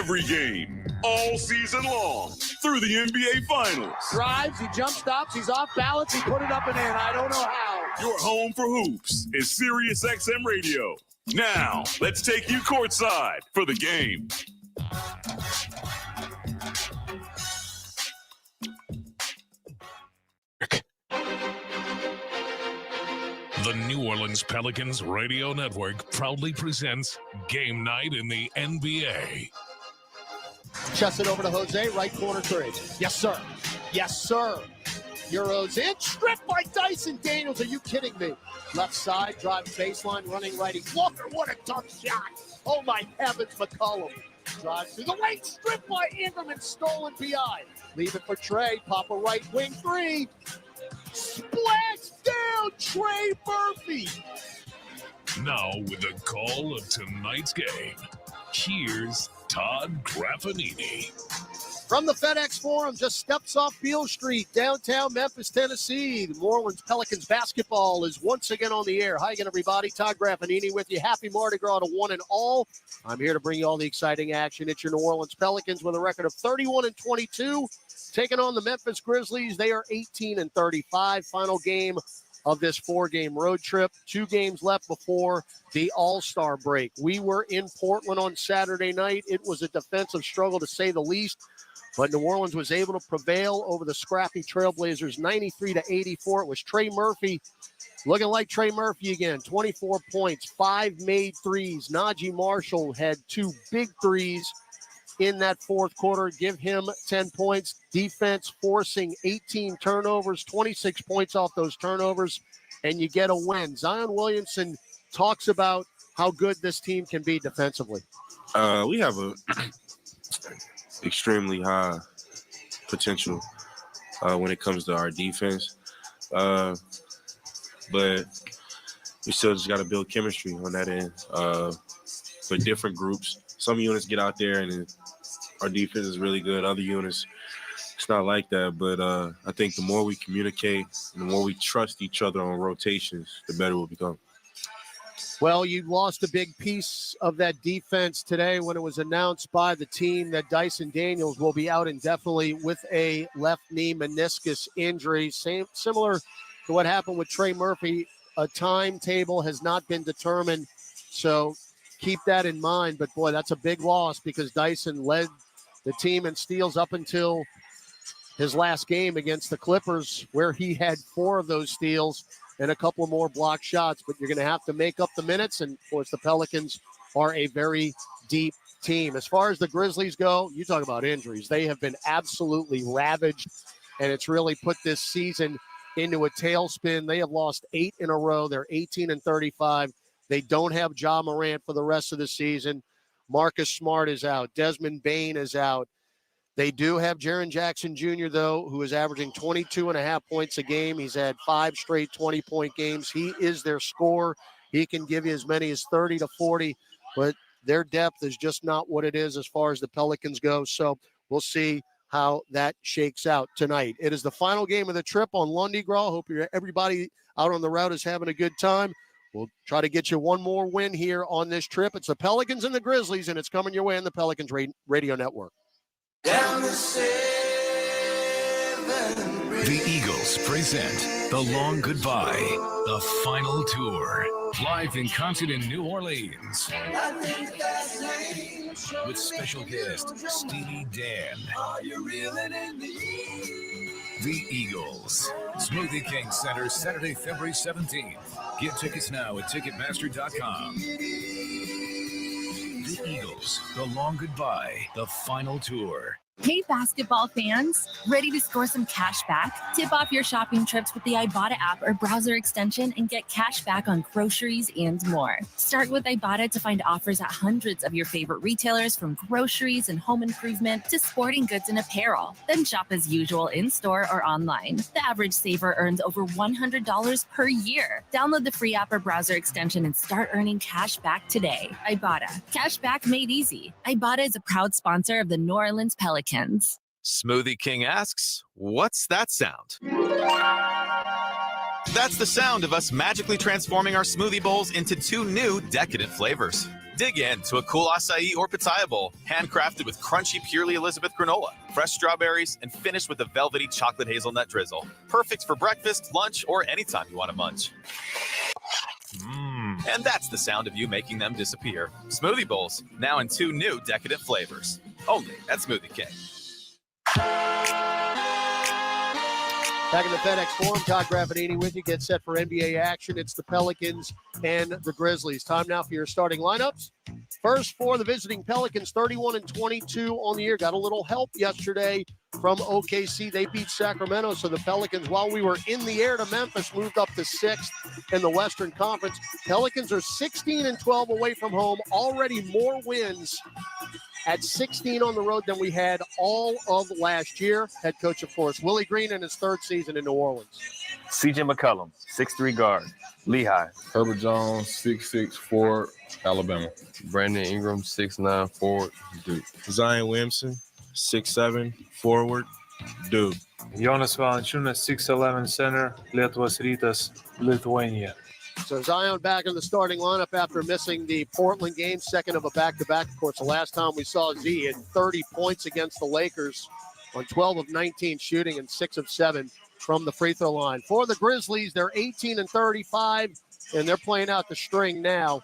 every game, all season long, through the NBA Finals. Drives, he jump stops, he's off balance, he put it up and in. I don't know how. Your home for hoops is SiriusXM Radio. Now, let's take you courtside for the game. The New Orleans Pelicans Radio Network proudly presents Game Night in the NBA. Chest it over to Jose, right corner three. Yes, sir. Yes, sir. Euros in, stripped by Dyson Daniels. Are you kidding me? Left side, drive baseline, running righty. Walker, what a tough shot. Oh, my heavens, McCollum. Drive through the lane, stripped by Ingram and stolen PI. Leave it for Trey. Pop a right wing three. Splash down Trey Murphy. Now with the call of tonight's game, here's Todd Graffanini. From the FedEx Forum, just steps off Beale Street, downtown Memphis, Tennessee. The New Orleans Pelicans basketball is once again on the air. Hi again, everybody. Todd Graffanini with you. Happy Mardi Gras to one and all. I'm here to bring you all the exciting action. It's your New Orleans Pelicans with a record of 31-22, taking on the Memphis Grizzlies. They are 18-35. Final game of this 4-game road trip. 2 games left before the All-Star break. We were in Portland on Saturday night. It was a defensive struggle to say the least. But New Orleans was able to prevail over the scrappy Trailblazers 93-84. It was Trey Murphy looking like Trey Murphy again. 24 points, 5 made threes. Najee Marshall had 2 big threes in that fourth quarter. Give him 10 points. Defense forcing 18 turnovers, 26 points off those turnovers, and you get a win. Zion Williamson talks about how good this team can be defensively. We have a extremely high potential when it comes to our defense. But we still just got to build chemistry on that end for different groups. Some units get out there and our defense is really good. Other units, it's not like that. But I think the more we communicate and the more we trust each other on rotations, the better we'll become. Well, you lost a big piece of that defense today when it was announced by the team that Dyson Daniels will be out indefinitely with a left knee meniscus injury. Similar to what happened with Trey Murphy, a timetable has not been determined, so keep that in mind. But, boy, that's a big loss because Dyson led the team in steals up until his last game against the Clippers, where he had 4 of those steals and a couple more block shots. But you're going to have to make up the minutes, and, of course, the Pelicans are a very deep team. As far as the Grizzlies go, you talk about injuries. They have been absolutely ravaged, and it's really put this season into a tailspin. They have lost 8 in a row. They're 18-35. They don't have Ja Morant for the rest of the season. Marcus Smart is out. Desmond Bane is out. They do have Jaren Jackson Jr., though, who is averaging 22.5 points a game. He's had 5 straight 20-point games. He is their scorer. He can give you as many as 30 to 40, but their depth is just not what it is as far as the Pelicans go. So we'll see how that shakes out tonight. It is the final game of the trip on Lundy Gras. Hope everybody out on the route is having a good time. We'll try to get you one more win here on this trip. It's the Pelicans and the Grizzlies, and it's coming your way on the Pelicans Radio Network. Down the 7 The Eagles present The Long Goodbye, the final tour. Live in concert in New Orleans. With special guest Steely Dan. Are you reeling in The Eagles. Smoothie King Center, Saturday, February 17th. Get tickets now at Ticketmaster.com. The Eagles, The Long Goodbye, the final tour. Hey, basketball fans, ready to score some cash back? Tip off your shopping trips with the Ibotta app or browser extension and get cash back on groceries and more. Start with Ibotta to find offers at hundreds of your favorite retailers, from groceries and home improvement to sporting goods and apparel. Then shop as usual in-store or online. The average saver earns over $100 per year. Download the free app or browser extension and start earning cash back today. Ibotta. Cash back made easy. Ibotta is a proud sponsor of the New Orleans Pelicans. Smoothie King asks, what's that sound? That's the sound of us magically transforming our smoothie bowls into 2 new decadent flavors. Dig in to a cool acai or pitaya bowl, handcrafted with crunchy Purely Elizabeth granola, fresh strawberries, and finished with a velvety chocolate hazelnut drizzle. Perfect for breakfast, lunch, or anytime you want to munch. And that's the sound of you making them disappear. Smoothie bowls, now in 2 new decadent flavors. Only at Smoothie King. Back in the FedEx Forum, Todd Graffinini with you. Get set for NBA action. It's the Pelicans and the Grizzlies. Time now for your starting lineups. First for the visiting Pelicans, 31-22 on the year. Got a little help yesterday from OKC. They beat Sacramento, so the Pelicans, while we were in the air to Memphis, moved up to 6th in the Western Conference. Pelicans are 16-12 away from home, already more wins at 16 on the road than we had all of last year. Head coach, of course, Willie Green in his 3rd season in New Orleans. CJ McCollum, 6'3" guard, Lehigh. Herbert Jones, 6'6", forward, Alabama. Brandon Ingram, 6'9", forward, Duke. Zion Williamson, 6'7", forward, Duke. Jonas Valanciunas, 6'11", center, Lietuvos Rytas, Lithuania. So Zion back in the starting lineup after missing the Portland game, second of a back-to-back. Of course, the last time we saw Z had 30 points against the Lakers on 12 of 19 shooting and 6 of 7 from the free throw line. For the Grizzlies, they're 18-35, and they're playing out the string now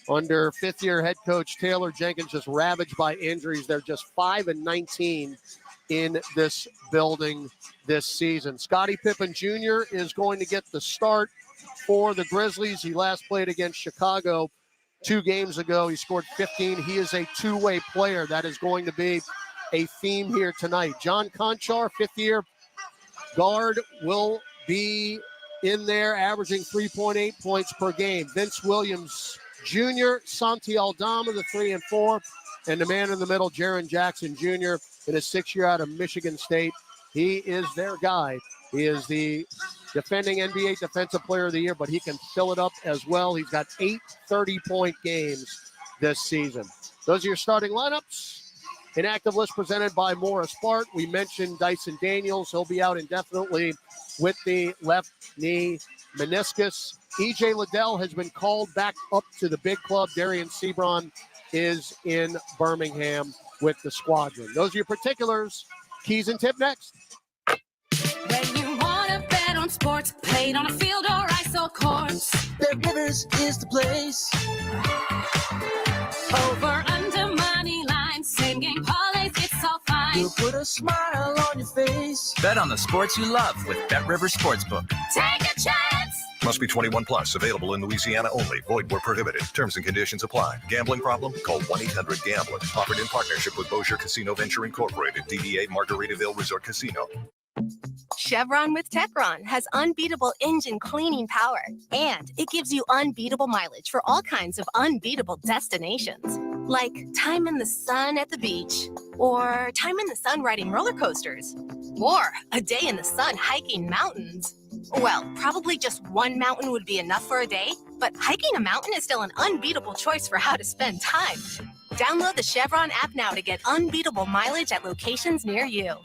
under fifth-year head coach Taylor Jenkins, just ravaged by injuries. They're just 5-19 in this building this season. Scottie Pippen Jr. is going to get the start for the Grizzlies. He last played against Chicago 2 games ago. He scored 15. He is a two-way player. That is going to be a theme here tonight. John Conchar, 5th-year guard, will be in there, averaging 3.8 points per game. Vince Williams Jr., Santi Aldama, the 3 and 4, and the man in the middle, Jaren Jackson Jr., in his 6th year out of Michigan State. He is their guy. He is the defending NBA Defensive Player of the Year, but he can fill it up as well. He's got 8 30-point games this season. Those are your starting lineups. An active list presented by Morris Bart. We mentioned Dyson Daniels. He'll be out indefinitely with the left knee meniscus. E.J. Liddell has been called back up to the big club. Darian Sebron is in Birmingham with the squadron. Those are your particulars. Keys and tip next. When you want to bet on sports, played on a field or ice or courts, Bet Rivers is the place. over, under, money line, same game parlays, it's all fine. You'll put a smile on your face. Bet on the sports you love with Bet Rivers Sportsbook. Take a chance. Must be 21 plus. Available in Louisiana only. Void where prohibited. Terms and conditions apply. Gambling problem? Call 1-800-GAMBLER. Offered in partnership with Bossier Casino Venture Incorporated. DBA Margaritaville Resort Casino. Chevron with Techron has unbeatable engine cleaning power, and it gives you unbeatable mileage for all kinds of unbeatable destinations, like time in the sun at the beach, or time in the sun riding roller coasters, or a day in the sun hiking mountains. Well, probably just one mountain would be enough for a day, but hiking a mountain is still an unbeatable choice for how to spend time. Download the Chevron app now to get unbeatable mileage at locations near you.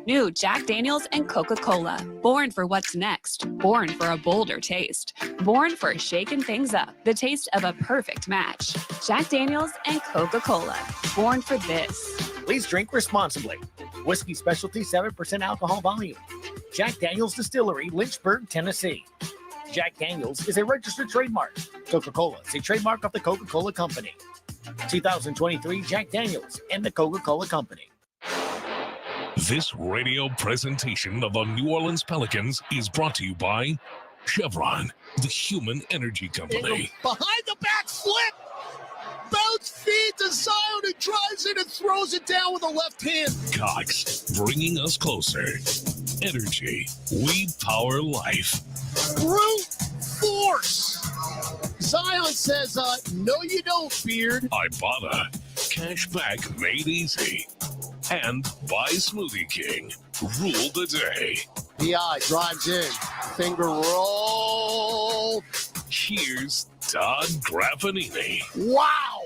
New Jack Daniels and Coca-Cola. Born for what's next. Born for a bolder taste. Born for shaking things up. The taste of a perfect match. Jack Daniels and Coca-Cola. Born for this. Please drink responsibly. Whiskey Specialty, 7% alcohol volume. Jack Daniels Distillery, Lynchburg, Tennessee. Jack Daniels is a registered trademark. Coca-Cola is a trademark of the Coca-Cola Company. 2023 Jack Daniels and the Coca-Cola Company. This radio presentation of the New Orleans Pelicans is brought to you by Chevron, the human energy company. Behind the back flip. Bounce feed to Zion, who drives it and throws it down with the left hand. Cox, bringing us closer. Energy, we power life. Brute force. Zion says, no you don't, Beard. Ibotta, cash back made easy. And by Smoothie King, rule the day. B.I. drives in, finger roll. Here's Todd Graffinini. Wow!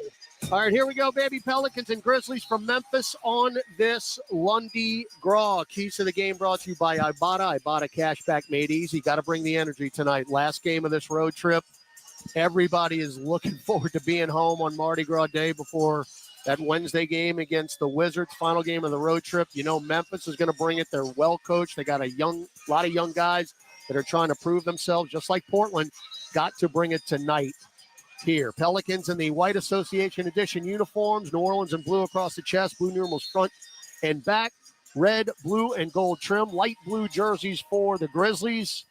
All right, here we go, baby. Pelicans and Grizzlies from Memphis on this Lundy Gras. Keys to the game brought to you by Ibotta. Ibotta cashback made easy. Got to bring the energy tonight. Last game of this road trip. Everybody is looking forward to being home on Mardi Gras Day before that Wednesday game against the Wizards, final game of the road trip. You know Memphis is going to bring it. They're well coached. They got a lot of young guys that are trying to prove themselves, just like Portland. Got to bring it tonight. Here, Pelicans in the white Association Edition uniforms, New Orleans in blue across the chest, blue numerals front and back, red, blue, and gold trim, light blue jerseys for the Grizzlies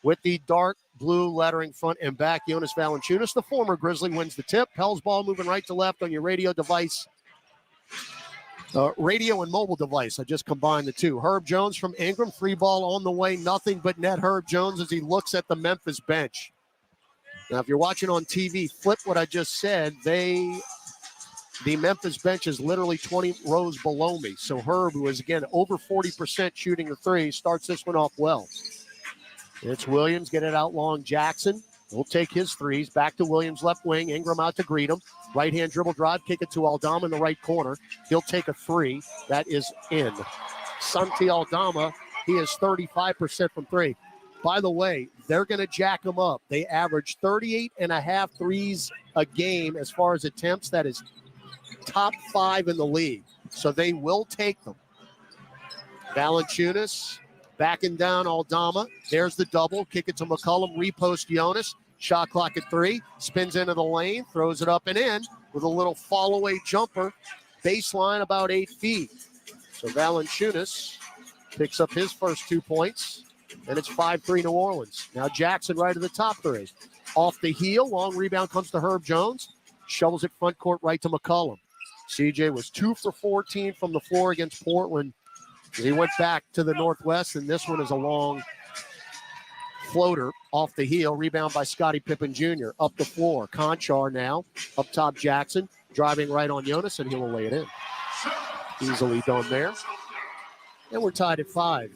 with the dark blue lettering front and back. Jonas Valanciunas, the former Grizzly, wins the tip. Pels ball moving right to left on your radio device. Radio and mobile device. I just combined the two. Herb Jones from Ingram, free ball on the way, nothing but net. Herb Jones as he looks at the Memphis bench. Now, if you're watching on TV, flip what I just said. The Memphis bench is literally 20 rows below me. So Herb, who is, again, over 40% shooting the three, starts this one off well. It's Williams, get it out long. Jackson will take his threes. Back to Williams, left wing. Ingram out to greet him. Right-hand dribble drive, kick it to Aldama in the right corner. He'll take a three. That is in. Santi Aldama, he is 35% from three. By the way, they're going to jack them up. They average 38.5 threes a game as far as attempts. That is top 5 in the league. So they will take them. Valanciunas backing down Aldama. There's the double. Kick it to McCollum. Repost Jonas. Shot clock at 3. Spins into the lane. Throws it up and in with a little fall-away jumper. Baseline about 8 feet. So Valanciunas picks up his first 2 points. And it's 5-3 New Orleans. Now Jackson right at the top 3. Off the heel, long rebound comes to Herb Jones. Shovels it front court right to McCollum. CJ was 2 for 14 from the floor against Portland. He went back to the Northwest, and this one is a long floater off the heel. Rebound by Scottie Pippen Jr. Up the floor. Conchar now. Up top Jackson. Driving right on Jonas, and he will lay it in. Easily done there. And we're tied at 5.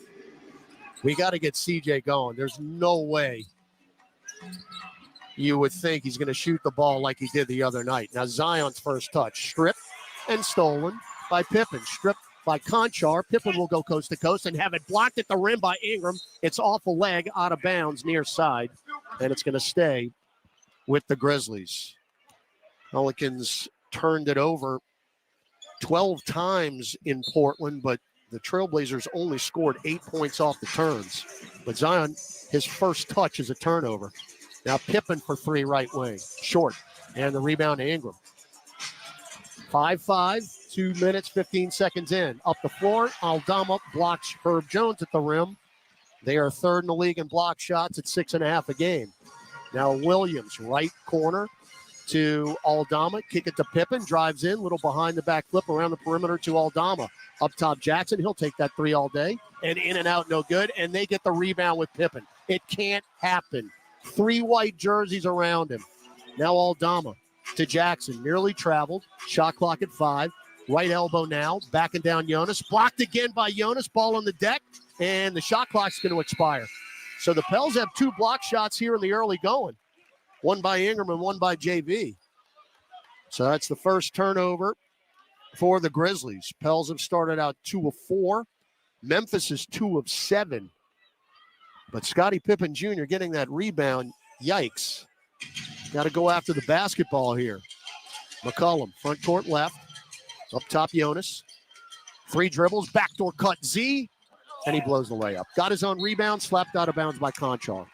We got to get CJ going. There's no way you would think he's going to shoot the ball like he did the other night. Now, Zion's first touch, stripped and stolen by Pippen. Stripped by Conchar. Pippen will go coast to coast and have it blocked at the rim by Ingram. It's off a leg, out of bounds, near side, and it's going to stay with the Grizzlies. Pelicans turned it over 12 times in Portland, but the Trailblazers only scored 8 points off the turns. But Zion, his first touch is a turnover. Now Pippen for 3 right wing. Short. And the rebound to Ingram. 5-5, 2 minutes, 15 seconds in. Up the floor, Aldama blocks Herb Jones at the rim. They are 3rd in the league in block shots at 6.5 a game. Now Williams, right corner to Aldama. Kick it to Pippen. Drives in. Little behind the back flip around the perimeter to Aldama. Up top, Jackson. He'll take that 3 all day. And in and out, no good. And they get the rebound with Pippen. It can't happen. 3 white jerseys around him. Now Aldama to Jackson. Nearly traveled. Shot clock at 5. Right elbow now. Backing down Jonas. Blocked again by Jonas. Ball on the deck. And the shot clock's going to expire. So the Pels have 2 block shots here in the early going. One by Ingram and one by JV. So that's the first turnover for the Grizzlies. Pels have started out 2 of 4. Memphis is 2 of 7. But Scottie Pippen Jr. getting that rebound. Yikes. Got to go after the basketball here. McCollum, front court left. Up top, Jonas. 3 dribbles, backdoor cut Z, and he blows the layup. Got his own rebound, slapped out of bounds by Conchar.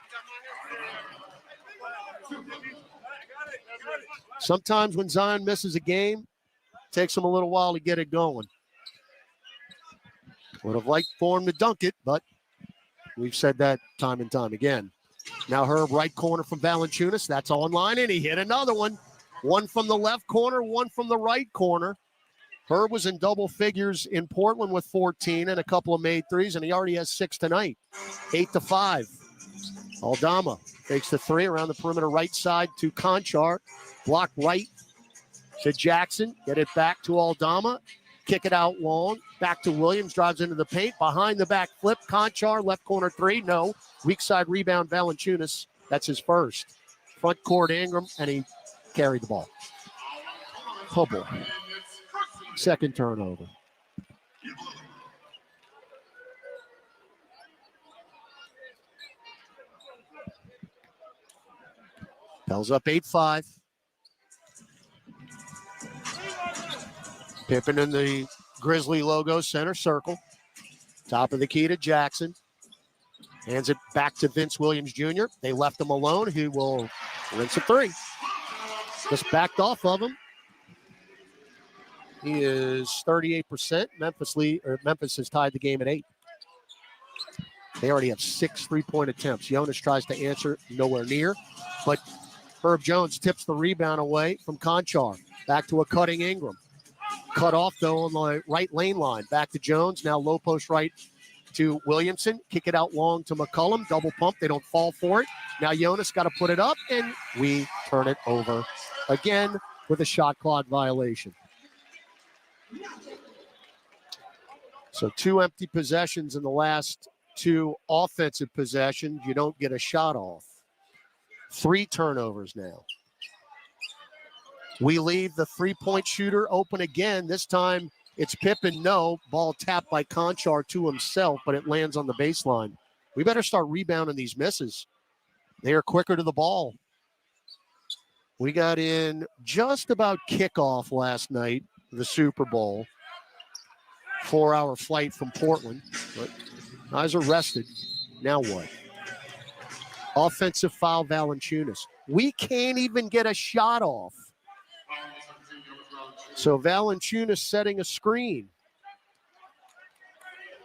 Sometimes when Zion misses a game, it takes him a little while to get it going. Would have liked for him to dunk it, but we've said that time and time again. Now Herb, right corner from Valanciunas. That's online, and he hit another one. 1 from the left corner, 1 from the right corner. Herb was in double figures in Portland with 14 and a couple of made threes, and he already has 6 tonight. 8-5. Aldama takes the 3 around the perimeter right side to Conchar. Block right to Jackson. Get it back to Aldama. Kick it out long. Back to Williams. Drives into the paint. Behind the back flip. Conchar, left corner 3. No. Weak side rebound, Valanciunas. That's his first. Front court, Ingram, and he carried the ball. Hubble. Second turnover. Pels up 8-5. Pippen in the Grizzly logo center circle. Top of the key to Jackson. Hands it back to Vince Williams Jr. They left him alone. He will rinse a three. Just backed off of him. He is 38%. Memphis has tied the game at 8. They already have 6 3-point attempts. Jonas tries to answer, nowhere near. But Herb Jones tips the rebound away from Conchar. Back to a cutting Ingram. Cut off, though, on the right lane line. Back to Jones. Now low post right to Williamson. Kick it out long to McCollum. Double pump. They don't fall for it. Now Jonas got to put it up, and we turn it over again with a shot clock violation. So 2 empty possessions in the last 2 offensive possessions. You don't get a shot off. 3 turnovers now. We leave the 3-point shooter open again. This time it's Pippen. No. Ball tapped by Conchar to himself, but it lands on the baseline. We better start rebounding these misses. They are quicker to the ball. We got in just about kickoff last night, the Super Bowl. 4-hour flight from Portland. But guys are rested. Now what? Offensive foul, Valanciunas. We can't even get a shot off. So Valanciunas setting a screen.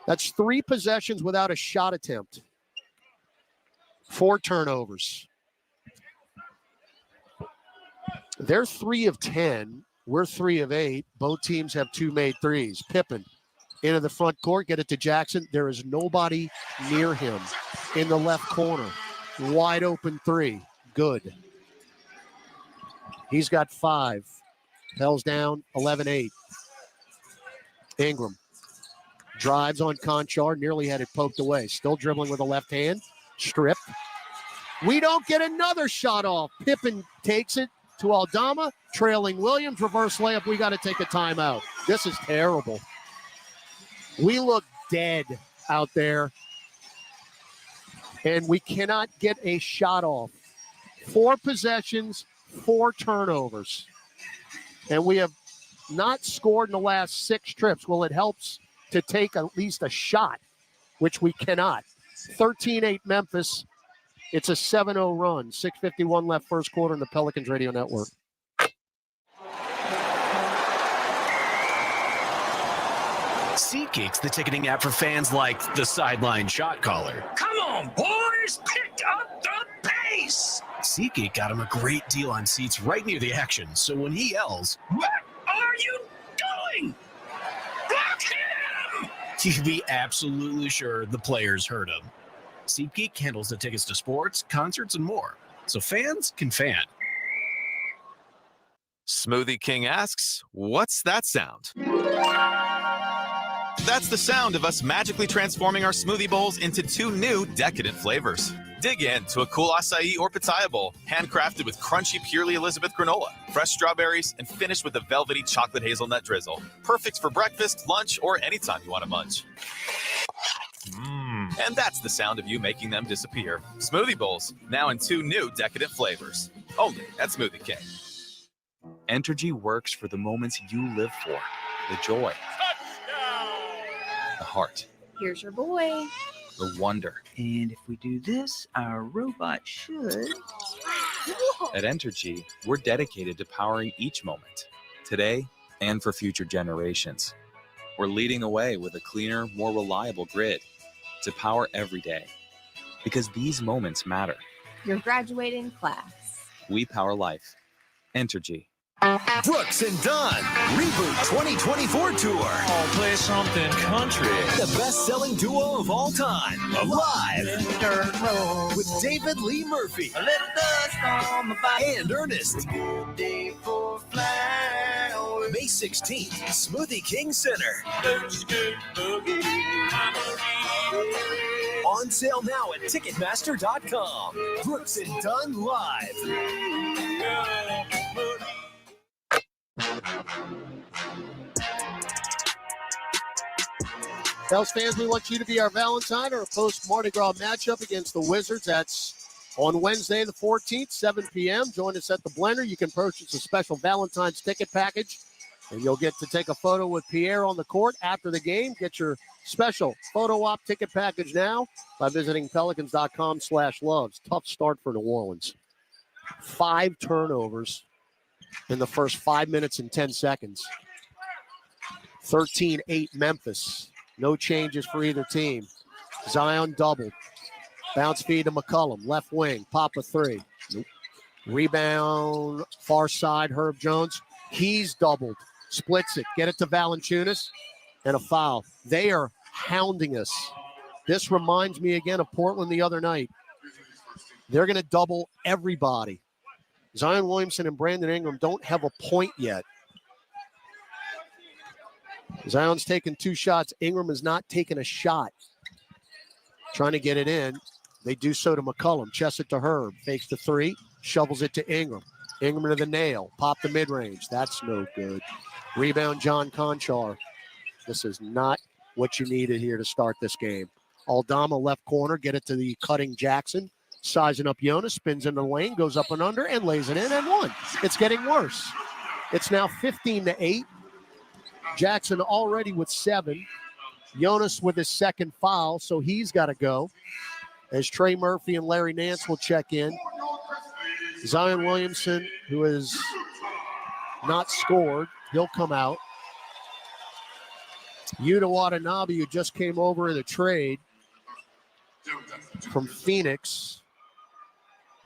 That's 3 possessions without a shot attempt. 4 turnovers. They're 3 of 10. We're 3 of 8. Both teams have 2 made threes. Pippen into the front court, get it to Jackson. There is nobody near him in the left corner. Wide open 3. Good. He's got 5. Pels down 11-8. Ingram drives on Conchar, nearly had it poked away. Still dribbling with the left hand. Stripped. We don't get another shot off. Pippen takes it to Aldama, trailing Williams. Reverse layup. We got to take a timeout. This is terrible. We look dead out there, and we cannot get a shot off. 4 possessions, 4 turnovers. And we have not scored in the last 6 trips. Well, it helps to take at least a shot, which we cannot. 13-8 Memphis. It's a 7-0 run. 6:51 left first quarter in the Pelicans Radio Network. SeatGeek's the ticketing app for fans like the sideline shot caller. Come on, boys, pick up the pace. SeatGeek got him a great deal on seats right near the action, so when he yells, "What are you doing? Block him!" you can be absolutely sure the players heard him. SeatGeek handles the tickets to sports, concerts, and more, so fans can fan. Smoothie King asks, what's that sound? That's the sound of us magically transforming our smoothie bowls into 2 new decadent flavors. Dig in to a cool acai or pitaya bowl, handcrafted with crunchy Purely Elizabeth granola, fresh strawberries, and finished with a velvety chocolate hazelnut drizzle. Perfect for breakfast, lunch, or anytime you want to munch. And that's the sound of you making them disappear. Smoothie bowls, now in 2 new decadent flavors. Only at Smoothie King. Entergy works for the moments you live for. The joy. The heart. Here's your boy. The wonder. And if we do this, our robot should. At Entergy, we're dedicated to powering each moment, today and for future generations. We're leading the way with a cleaner, more reliable grid to power every day. Because these moments matter. Your graduating class. We power life. Entergy. Brooks and Dunn Reboot 2024 Tour. I'll play something country. The best-selling duo of all time. Live with David Lee Murphy and Ernest. May 16th, Smoothie King Center. On sale now at Ticketmaster.com. Brooks and Dunn Live. Pels fans, we want you to be our Valentine or a post-Mardi Gras matchup against the Wizards. That's on Wednesday, the 14th, 7 p.m. Join us at the Blender. You can purchase a special Valentine's ticket package, and you'll get to take a photo with Pierre on the court after the game. Get your special photo op ticket package now by visiting pelicans.com/loves. Tough start for New Orleans. 5 turnovers in the first 5 minutes and 10 seconds. 13-8 Memphis. No changes for either team. Zion doubled. Bounce feed to McCollum. Left wing. Pop a 3. Nope. Rebound. Far side. Herb Jones. He's doubled. Splits it. Get it to Valanciunas. And a foul. They are hounding us. This reminds me again of Portland the other night. They're going to double everybody. Zion Williamson and Brandon Ingram don't have a point yet. Zion's taken 2 shots. Ingram has not taken a shot. Trying to get it in. They do so to McCollum. Chest it to Herb. Fakes the 3. Shovels it to Ingram. Ingram to the nail. Pop the mid-range. That's no good. Rebound John Conchar. This is not what you needed here to start this game. Aldama left corner. Get it to the cutting Jackson. Sizing up Jonas. Spins in the lane. Goes up and under and lays it in and one. It's getting worse. It's now 15-8. Jackson already with 7. Jonas with his second foul, so he's got to go. As Trey Murphy and Larry Nance will check in. Zion Williamson, who has not scored, he'll come out. Yuta Watanabe, who just came over in a trade from Phoenix,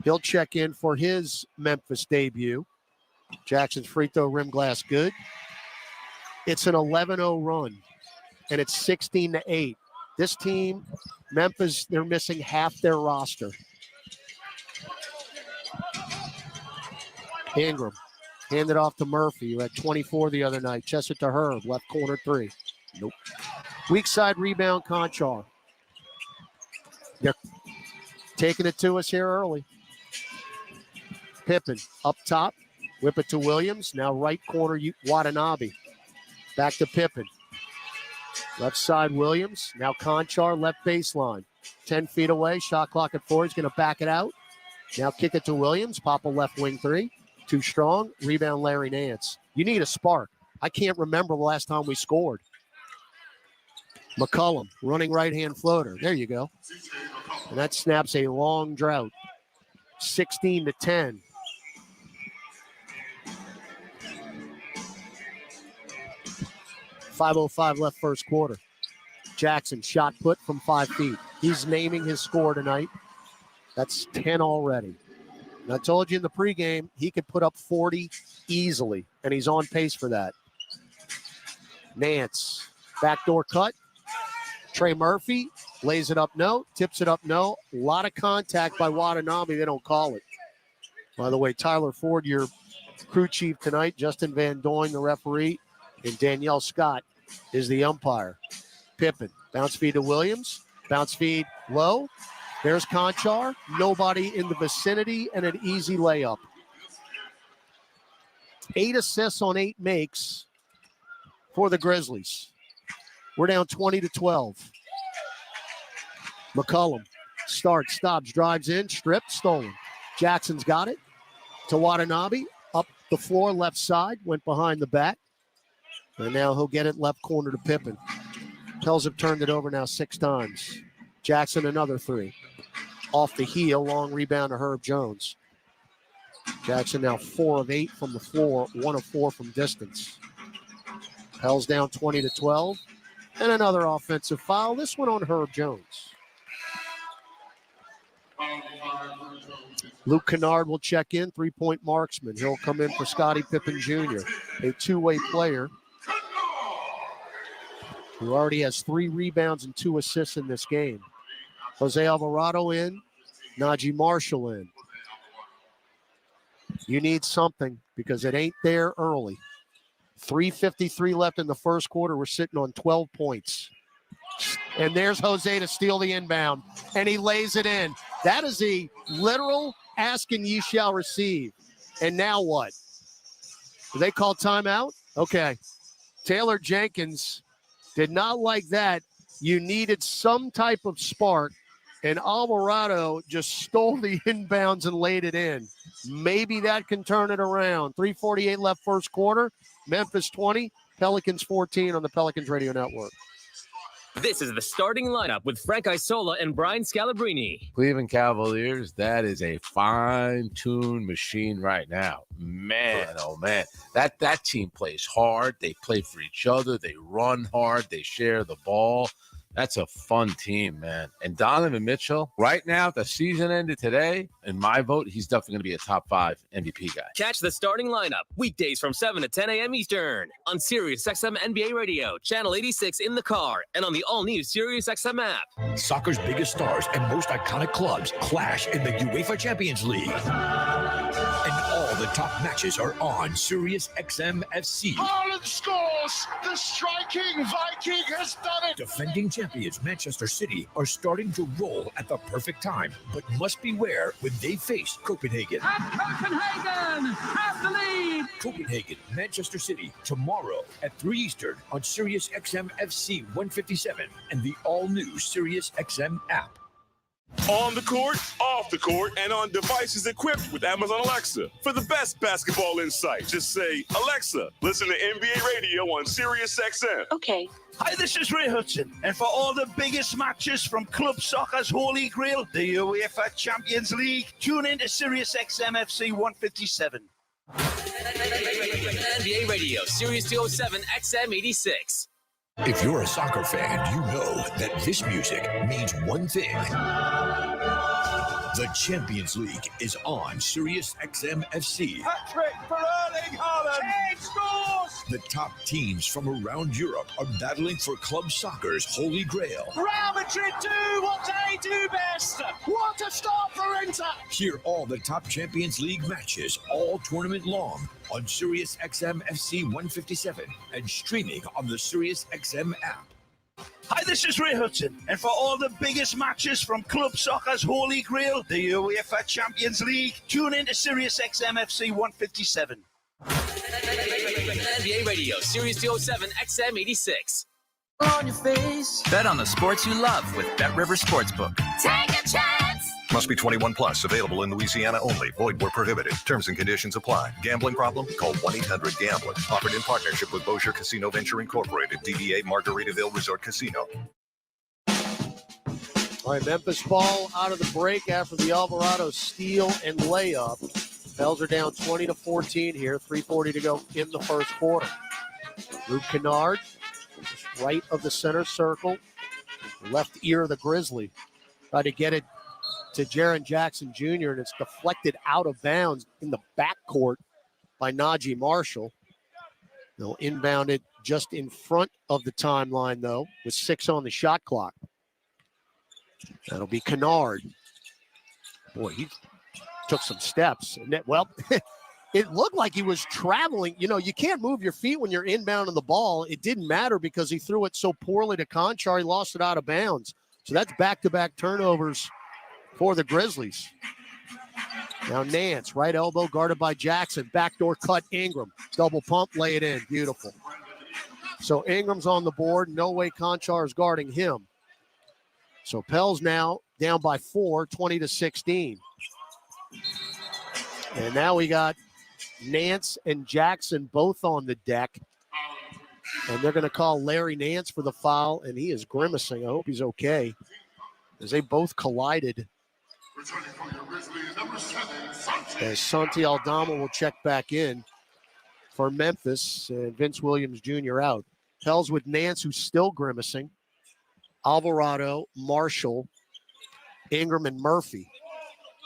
he'll check in for his Memphis debut. Jackson's free throw rim glass good. It's an 11-0 run, and it's 16-8. This team, Memphis, they're missing half their roster. Ingram, handed off to Murphy, who had 24 the other night. Chest it to Herb, left corner 3. Nope. Weak side rebound, Conchar. They're taking it to us here early. Pippen up top, whip it to Williams. Now right corner, Watanabe. Back to Pippen. Left side, Williams. Now Conchar, left baseline. 10 feet away, shot clock at 4. He's going to back it out. Now kick it to Williams. Pop a left wing 3. Too strong. Rebound, Larry Nance. You need a spark. I can't remember the last time we scored. McCollum, running right-hand floater. There you go. And that snaps a long drought. 16-10. .505 left first quarter. Jackson shot put from 5 feet. He's naming his score tonight. That's 10 already. And I told you in the pregame, he could put up 40 easily, and he's on pace for that. Nance, backdoor cut. Trey Murphy lays it up, no. Tips it up, no. A lot of contact by Watanabe. They don't call it. By the way, Tyler Ford, your crew chief tonight. Justin Van Doyne, the referee. And Danielle Scott is the umpire. Pippen, bounce feed to Williams. Bounce feed low. There's Conchar. Nobody in the vicinity and an easy layup. 8 assists on 8 makes for the Grizzlies. We're down 20-12. McCollum starts, stops, drives in, stripped, stolen. Jackson's got it to Watanabe. Up the floor, left side, went behind the back. And now he'll get it left corner to Pippen. Pels have turned it over now 6 times. Jackson, another 3. Off the heel, long rebound to Herb Jones. Jackson now 4 of 8 from the floor, 1 of 4 from distance. Pels down 20-12. And another offensive foul. This one on Herb Jones. Luke Kennard will check in, 3-point marksman. He'll come in for Scottie Pippen Jr., a 2-way player who already has 3 rebounds and 2 assists in this game. Jose Alvarado in, Najee Marshall in. You need something because it ain't there early. 3:53 left in the first quarter. We're sitting on 12 points. And there's Jose to steal the inbound, and he lays it in. That is a literal ask and ye shall receive. And now what? Do they call timeout? Okay. Taylor Jenkins did not like that. You needed some type of spark, and Alvarado just stole the inbounds and laid it in. Maybe that can turn it around. 3:48 left first quarter. Memphis 20, Pelicans 14 on the Pelicans Radio Network. This is the starting lineup with Frank Isola and Brian Scalabrine. Cleveland Cavaliers, that is a fine-tuned machine right now. Man, oh man. That team plays hard. They play for each other. They run hard. They share the ball. That's a fun team, man. And Donovan Mitchell, right now, the season ended today. In my vote, he's definitely going to be a top 5 MVP guy. Catch the starting lineup weekdays from 7 to 10 a.m. Eastern on Sirius XM NBA Radio, channel 86 in the car, and on the all-new Sirius XM app. Soccer's biggest stars and most iconic clubs clash in the UEFA Champions League. And all the top matches are on Sirius XM FC. Haaland scores! The striking Viking has done it! Defending champions Manchester City are starting to roll at the perfect time, but must beware when they face Copenhagen. Copenhagen has the lead! Copenhagen, Manchester City, tomorrow at 3 Eastern on Sirius XM FC 157 and the all-new Sirius XM app. On the court, off the court, and on devices equipped with Amazon Alexa. For the best basketball insight, just say, Alexa, listen to NBA Radio on Sirius XM. Okay. Hi, this is Ray Hudson, and for all the biggest matches from club soccer's holy grail, the UEFA Champions League, tune in to Sirius XM FC 157. NBA Radio, Sirius 207 XM 86. If you're a soccer fan, you know that this music means one thing. The Champions League is on Sirius XM FC. Hat-trick for Erling Haaland! Kane scores! The top teams from around Europe are battling for club soccer's holy grail. Real Madrid do what they do best! What a start for Inter! Hear all the top Champions League matches all tournament long on Sirius XM FC 157 and streaming on the Sirius XM app. Hi, this is Ray Hudson, and for all the biggest matches from club soccer's holy grail, the UEFA Champions League, tune in to Sirius XM FC 157. NBA Radio, Sirius 207 XM 86. On your face. Bet on the sports you love with BetRivers Sportsbook. Take a chance! Must be 21 plus. Available in Louisiana only. Void where prohibited. Terms and conditions apply. Gambling problem? Call 1-800-GAMBLER. Offered in partnership with Bossier Casino Venture Incorporated. DBA Margaritaville Resort Casino. All right, Memphis ball out of the break after the Alvarado steal and layup. Pels are down 20-14 here. 3:40 to go in the first quarter. Luke Kennard, just right of the center circle. Left ear of the Grizzly. Tried to get it to Jaren Jackson Jr., and it's deflected out of bounds in the backcourt by Najee Marshall. They'll inbound it just in front of the timeline, though, with 6 on the shot clock. That'll be Kennard. Boy, he took some steps. Well, it looked like he was traveling. You know, you can't move your feet when you're inbounding the ball. It didn't matter because he threw it so poorly to Conchar. He lost it out of bounds. So that's back-to-back turnovers for the Grizzlies. Now Nance, right elbow guarded by Jackson. Backdoor cut Ingram. Double pump, lay it in. Beautiful. So Ingram's on the board. No way Conchar is guarding him. So Pels now down by 4, 20-16. And now we got Nance and Jackson both on the deck. And they're going to call Larry Nance for the foul, and he is grimacing. I hope he's okay, as they both collided. As Santi Aldama will check back in for Memphis, and Vince Williams Jr. out. Pels with Nance, who's still grimacing. Alvarado, Marshall, Ingram, and Murphy.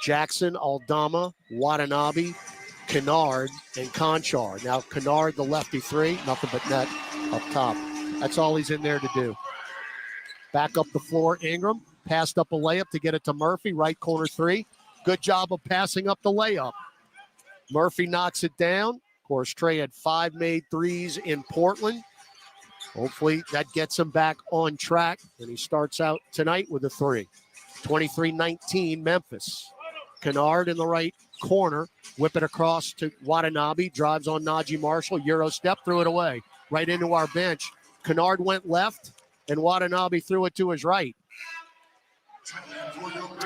Jackson, Aldama, Watanabe, Kennard, and Conchar. Now Kennard, the lefty 3, nothing but net up top. That's all he's in there to do. Back up the floor, Ingram. Passed up a layup to get it to Murphy, right corner 3. Good job of passing up the layup. Murphy knocks it down. Of course, Trey had 5 made threes in Portland. Hopefully that gets him back on track, and he starts out tonight with a 3. 23-19 Memphis. Kennard in the right corner. Whip it across to Watanabe. Drives on Najee Marshall. Euro step, threw it away. Right into our bench. Kennard went left. and Watanabe threw it to his right.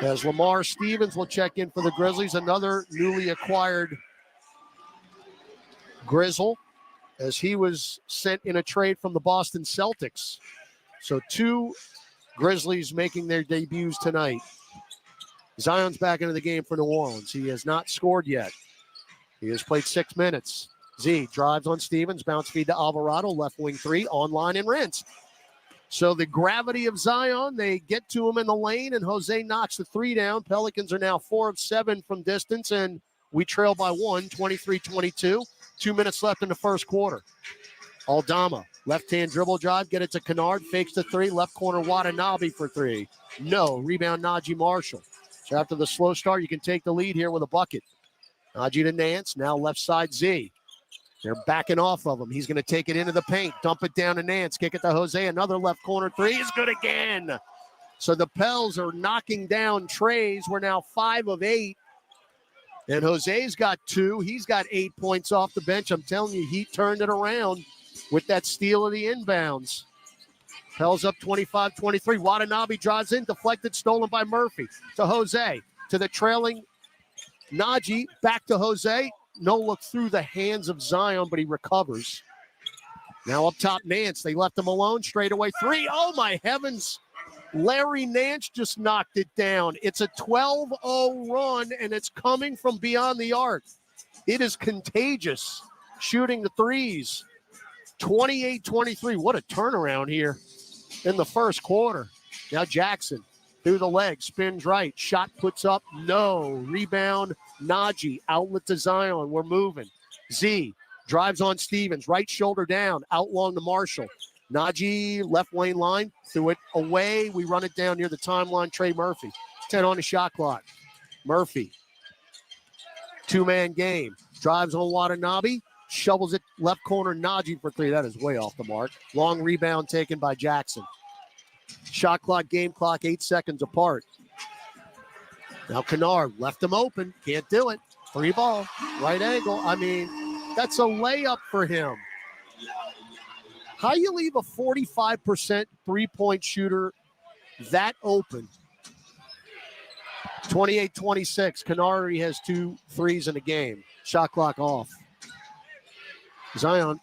As Lamar Stevens will check in for the Grizzlies, another newly acquired Grizzle, as he was sent in a trade from the Boston Celtics. So 2 Grizzlies making their debuts tonight. Zion's back into the game for New Orleans. He has not scored yet. He has played 6 minutes. Z drives on Stevens, bounce feed to Alvarado, left wing 3, online and rinsed. So the gravity of Zion, they get to him in the lane, and Jose knocks the 3 down. Pelicans are now 4 of 7 from distance, and we trail by 1, 23-22. 2 minutes left in the first quarter. Aldama, left-hand dribble drive, get it to Kennard, fakes the 3, left corner Watanabe for 3. No, rebound Najee Marshall. So after the slow start, you can take the lead here with a bucket. Najee to Nance, now left side Z. They're backing off of him. He's going to take it into the paint, dump it down to Nance, kick it to Jose. Another left corner 3 is good again. So the Pels are knocking down trays. We're now 5 of 8. And Jose's got 2. He's got 8 points off the bench. I'm telling you, he turned it around with that steal of the inbounds. Pels up 25-23. Watanabe drives in, deflected, stolen by Murphy. To Jose, to the trailing Najee, back to Jose. No look through the hands of Zion, but he recovers. Now up top, Nance. They left him alone. Straight away 3. Oh, my heavens. Larry Nance just knocked it down. It's a 12-0 run, and it's coming from beyond the arc. It is contagious, shooting the threes. 28-23. What a turnaround here in the first quarter. Now Jackson through the leg, spins right, shot puts up, no. Rebound, Najee, outlet to Zion, we're moving. Z drives on Stevens, right shoulder down, out long to Marshall. Najee, left lane line, threw it away. We run it down near the timeline, Trey Murphy. 10 on the shot clock. Murphy, 2-man game, drives on Watanabe, shovels it left corner, Najee for 3. That is way off the mark. Long rebound taken by Jackson. Shot clock, game clock, 8 seconds apart. Now Kennard left him open. Can't do it. 3 ball, right angle. I mean, that's a layup for him. How you leave a 45% three-point shooter that open? 28-26. Kennard has 2 threes in the game. Shot clock off. Zion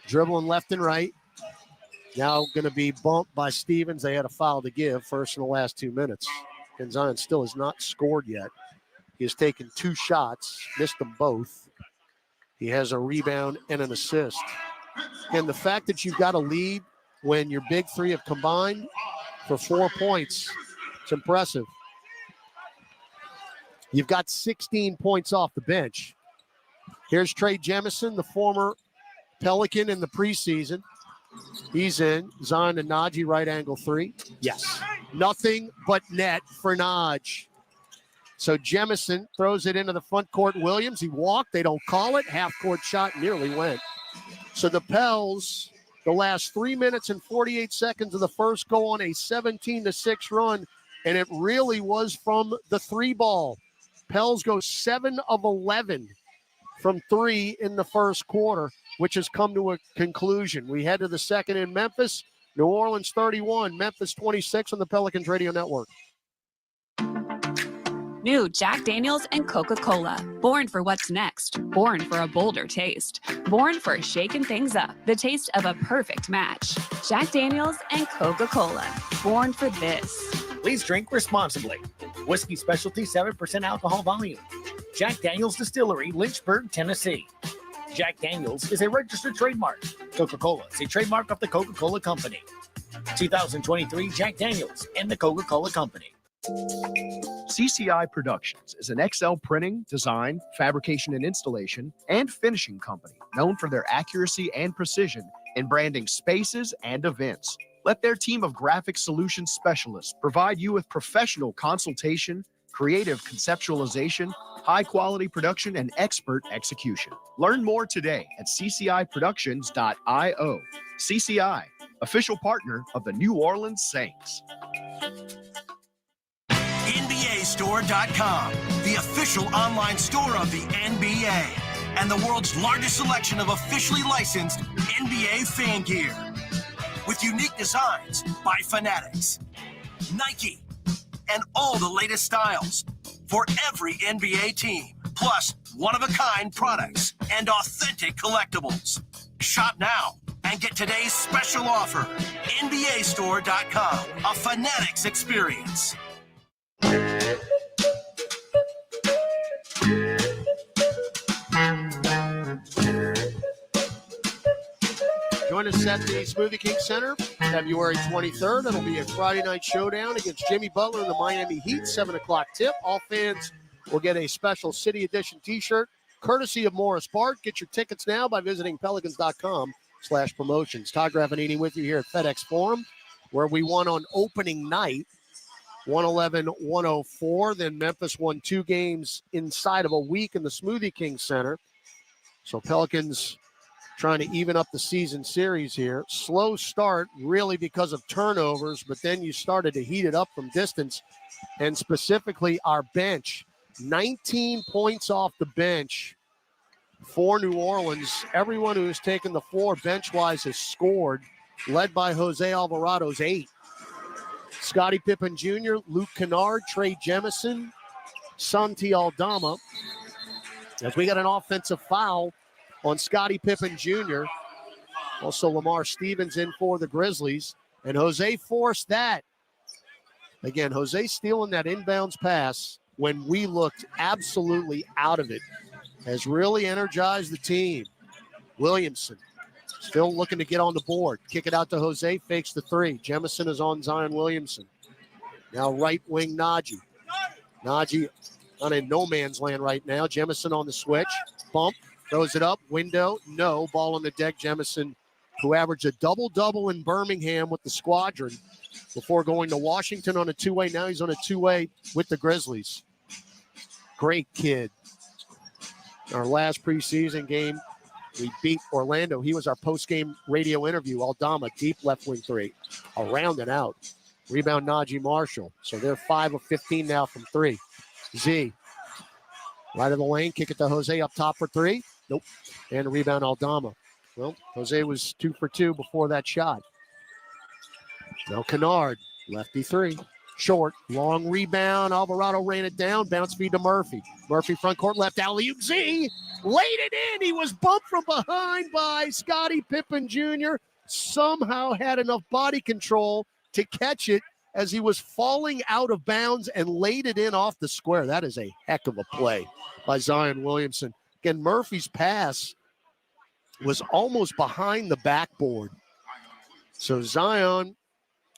dribbling left and right. Now going to be bumped by Stevens. They had a foul to give, first in the last 2 minutes. And Zion still has not scored yet. He has taken 2 shots, missed them both. He has a rebound and an assist. And the fact that you've got a lead when your big 3 have combined for 4 points, it's impressive. You've got 16 points off the bench. Here's Trey Jemison, the former Pelican in the preseason. He's in. Zion and Najee, right angle 3. Yes. Nothing but net for Naj. So Jemison throws it into the front court. Williams, he walked. They don't call it. Half-court shot nearly went. So the Pels, the last 3 minutes and 48 seconds of the first, go on a 17-6 run, and it really was from the 3 ball. Pels go 7 of 11 from 3 in the first quarter, which has come to a conclusion. We head to the second in Memphis. New Orleans 31, Memphis 26 on the Pelicans Radio Network. New Jack Daniels and Coca-Cola. Born for what's next. Born for a bolder taste. Born for shaking things up. The taste of a perfect match. Jack Daniels and Coca-Cola. Born for this. Please drink responsibly. Whiskey Specialty, 7% alcohol volume. Jack Daniels Distillery, Lynchburg, Tennessee. Jack Daniels is a registered trademark. Coca-Cola is a trademark of the Coca-Cola Company. 2023 Jack Daniels and the Coca-Cola Company. CCI Productions is an XL printing, design, fabrication and installation, and finishing company known for their accuracy and precision in branding spaces and events. Let their team of graphic solutions specialists provide you with professional consultation, creative conceptualization, high-quality production, and expert execution. Learn more today at cciproductions.io. CCI, official partner of the New Orleans Saints. NBAstore.com, the official online store of the NBA, and the world's largest selection of officially licensed NBA fan gear. with unique designs by Fanatics, Nike, and all the latest styles for every NBA team, plus one-of-a-kind products and authentic collectibles. Shop now and get today's special offer. NBAstore.com, a Fanatics experience. Join us at the Smoothie King Center, February 23rd. It'll be a Friday night showdown against Jimmy Butler and the Miami Heat, 7 o'clock tip. All fans will get a special City Edition t-shirt, courtesy of Morris Bart. Get your tickets now by visiting pelicans.com/promotions. Todd Graffanini with you here at FedEx Forum, where we won on opening night, 111-104. Then Memphis won 2 games inside of a week in the Smoothie King Center. So Pelicans trying to even up the season series here. Slow start, really because of turnovers, but then you started to heat it up from distance, and specifically our bench. 19 points off the bench for New Orleans. Everyone who has taken the floor bench-wise has scored, led by Jose Alvarado's 8. Scottie Pippen Jr., Luke Kennard, Trey Jemison, Santi Aldama. As we got an offensive foul on Scottie Pippen Jr. Also Lamar Stevens in for the Grizzlies. And Jose forced that. Again, Jose stealing that inbounds pass when we looked absolutely out of it has really energized the team. Williamson still looking to get on the board. Kick it out to Jose, fakes the 3. Jemison is on Zion Williamson. Now right wing Najee. Najee on a no man's land right now. Jemison on the switch. Bump. Throws it up, window, no. Ball on the deck. Jemison, who averaged a double-double in Birmingham with the squadron before going to Washington on a 2-way. Now he's on a 2-way with the Grizzlies. Great kid. Our last preseason game, we beat Orlando. He was our post-game radio interview. Aldama, deep left wing 3. Around and out. Rebound Najee Marshall. So they're 5 of 15 now from 3. Z. Right of the lane, kick it to Jose up top for 3. Nope. And a rebound, Aldama. Well, Jose was 2 for 2 before that shot. Now Kennard, lefty 3. Short, long rebound. Alvarado ran it down. Bounce feed to Murphy. Murphy front court left, alley-oop. Z laid it in. He was bumped from behind by Scottie Pippen Jr. Somehow had enough body control to catch it as he was falling out of bounds and laid it in off the square. That is a heck of a play by Zion Williamson. Again, Murphy's pass was almost behind the backboard. So Zion,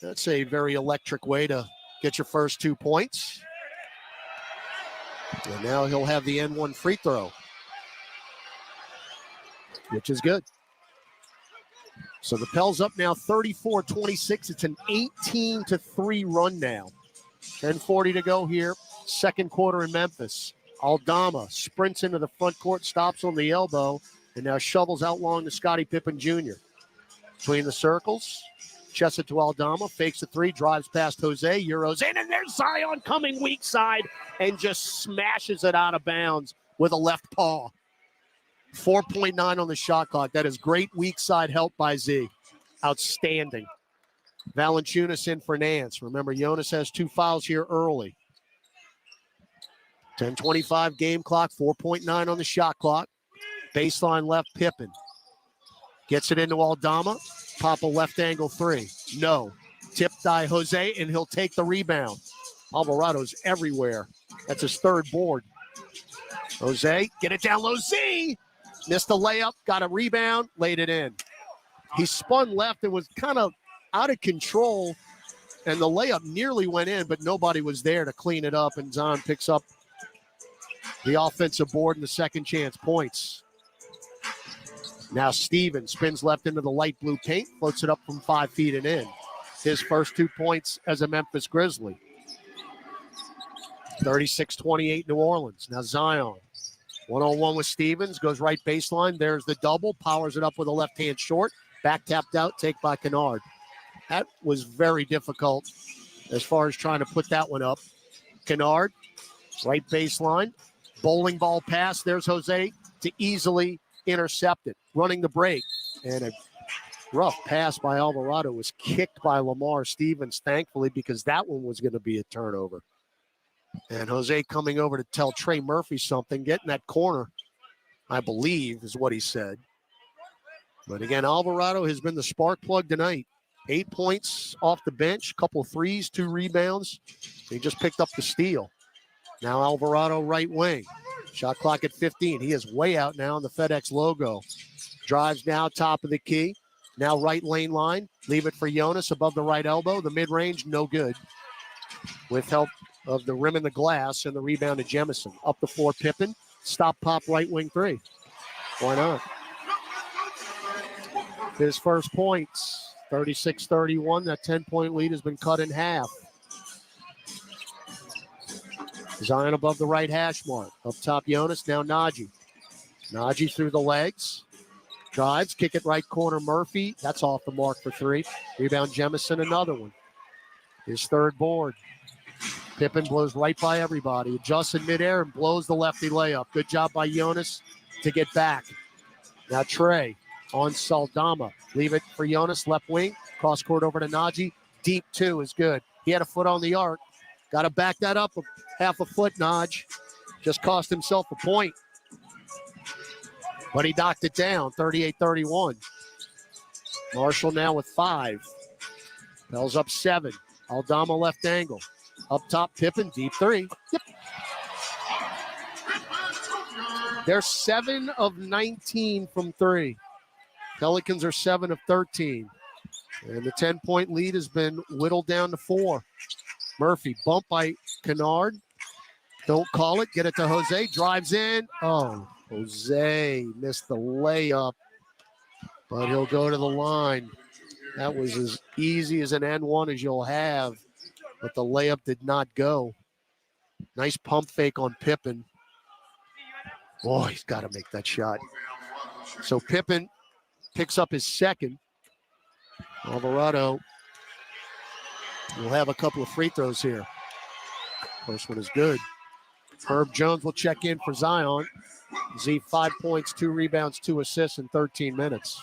that's a very electric way to get your first 2 points. And now he'll have the N1 free throw, which is good. So the Pels up now 34-26. It's an 18-3 run now. 10:40 to go here. Second quarter in Memphis. Aldama sprints into the front court, stops on the elbow, and now shovels out long to Scottie Pippen Jr. Between the circles, chests it to Aldama, fakes the 3, drives past Jose, Euros in, and there's Zion coming weak side and just smashes it out of bounds with a left paw. 4.9 on the shot clock. That is great weak side help by Z. Outstanding. Valanciunas in for Nance. Remember, Jonas has 2 fouls here early. 10:25 game clock, 4.9 on the shot clock. Baseline left, Pippen. Gets it into Aldama. Pop a left angle 3. No. Tip by Jose, and he'll take the rebound. Alvarado's everywhere. That's his 3rd board. Jose, get it down low. Z missed the layup, got a rebound, laid it in. He spun left and was kind of out of control, and the layup nearly went in, but nobody was there to clean it up, and Zion picks up the offensive board and the second chance points. Now Stevens spins left into the light blue paint, floats it up from 5 feet and in. His first 2 points as a Memphis Grizzly. 36-28 New Orleans. Now Zion, one-on-one with Stevens, goes right baseline. There's the double, powers it up with a left hand short. Back tapped out, take by Kennard. That was very difficult as far as trying to put that one up. Kennard, right baseline. Bowling ball pass. There's Jose to easily intercept it. Running the break. And a rough pass by Alvarado was kicked by Lamar Stevens, thankfully, because that one was going to be a turnover. And Jose coming over to tell Trey Murphy something, getting that corner, I believe, is what he said. But again, Alvarado has been the spark plug tonight. 8 points off the bench, couple threes, 2 rebounds. He just picked up the steal. Now Alvarado right wing. Shot clock at 15. He is way out now in the FedEx logo. Drives now top of the key. Now right lane line. Leave it for Jonas above the right elbow. The mid-range, no good. With help of the rim and the glass and the rebound to Jemison. Up the floor, Pippen. Stop, pop, right wing 3. Why not? His first points, 36-31. That 10-point lead has been cut in half. Zion above the right hash mark. Up top, Jonas. Now Najee. Najee through the legs. Drives. Kick it right corner, Murphy. That's off the mark for 3. Rebound, Jemison, another one. His third board. Pippen blows right by everybody. Adjusts in midair and blows the lefty layup. Good job by Jonas to get back. Now Trey on Saldama. Leave it for Jonas, left wing. Cross court over to Najee. Deep 2 is good. He had a foot on the arc. Got to back that up half a foot, Naj. Just cost himself a point. But he knocked it down, 38-31. Marshall now with 5. Bell's up 7. Aldama left angle. Up top, Pippen, deep 3. Yep. They're 7 of 19 from 3. Pelicans are 7 of 13. And the 10-point lead has been whittled down to 4. Murphy, bump by Kennard. Don't call it. Get it to Jose. Drives in. Oh, Jose missed the layup. But he'll go to the line. That was as easy as an N1 as you'll have. But the layup did not go. Nice pump fake on Pippen. Boy, he's got to make that shot. So Pippen picks up his second. Alvarado will have a couple of free throws here. First one is good. Herb Jones will check in for Zion. Z 5 points, 2 rebounds, 2 assists in 13 minutes.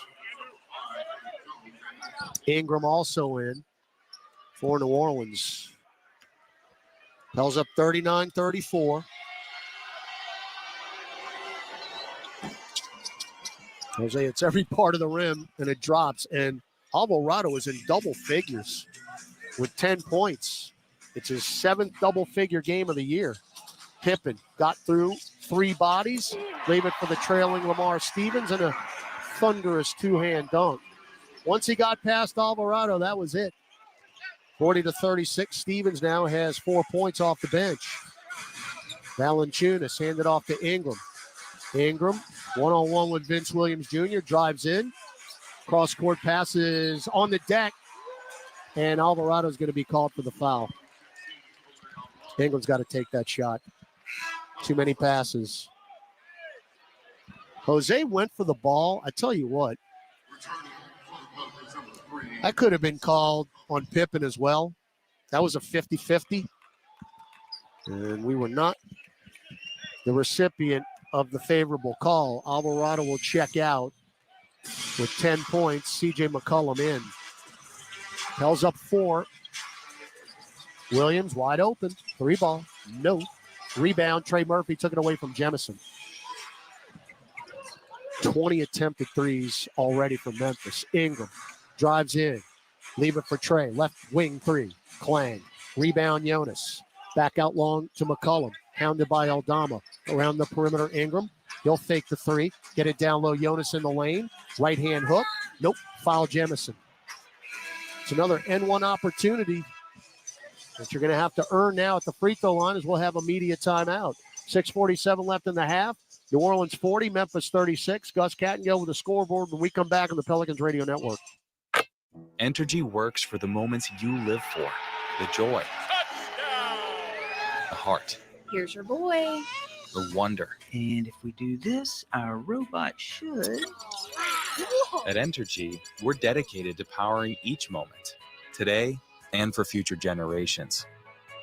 Ingram also in for New Orleans. Pell's up 39-34. Jose, it's every part of the rim, and it drops. And Alvarado is in double figures with 10 points. It's his 7th double-figure game of the year. Pippen got through 3 bodies, leave it for the trailing Lamar Stevens, and a thunderous 2-hand dunk. Once he got past Alvarado, that was it. 40-36. Stevens now has 4 points off the bench. Valanciunas handed off to Ingram. Ingram, one-on-one with Vince Williams Jr., drives in. Cross-court passes on the deck, and Alvarado's going to be called for the foul. Ingram's got to take that shot. Too many passes. Jose went for the ball. I tell you what, that could have been called on Pippen as well. That was a 50-50. And we were not the recipient of the favorable call. Alvarado will check out with 10 points. C.J. McCollum in. Pell's up 4. Williams wide open. 3 ball. No. Rebound. Trey Murphy took it away from Jemison. 20 attempted threes already for Memphis. Ingram drives in. Leave it for Trey. Left wing 3. Klang. Rebound Jonas. Back out long to McCollum. Hounded by Aldama. Around the perimeter, Ingram. He'll fake the 3. Get it down low. Jonas in the lane. Right hand hook. Nope. Foul Jemison. It's another N1 opportunity that you're going to have to earn now at the free throw line, as we'll have a media timeout. 6:47 left in the half. New Orleans 40, Memphis 36. Gus Cattingill with the scoreboard when we come back on the Pelicans Radio Network. Entergy works for the moments you live for. The joy. The heart. Here's your boy. The wonder. And if we do this, our robot should. At Entergy, we're dedicated to powering each moment, today and for future generations.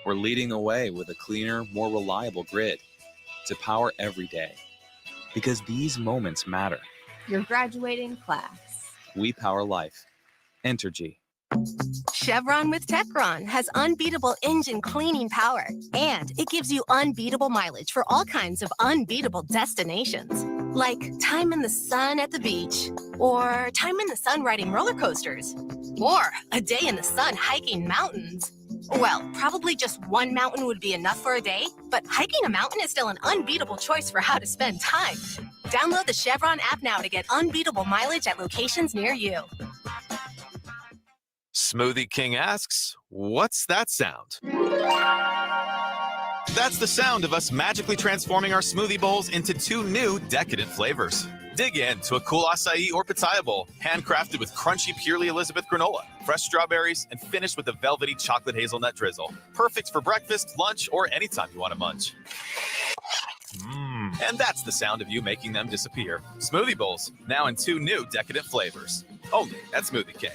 We're leading the way with a cleaner, more reliable grid to power every day. Because these moments matter. Your graduating class. We power life. Entergy. Chevron with Techron has unbeatable engine cleaning power, and it gives you unbeatable mileage for all kinds of unbeatable destinations, like time in the sun at the beach, or time in the sun riding roller coasters, or a day in the sun hiking mountains. Well, probably just one mountain would be enough for a day, but hiking a mountain is still an unbeatable choice for how to spend time. Download the Chevron app now to get unbeatable mileage at locations near you. Smoothie King asks, what's that sound? That's the sound of us magically transforming our smoothie bowls into 2 new decadent flavors. Dig in to a cool acai or pitaya bowl, handcrafted with crunchy Purely Elizabeth granola, fresh strawberries, and finished with a velvety chocolate hazelnut drizzle. Perfect for breakfast, lunch, or anytime you want to munch. And that's the sound of you making them disappear. Smoothie bowls, now in 2 new decadent flavors. Only at Smoothie King.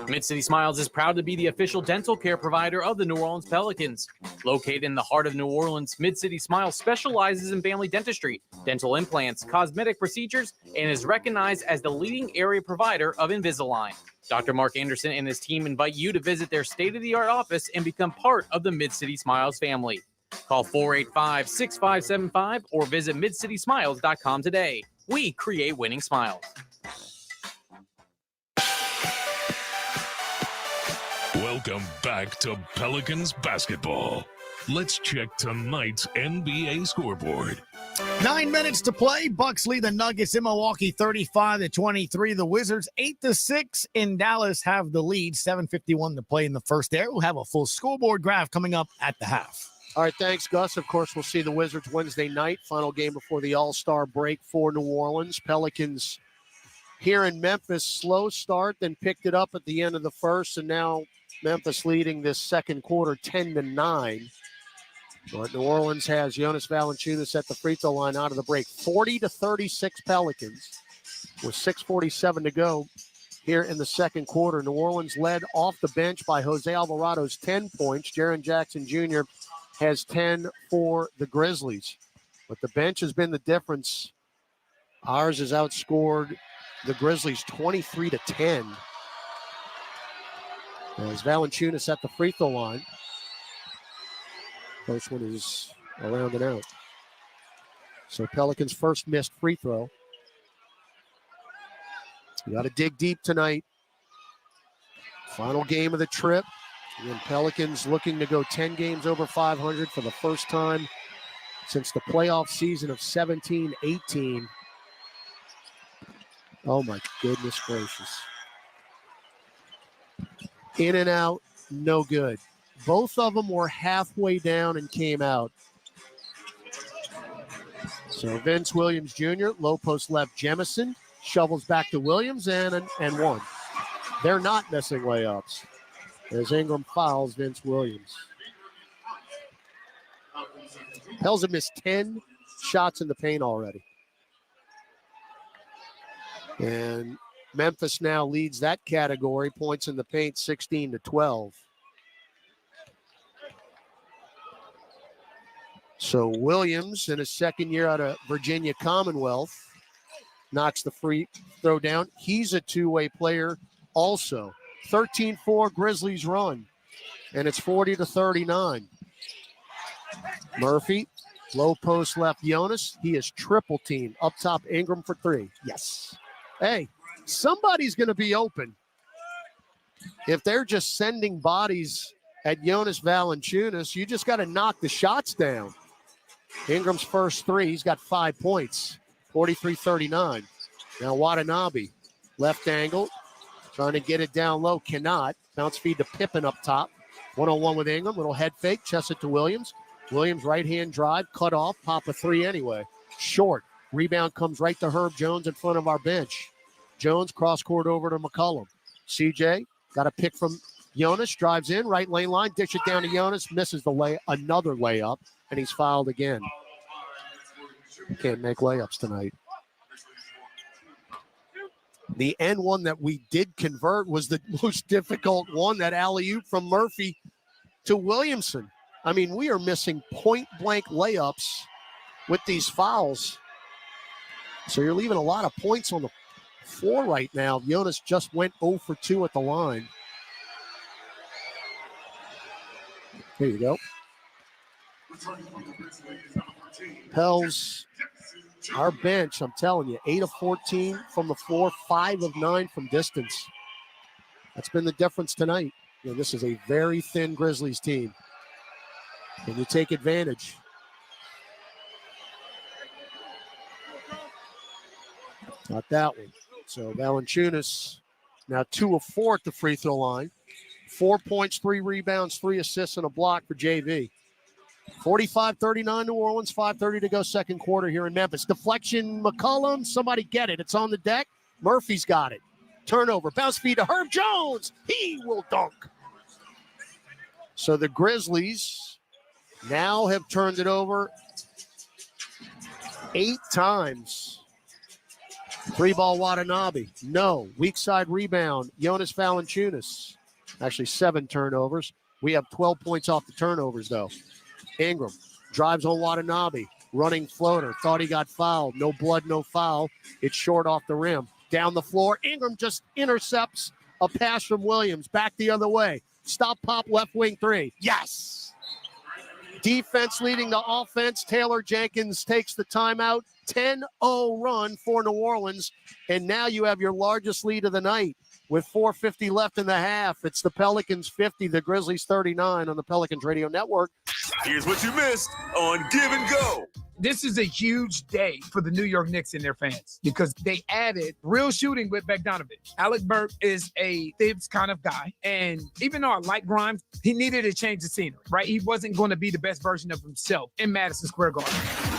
Mid-City Smiles is proud to be the official dental care provider of the New Orleans Pelicans. Located in the heart of New Orleans, Mid-City Smiles specializes in family dentistry, dental implants, cosmetic procedures, and is recognized as the leading area provider of Invisalign. Dr. Mark Anderson and his team invite you to visit their state-of-the-art office and become part of the Mid-City Smiles family. Call 485-6575 or visit midcitysmiles.com today. We create winning smiles. Welcome back to Pelicans basketball. Let's check tonight's NBA scoreboard. 9 minutes to play. Bucks lead the Nuggets in Milwaukee 35-23. The Wizards 8-6 in Dallas have the lead. 7:51 to play in the first there. We'll have a full scoreboard graph coming up at the half. All right, thanks, Gus. Of course, we'll see the Wizards Wednesday night. Final game before the All-Star break for New Orleans. Pelicans here in Memphis. Slow start, then picked it up at the end of the first, and now Memphis leading this second quarter 10-9. But New Orleans has Jonas Valanciunas at the free throw line out of the break. 40-36 Pelicans with 6:47 to go here in the second quarter. New Orleans led off the bench by Jose Alvarado's 10 points. Jaren Jackson Jr. has 10 for the Grizzlies. But the bench has been the difference. Ours has outscored the Grizzlies 23-10. As Valanciunas at the free throw line. First one is around and out. So Pelicans' first missed free throw. You got to dig deep tonight. Final game of the trip. And Pelicans looking to go 10 games over 500 for the first time since the playoff season of 17-18. Oh my goodness gracious. In and out, no good. Both of them were halfway down and came out. So Vince Williams Jr., low post left Jemison, shovels back to Williams and one. They're not missing layups as Ingram fouls Vince Williams. Pels have missed 10 shots in the paint already. And Memphis now leads that category, points in the paint 16-12. So Williams, in his second year out of Virginia Commonwealth, knocks the free throw down. He's a two-way player also. 13-4 Grizzlies run, and it's 40-39. Murphy, low post left Jonas. He is triple team. Up top, Ingram for three. Yes. Hey, somebody's going to be open. If they're just sending bodies at Jonas Valanciunas, you just got to knock the shots down. Ingram's first three, he's got 5 points, 43-39. Now Watanabe, left angle, trying to get it down low, cannot. Bounce feed to Pippen up top. 1-on-1 with Ingram, little head fake, chest it to Williams. Williams right-hand drive, cut off, pop a three anyway. Short, rebound comes right to Herb Jones in front of our bench. Jones cross-court over to McCollum. CJ got a pick from Jonas, drives in, right lane line, dish it down to Jonas, misses the another layup, and he's fouled again. Can't make layups tonight. The end one that we did convert was the most difficult one, that alley-oop from Murphy to Williamson. I mean, we are missing point-blank layups with these fouls. So you're leaving a lot of points on the floor right now. Jonas just went 0 for 2 at the line. Here you go. Pels, our bench, I'm telling you, 8 of 14 from the floor, 5 of 9 from distance. That's been the difference tonight. You know, this is a very thin Grizzlies team. Can you take advantage? Not that one. So Valanciunas now 2 of 4 at the free throw line. 4 points, 3 rebounds, 3 assists, and a block for JV. 45-39 New Orleans, 5:30 to go second quarter here in Memphis. Deflection, McCollum, somebody get it. It's on the deck. Murphy's got it. Turnover, bounce feed to Herb Jones. He will dunk. So the Grizzlies now have turned it over 8 times. 3-ball Watanabe. No. Weak side rebound. Jonas Valanciunas. Actually 7 turnovers. We have 12 points off the turnovers, though. Ingram drives on Watanabe. Running floater. Thought he got fouled. No blood, no foul. It's short off the rim. Down the floor. Ingram just intercepts a pass from Williams. Back the other way. Stop, pop, left wing 3. Yes! Defense leading the offense. Taylor Jenkins takes the timeout. 10-0 run for New Orleans. And now you have your largest lead of the night with 4:50 left in the half. It's the Pelicans 50, the Grizzlies 39 on the Pelicans Radio Network. Here's what you missed on Give and Go. This is a huge day for the New York Knicks and their fans because they added real shooting with Bogdanovich. Alec Burke is a Thibs kind of guy. And even though I like Grimes, he needed to change the scenery, right? He wasn't going to be the best version of himself in Madison Square Garden.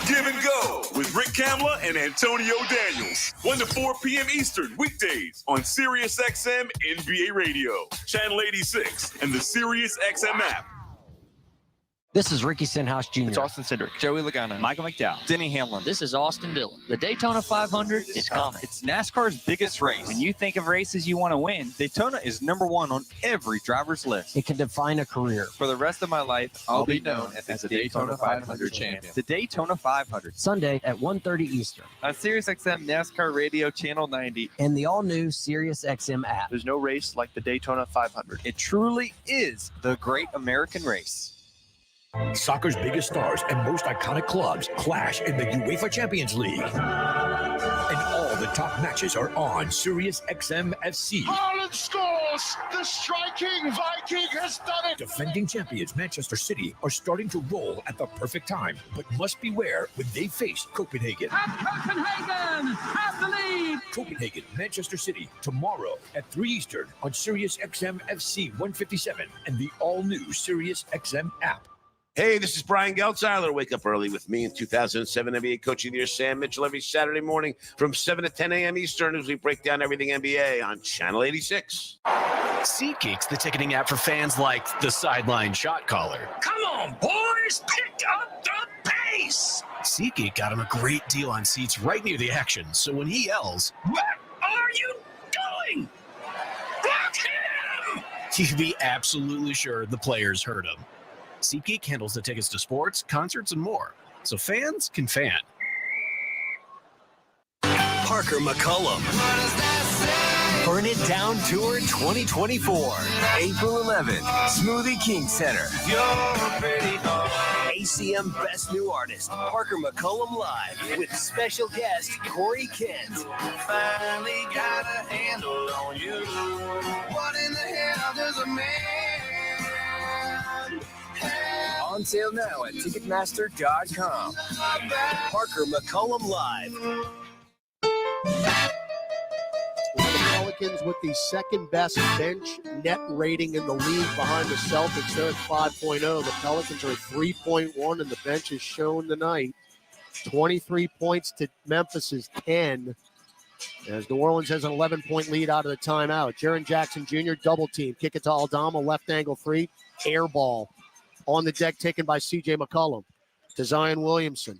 Give and Go with Rick Kamla and Antonio Daniels. 1 to 4 p.m. Eastern weekdays on SiriusXM NBA Radio, Channel 86, and the SiriusXM app. This is Ricky Stenhouse Jr. It's Austin Cindric, Joey Logano, Michael McDowell, Denny Hamlin. This is Austin Dillon. The Daytona 500 is coming. It's NASCAR's biggest race. When you think of races you want to win, Daytona is #1 on every driver's list. It can define a career. For the rest of my life, I'll be known as the Daytona 500 champion. The Daytona 500. Sunday at 1:30 Eastern. On SiriusXM NASCAR Radio Channel 90. And the all-new SiriusXM app. There's no race like the Daytona 500. It truly is the great American race. Soccer's biggest stars and most iconic clubs clash in the UEFA Champions League. And all the top matches are on Sirius XM FC. Haaland scores! The striking Viking has done it! Defending champions Manchester City are starting to roll at the perfect time, but must beware when they face Copenhagen. And Copenhagen has the lead! Copenhagen, Manchester City, tomorrow at 3 Eastern on Sirius XM FC 157 and the all-new Sirius XM app. Hey, this is Brian Geltzeiler. Wake up early with me in 2007 NBA Coach of the Year, Sam Mitchell, every Saturday morning from 7 to 10 a.m. Eastern as we break down everything NBA on Channel 86. SeatGeek's the ticketing app for fans like the sideline shot caller. Come on, boys, pick up the pace! SeatGeek got him a great deal on seats right near the action, so when he yells, "Where are you going? Block him!" you can be absolutely sure the players heard him. SeatGeek handles the tickets to sports, concerts, and more, so fans can fan. Parker McCollum. Burn It Down Tour 2024. April 11th, Smoothie King Center. ACM Best New Artist, Parker McCollum Live, with special guest Corey Kent. Finally got a handle on you. What in the hell does a man? On sale now at Ticketmaster.com. Parker McCollum Live. The Pelicans with the second best bench net rating in the league behind the Celtics. They're at 5.0. The Pelicans are at 3.1, and the bench has shown tonight. 23 points to Memphis' 10. As New Orleans has an 11-point lead out of the timeout. Jaren Jackson Jr. double team. Kick it to Aldama, left angle 3. Air ball. On the deck, taken by C.J. McCollum. To Zion Williamson,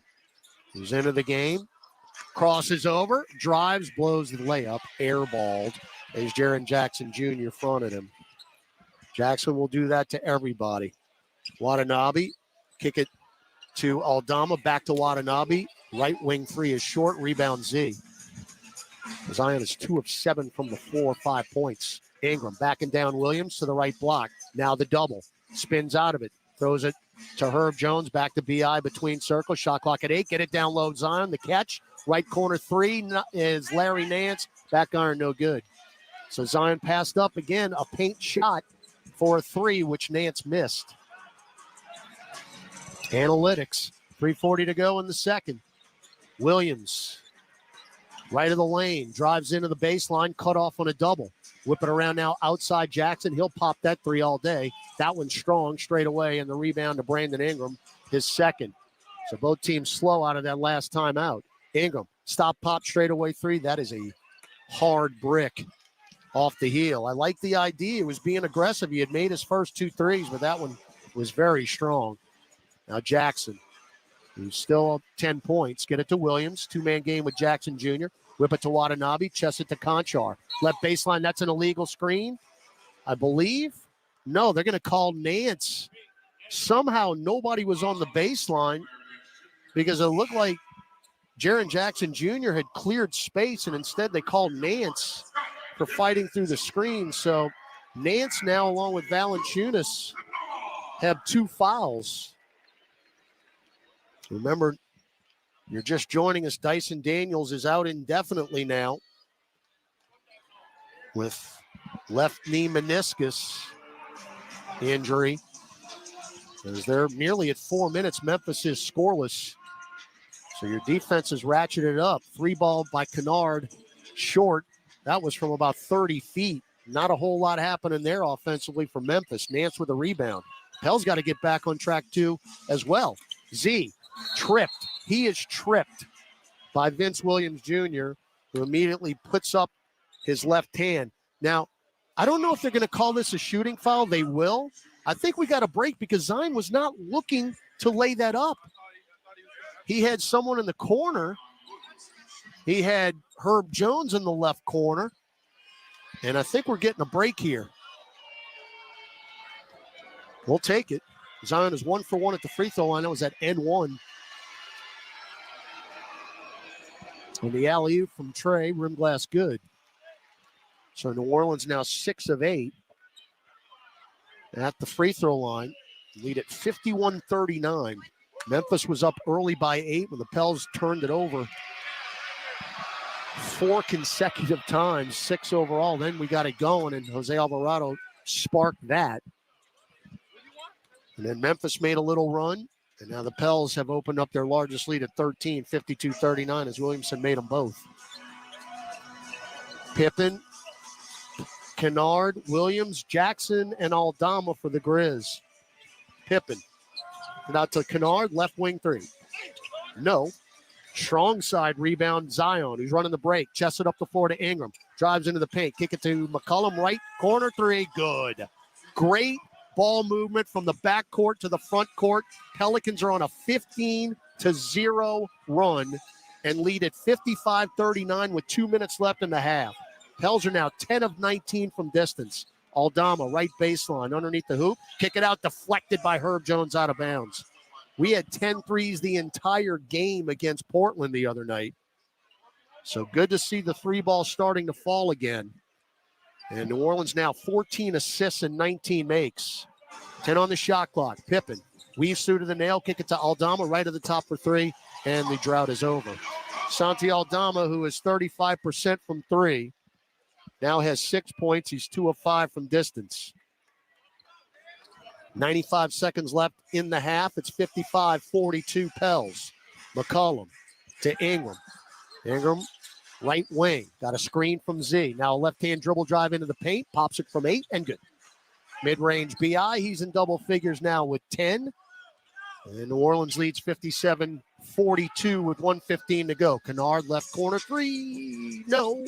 who's into the game. Crosses over, drives, blows the layup. Airballed as Jaren Jackson Jr. fronted him. Jackson will do that to everybody. Watanabe, kick it to Aldama, back to Watanabe. Right wing three is short. Rebound Z. Zion is 2 of 7 from the floor, 5 points. Ingram backing down Williams to the right block. Now the double. Spins out of it. Throws it to Herb Jones. Back to BI between circles. Shot clock at 8. Get it down low. Zion. The catch. Right corner three is Larry Nance. Back iron, no good. So Zion passed up again. A paint shot for a 3, which Nance missed. Analytics. 3:40 to go in the second. Williams. Right of the lane, drives into the baseline, cut off on a double. Whip it around now outside Jackson. He'll pop that 3 all day. That one's strong straight away, and the rebound to Brandon Ingram, his second. So both teams slow out of that last timeout. Ingram, stop, pop, straight away 3. That is a hard brick off the heel. I like the idea. He was being aggressive. He had made his first 2 threes, but that one was very strong. Now Jackson, who's still up 10 points. Get it to Williams. 2-man game with Jackson Jr. Whip it to Watanabe. Chest it to Conchar. Left baseline. That's an illegal screen, I believe. No, they're going to call Nance. Somehow nobody was on the baseline because it looked like Jaren Jackson Jr. had cleared space, and instead they called Nance for fighting through the screen. So Nance now, along with Valanciunas, have 2 fouls. Remember, you're just joining us. Dyson Daniels is out indefinitely now with left knee meniscus injury. As they're nearly at 4 minutes, Memphis is scoreless. So your defense is ratcheted up. 3 ball by Kennard, short. That was from about 30 feet. Not a whole lot happening there offensively for Memphis. Nance with a rebound. Pell's got to get back on track too as well. Z tripped. He is tripped by Vince Williams Jr., who immediately puts up his left hand. Now, I don't know if they're going to call this a shooting foul. They will. I think we got a break because Zion was not looking to lay that up. He had someone in the corner. He had Herb Jones in the left corner. And I think we're getting a break here. We'll take it. Zion is 1 for 1 at the free throw line. That was at N1. And the alley-oop from Trey, rim glass good. So New Orleans now 6 of 8 at the free throw line. Lead at 51-39. Memphis was up early by 8 when the Pels turned it over 4 consecutive times, 6 overall. Then we got it going, and Jose Alvarado sparked that. And then Memphis made a little run. And now the Pels have opened up their largest lead at 13, 52-39, as Williamson made them both. Pippen, Kennard, Williams, Jackson, and Aldama for the Grizz. Pippen. Now to Kennard, left wing 3. No. Strong side rebound, Zion, who's running the break. Chests it up the floor to Ingram. Drives into the paint. Kick it to McCollum, right corner 3. Good. Great ball movement from the back court to the front court. Pelicans are on a 15-0 run and lead at 55-39 with 2 minutes left in the half. Pels are now 10 of 19 from distance. Aldama, right baseline, underneath the hoop. Kick it out, deflected by Herb Jones out of bounds. We had 10 threes the entire game against Portland the other night. So good to see the 3 ball starting to fall again. And New Orleans now 14 assists and 19 makes. 10 on the shot clock. Pippen weaves through to the nail. Kick it to Aldama right at the top for 3. And the drought is over. Santi Aldama, who is 35% from 3, now has 6 points. He's 2 of 5 from distance. 95 seconds left in the half. It's 55-42 Pels. McCollum to Ingram. Ingram, right wing. Got a screen from Z. Now a left-hand dribble drive into the paint. Pops it from 8 and good. Mid-range BI. He's in double figures now with 10. And New Orleans leads 57-42 with 1:15 to go. Kennard, left corner 3. No.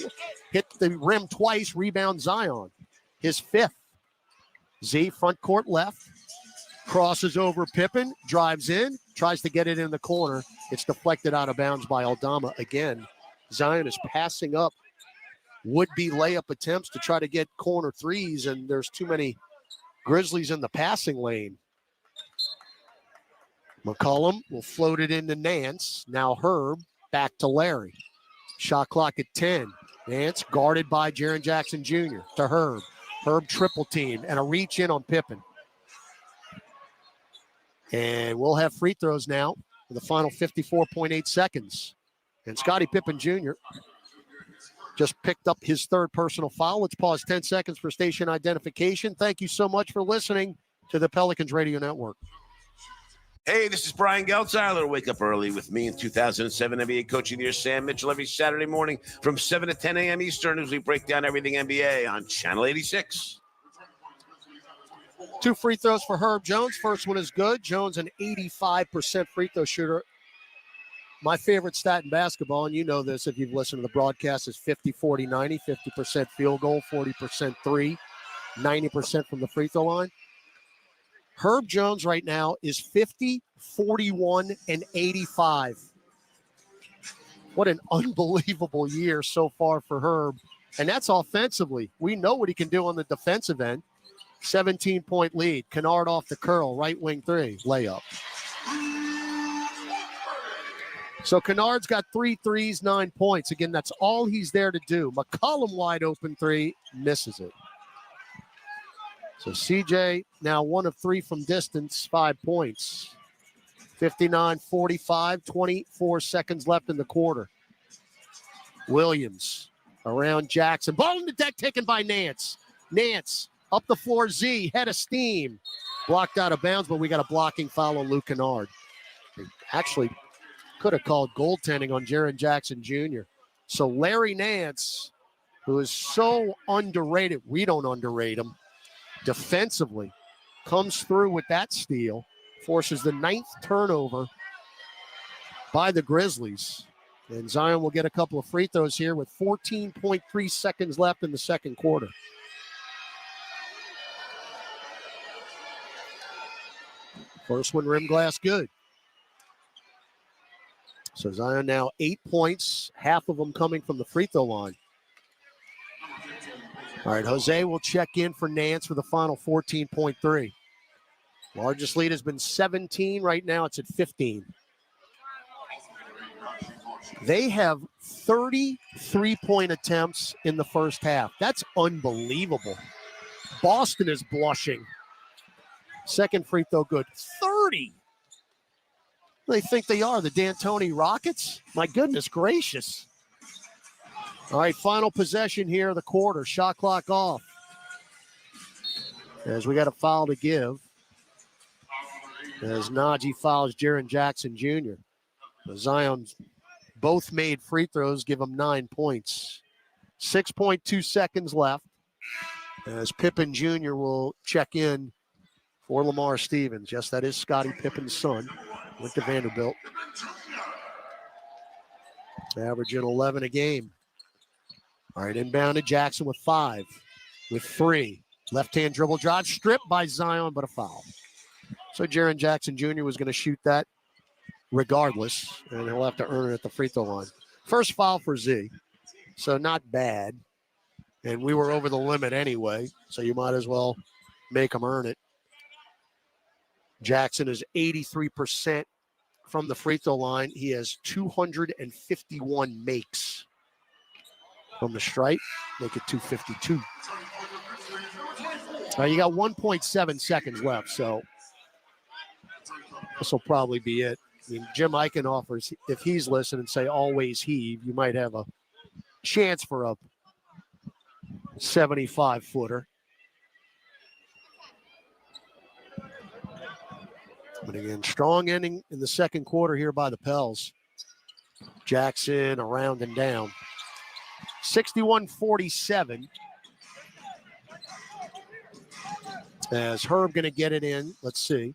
Hit the rim twice. Rebound Zion. His 5th. Z, front court left. Crosses over Pippen. Drives in. Tries to get it in the corner. It's deflected out of bounds by Aldama again. Zion is passing up would-be layup attempts to try to get corner threes, and there's too many Grizzlies in the passing lane. McCollum will float it into Nance. Now Herb back to Larry. Shot clock at 10. Nance guarded by Jaren Jackson Jr. to Herb. Herb triple team and a reach in on Pippen. And we'll have free throws now for the final 54.8 seconds. And Scottie Pippen Jr. just picked up his third personal foul. Let's pause 10 seconds for station identification. Thank you so much for listening to the Pelicans Radio Network. Hey, this is Brian Geltzeiler. Wake up early with me in 2007 NBA Coach of the Year, Sam Mitchell, every Saturday morning from 7 to 10 a.m. Eastern as we break down everything NBA on Channel 86. 2 free throws for Herb Jones. First one is good. Jones, an 85% free throw shooter. My favorite stat in basketball, and you know this if you've listened to the broadcast, is 50, 40, 90, 50% field goal, 40% three, 90% from the free throw line. Herb Jones right now is 50, 41, and 85. What an unbelievable year so far for Herb. And that's offensively. We know what he can do on the defensive end. 17-point lead. Kennard off the curl, right wing three, layup. So Kennard's got 3 threes, 9 points. Again, that's all he's there to do. McCollum wide open three, misses it. So CJ now 1 of 3 from distance, 5 points. 59-45, 24 seconds left in the quarter. Williams around Jackson. Ball in the deck taken by Nance. Nance up the floor, Z, head of steam. Blocked out of bounds, but we got a blocking foul on Luke Kennard. They actually could have called goaltending on Jaren Jackson Jr. So Larry Nance, who is so underrated, we don't underrate him, defensively, comes through with that steal, forces the 9th turnover by the Grizzlies. And Zion will get a couple of free throws here with 14.3 seconds left in the second quarter. First one, rim glass, good. So Zion now 8 points, half of them coming from the free throw line. All right, Jose will check in for Nance for the final 14.3. Largest lead has been 17. Right now it's at 15. They have 30 three-point attempts in the first half. That's unbelievable. Boston is blushing. Second free throw good. 30. They think they are the D'Antoni Rockets? My goodness gracious. All right, final possession here of the quarter. Shot clock off. As we got a foul to give. As Najee fouls Jaren Jackson Jr. The Zion's both made free throws, give them 9 points. 6.2 seconds left. As Pippen Jr. will check in for Lamar Stevens. Yes, that is Scottie Pippen's son. Went to Vanderbilt. Averaging 11 a game. All right, inbound to Jackson with 5. With 3. Left-hand dribble drive. Stripped by Zion, but a foul. So Jaren Jackson Jr. was going to shoot that regardless, and he'll have to earn it at the free throw line. First foul for Z, so not bad. And we were over the limit anyway, so you might as well make him earn it. Jackson is 83% from the free throw line. He has 251 makes from the stripe. Make it 252. You got 1.7 seconds left, so this will probably be it. I mean, Jim Eichen offers, if he's listening, say always heave, you might have a chance for a 75-footer. But again, strong ending in the second quarter here by the Pels. Jackson around and down. 61-47. As Herb going to get it in. Let's see.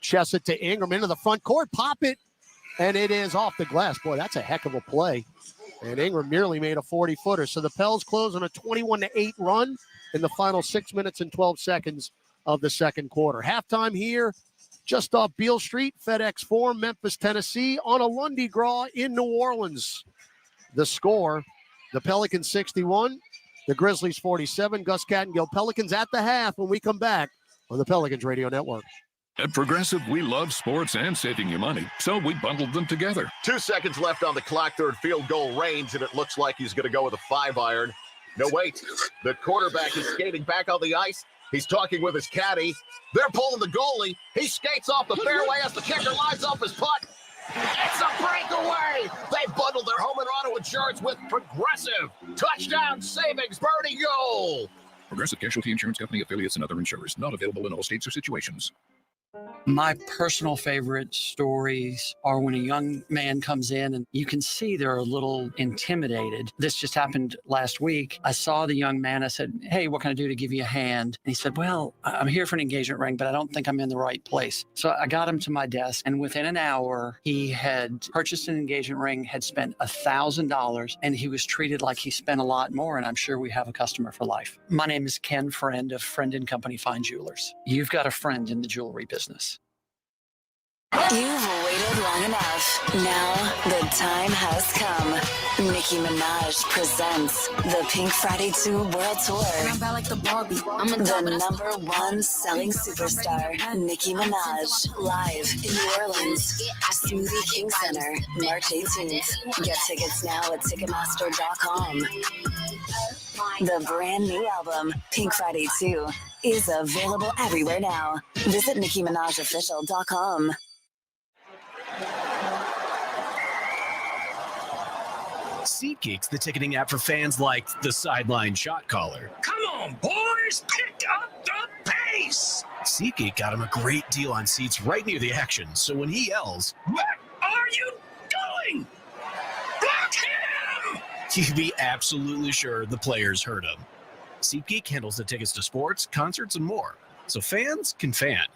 Chest it to Ingram into the front court. Pop it. And it is off the glass. Boy, that's a heck of a play. And Ingram nearly made a 40-footer. So the Pels close on a 21-8 run in the final 6 minutes and 12 seconds of the second quarter. Halftime here, just off Beale Street, FedEx Forum, Memphis, Tennessee, on a Lundy Gras in New Orleans. The score, the Pelicans 61, the Grizzlies 47. Gus Cattingill, Pelicans at the half when we come back on the Pelicans Radio Network. At Progressive, we love sports and saving you money, so we bundled them together. 2 seconds left on the clock, third field goal range, and it looks like he's going to go with a 5-iron. No, wait. The quarterback is skating back on the ice. He's talking with his caddy. They're pulling the goalie. He skates off the fairway as the kicker lines up his putt. It's a breakaway. They bundled their home and auto insurance with Progressive. Touchdown savings, birdie goal. Progressive Casualty Insurance Company, affiliates, and other insurers. Not available in all states or situations. My personal favorite stories are when a young man comes in and you can see they're a little intimidated. This just happened last week. I saw the young man. I said, "Hey, what can I do to give you a hand?" And he said, "Well, I'm here for an engagement ring, but I don't think I'm in the right place." So I got him to my desk, and within an hour, he had purchased an engagement ring, had spent $1,000, and he was treated like he spent a lot more, and I'm sure we have a customer for life. My name is Ken Friend of Friend & Company Fine Jewelers. You've got a friend in the jewelry business. You've waited long enough. Now the time has come. Nicki Minaj presents the Pink Friday 2 World Tour. The #1 selling superstar, Nicki Minaj, live in New Orleans, Smoothie King Center, March 18th. Get tickets now at Ticketmaster.com. The brand new album, Pink Friday 2, is available everywhere now. Visit NickiMinajOfficial.com. SeatGeek's the ticketing app for fans like the sideline shot caller. Come on, boys, pick up the pace. SeatGeek got him a great deal on seats right near the action, so when he yells, "What are you doing? Block him!" you'd be absolutely sure the players heard him. SeatGeek handles the tickets to sports, concerts, and more, so fans can fan.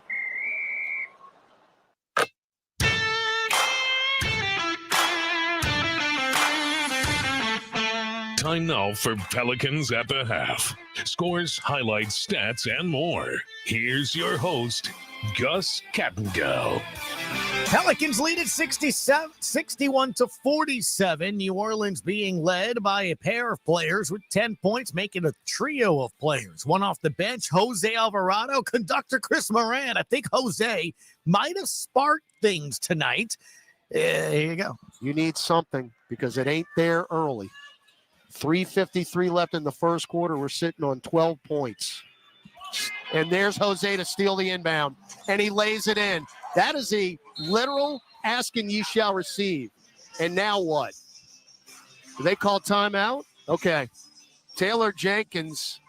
Time now for Pelicans at the half. Scores, highlights, stats, and more. Here's your host, Gus Kattengell. Pelicans lead at 61-47. New Orleans being led by a pair of players with 10 points, making a trio of players. One off the bench, Jose Alvarado, conductor Chris Morant. I think Jose might have sparked things tonight. Here you go. You need something because it ain't there early. 3:53 left in the first quarter. We're sitting on 12 points. And there's Jose to steal the inbound, and he lays it in. That is a literal ask and ye shall receive. And now what? Do they call timeout? Okay. Taylor Jenkins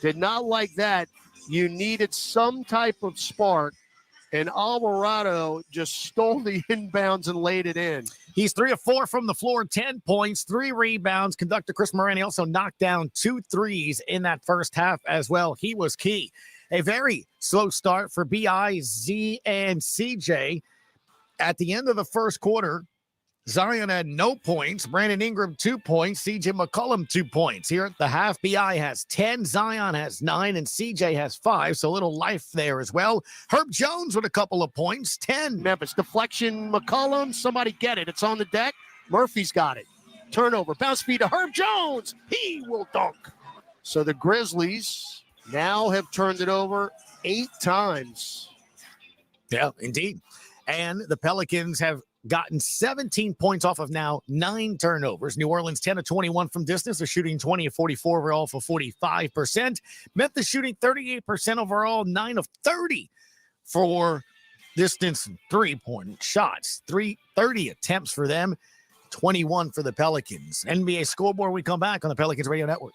did not like that. You needed some type of spark, and Alvarado just stole the inbounds and laid it in. He's 3 of 4 from the floor, 10 points, 3 rebounds. Conductor Chris Morant also knocked down 2 threes in that first half as well. He was key. A very slow start for B.I., Z, and CJ. At the end of the first quarter, Zion had no points. Brandon Ingram, 2 points. C.J. McCollum, 2 points. Here at the half, B.I. has 10. Zion has 9. And C.J. has 5. So a little life there as well. Herb Jones with a couple of points, 10. Memphis deflection, McCollum. Somebody get it. It's on the deck. Murphy's got it. Turnover. Bounce feed to Herb Jones. He will dunk. So the Grizzlies now have turned it over 8 times. Yeah, indeed. And the Pelicans have gotten 17 points off of now 9 turnovers. New Orleans 10 of 21 from distance. They're shooting 20 of 44 overall for 45%. Memphis shooting 38% overall, 9 of 30 for distance 3-point shots. 30 attempts for them, 21 for the Pelicans. NBA scoreboard, we come back on the Pelicans Radio Network.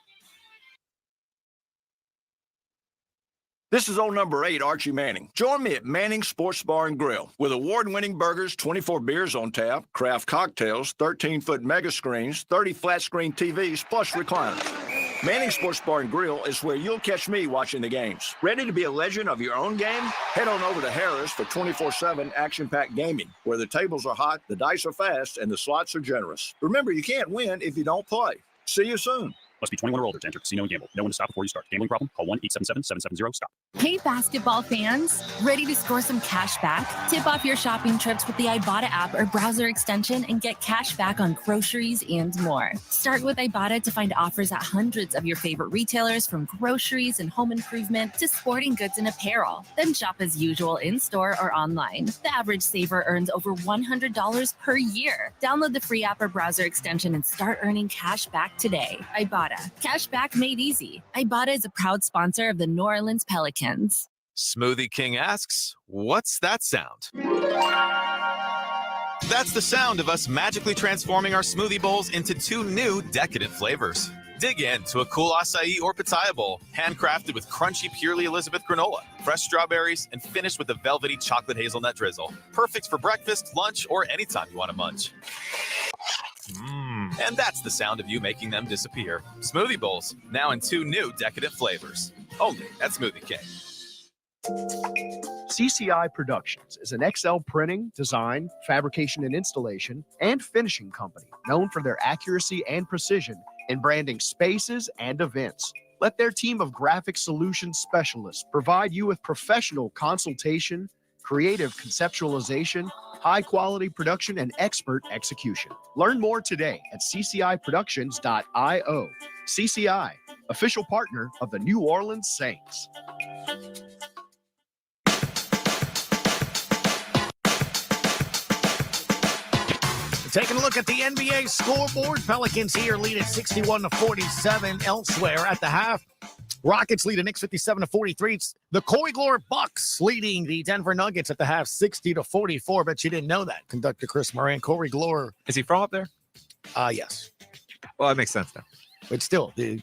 This is old number 8, Archie Manning. Join me at Manning Sports Bar and Grill with award-winning burgers, 24 beers on tap, craft cocktails, 13-foot mega screens, 30 flat-screen TVs, plus recliners. Manning Sports Bar and Grill is where you'll catch me watching the games. Ready to be a legend of your own game? Head on over to Harris for 24/7 action-packed gaming, where the tables are hot, the dice are fast, and the slots are generous. Remember, you can't win if you don't play. See you soon. Must be 21 or older to enter casino and gamble. Know when to stop before you start. Gambling problem? Call 1-877-770-STOP. Hey, basketball fans! Ready to score some cash back? Tip off your shopping trips with the Ibotta app or browser extension and get cash back on groceries and more. Start with Ibotta to find offers at hundreds of your favorite retailers, from groceries and home improvement to sporting goods and apparel. Then shop as usual in-store or online. The average saver earns over $100 per year. Download the free app or browser extension and start earning cash back today. Ibotta. Cash back made easy. Ibotta is a proud sponsor of the New Orleans Pelicans. Smoothie King asks, what's that sound? That's the sound of us magically transforming our smoothie bowls into 2 new decadent flavors. Dig in to a cool acai or pitaya bowl, handcrafted with crunchy Purely Elizabeth granola, fresh strawberries, and finished with a velvety chocolate hazelnut drizzle. Perfect for breakfast, lunch, or anytime you want to munch. And that's the sound of you making them disappear. Smoothie bowls, now in 2 new decadent flavors. Only at Smoothie King. CCI Productions is an XL printing, design, fabrication and installation, and finishing company known for their accuracy and precision in branding spaces and events. Let their team of graphic solutions specialists provide you with professional consultation, creative conceptualization, high-quality production, and expert execution. Learn more today at cciproductions.io. CCI, official partner of the New Orleans Saints. Taking a look at the NBA scoreboard, Pelicans here lead at 61-47. Elsewhere at the half, Rockets lead the Knicks 57-43. It's the Corey Glover Bucks leading the Denver Nuggets at the half 60-44. Bet you didn't know that, conductor Chris Moran. Corey Glover. Is he from up there? Yes. Well, that makes sense now. But still, the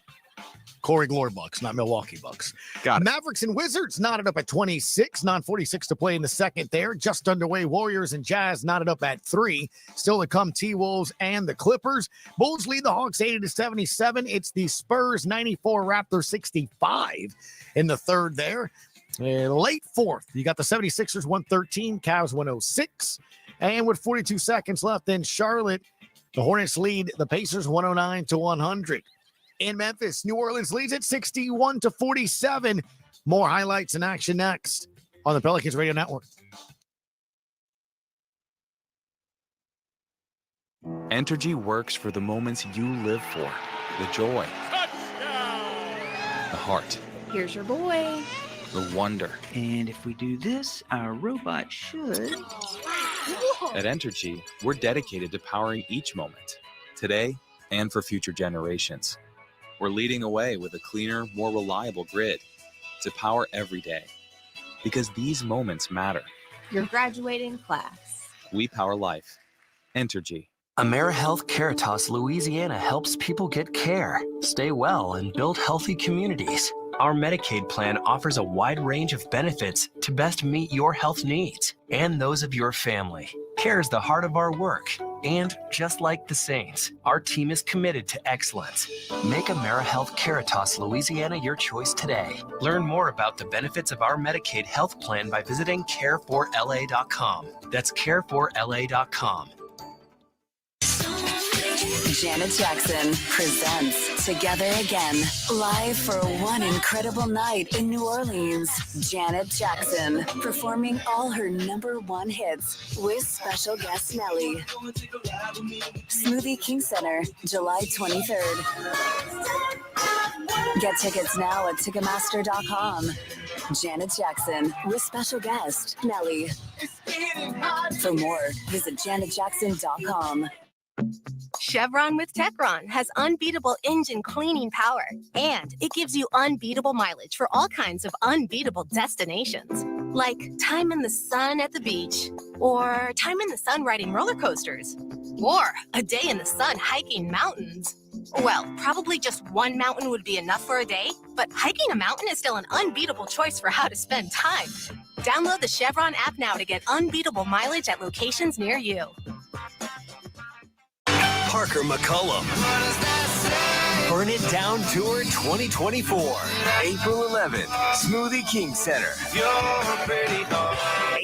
Corey Glover Bucks, not Milwaukee Bucks. Got it. Mavericks and Wizards knotted up at 26, 9:46 to play in the second there. Just underway, Warriors and Jazz knotted up at 3. Still to come, T-Wolves and the Clippers. Bulls lead the Hawks 80-77. It's the Spurs 94, Raptors 65 in the third there. Late fourth, you got the 76ers 113, Cavs 106. And with 42 seconds left in Charlotte, the Hornets lead the Pacers 109-100. In Memphis, New Orleans leads at 61-47. More highlights and action next on the Pelicans Radio Network. Entergy works for the moments you live for. The joy. The heart. Here's your boy. The wonder. And if we do this, our robot should. At Entergy, we're dedicated to powering each moment, today and for future generations. We're leading away with a cleaner, more reliable grid to power every day. Because these moments matter. Your graduating class. We power life. Entergy. AmeriHealth Caritas Louisiana helps people get care, stay well, and build healthy communities. Our Medicaid plan offers a wide range of benefits to best meet your health needs and those of your family. Care is the heart of our work. And just like the Saints, our team is committed to excellence. Make AmeriHealth Caritas Louisiana your choice today. Learn more about the benefits of our Medicaid health plan by visiting care4la.com. That's care4la.com. Janet Jackson presents Together Again, live for one incredible night in New Orleans. Janet Jackson performing all her #1 hits with special guest Nelly. Smoothie King Center, July 23rd. Get tickets now at Ticketmaster.com. Janet Jackson with special guest Nelly. For more, visit JanetJackson.com. Chevron with Techron has unbeatable engine cleaning power, and it gives you unbeatable mileage for all kinds of unbeatable destinations, like time in the sun at the beach, or time in the sun riding roller coasters, or a day in the sun hiking mountains. Well, probably just one mountain would be enough for a day, but hiking a mountain is still an unbeatable choice for how to spend time. Download the Chevron app now to get unbeatable mileage at locations near you. Parker McCullum. Burn It Down Tour 2024. April 11th, Smoothie King Center.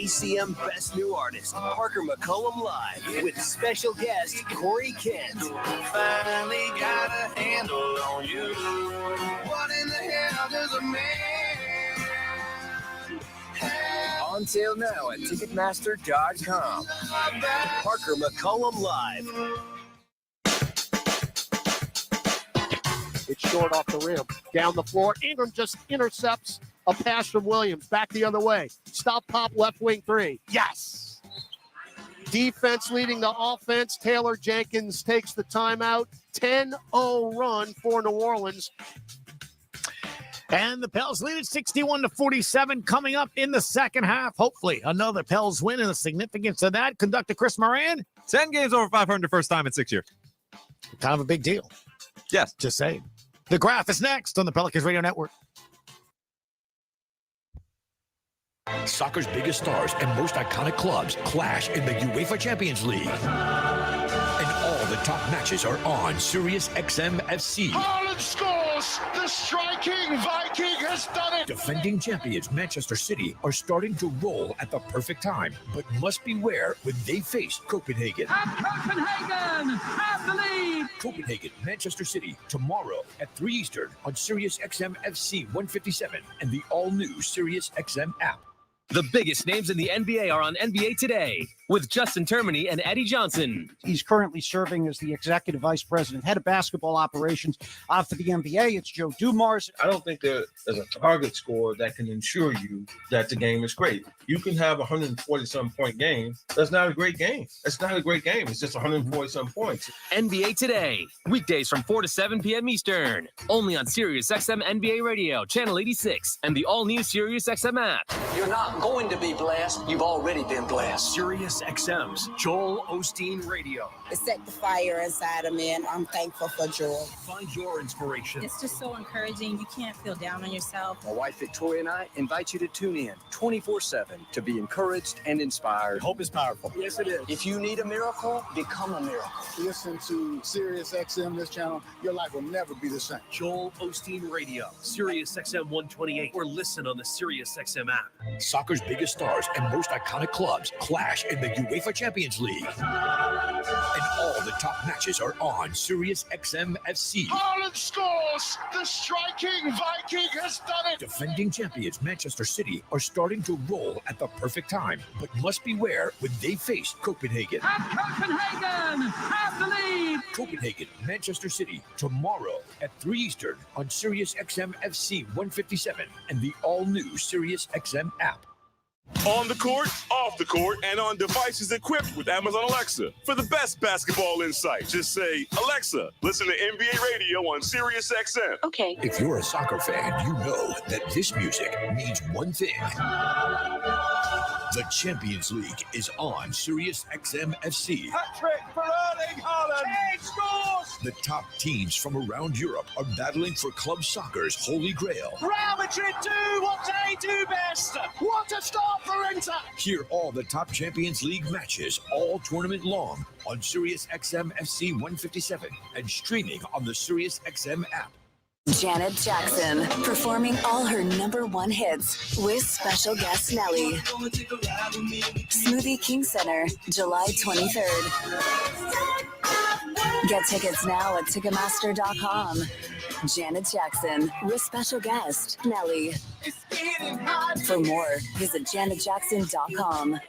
ACM Best New Artist, Parker McCollum Live, with special guest Corey Kent. Finally got a handle on you. What in the hell does a man have? On sale now at Ticketmaster.com. Parker McCollum Live. It's short off the rim. Down the floor. Ingram just intercepts a pass from Williams. Back the other way. Stop, pop, left wing three. Yes. Defense leading the offense. Taylor Jenkins takes the timeout. 10-0 run for New Orleans. And the Pels lead at 61-47 coming up in the second half. Hopefully another Pels win, and the significance of that. Conductor Chris Moran. 10 games over 500 first time in 6 years. Kind of a big deal. Yes. Just saying. The Graph is next on the Pelicans Radio Network. Soccer's biggest stars and most iconic clubs clash in the UEFA Champions League. And all the top matches are on Sirius XM FC. Haaland scores! The striking Viking has done it! Defending champions Manchester City are starting to roll at the perfect time, but must beware when they face Copenhagen. And Copenhagen have the lead! Copenhagen, Manchester City, tomorrow at 3 Eastern on Sirius XM FC 157 and the all-new Sirius XM app. The biggest names in the NBA are on NBA Today with Justin Termini and Eddie Johnson. He's currently serving as the executive vice president, head of basketball operations for the NBA. It's Joe Dumars. I don't think there's a target score that can ensure you that the game is great. You can have a 140-some point game. That's not a great game. That's not a great game. It's just 140-some points. NBA Today, weekdays from 4 to 7 p.m. Eastern, only on Sirius XM NBA Radio, Channel 86, and the all-new Sirius XM app. You're not going to be blessed. You've already been blessed. Sirius XM's Joel Osteen Radio. It set the fire inside of me, and I'm thankful for Joel. Find your inspiration. It's just so encouraging. You can't feel down on yourself. My wife Victoria and I invite you to tune in 24/7 to be encouraged and inspired. Hope is powerful. Yes, it is. If you need a miracle, become a miracle. Listen to Sirius XM, this channel. Your life will never be the same. Joel Osteen Radio, Sirius XM 128, or listen on the Sirius XM app. Soccer's biggest stars and most iconic clubs clash in the UEFA Champions League. And all the top matches are on Sirius XM FC. Haaland scores! The striking Viking has done it! Defending champions Manchester City are starting to roll at the perfect time, but must beware when they face Copenhagen. And Copenhagen have the lead! Copenhagen, Manchester City, tomorrow at 3 Eastern on Sirius XM FC 157 and the all-new Sirius XM app. On the court, off the court, and on devices equipped with Amazon Alexa. For the best basketball insight, just say, Alexa, listen to NBA radio on Sirius XM. Okay. If you're a soccer fan, you know that this music means one thing. The Champions League is on Sirius XM FC. Hat-trick for Erling Haaland! He scores! The top teams from around Europe are battling for club soccer's holy grail. Real Madrid do what they do best! What a start for Inter! Hear all the top Champions League matches all tournament long on Sirius XM FC 157 and streaming on the Sirius XM app. Janet Jackson, performing all her #1 hits with special guest Nelly. Smoothie King Center, July 23rd. Get tickets now at Ticketmaster.com. Janet Jackson with special guest Nelly. For more, visit JanetJackson.com.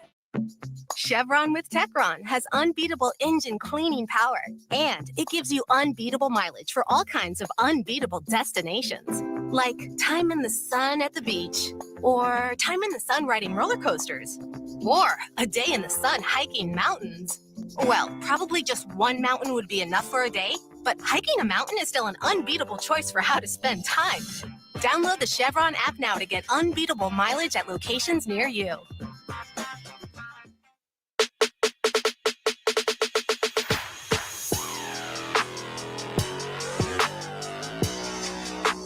Chevron with Techron has unbeatable engine cleaning power, and it gives you unbeatable mileage for all kinds of unbeatable destinations, like time in the sun at the beach, or time in the sun riding roller coasters, or a day in the sun hiking mountains. Well, probably just one mountain would be enough for a day, but hiking a mountain is still an unbeatable choice for how to spend time. Download the Chevron app now to get unbeatable mileage at locations near you.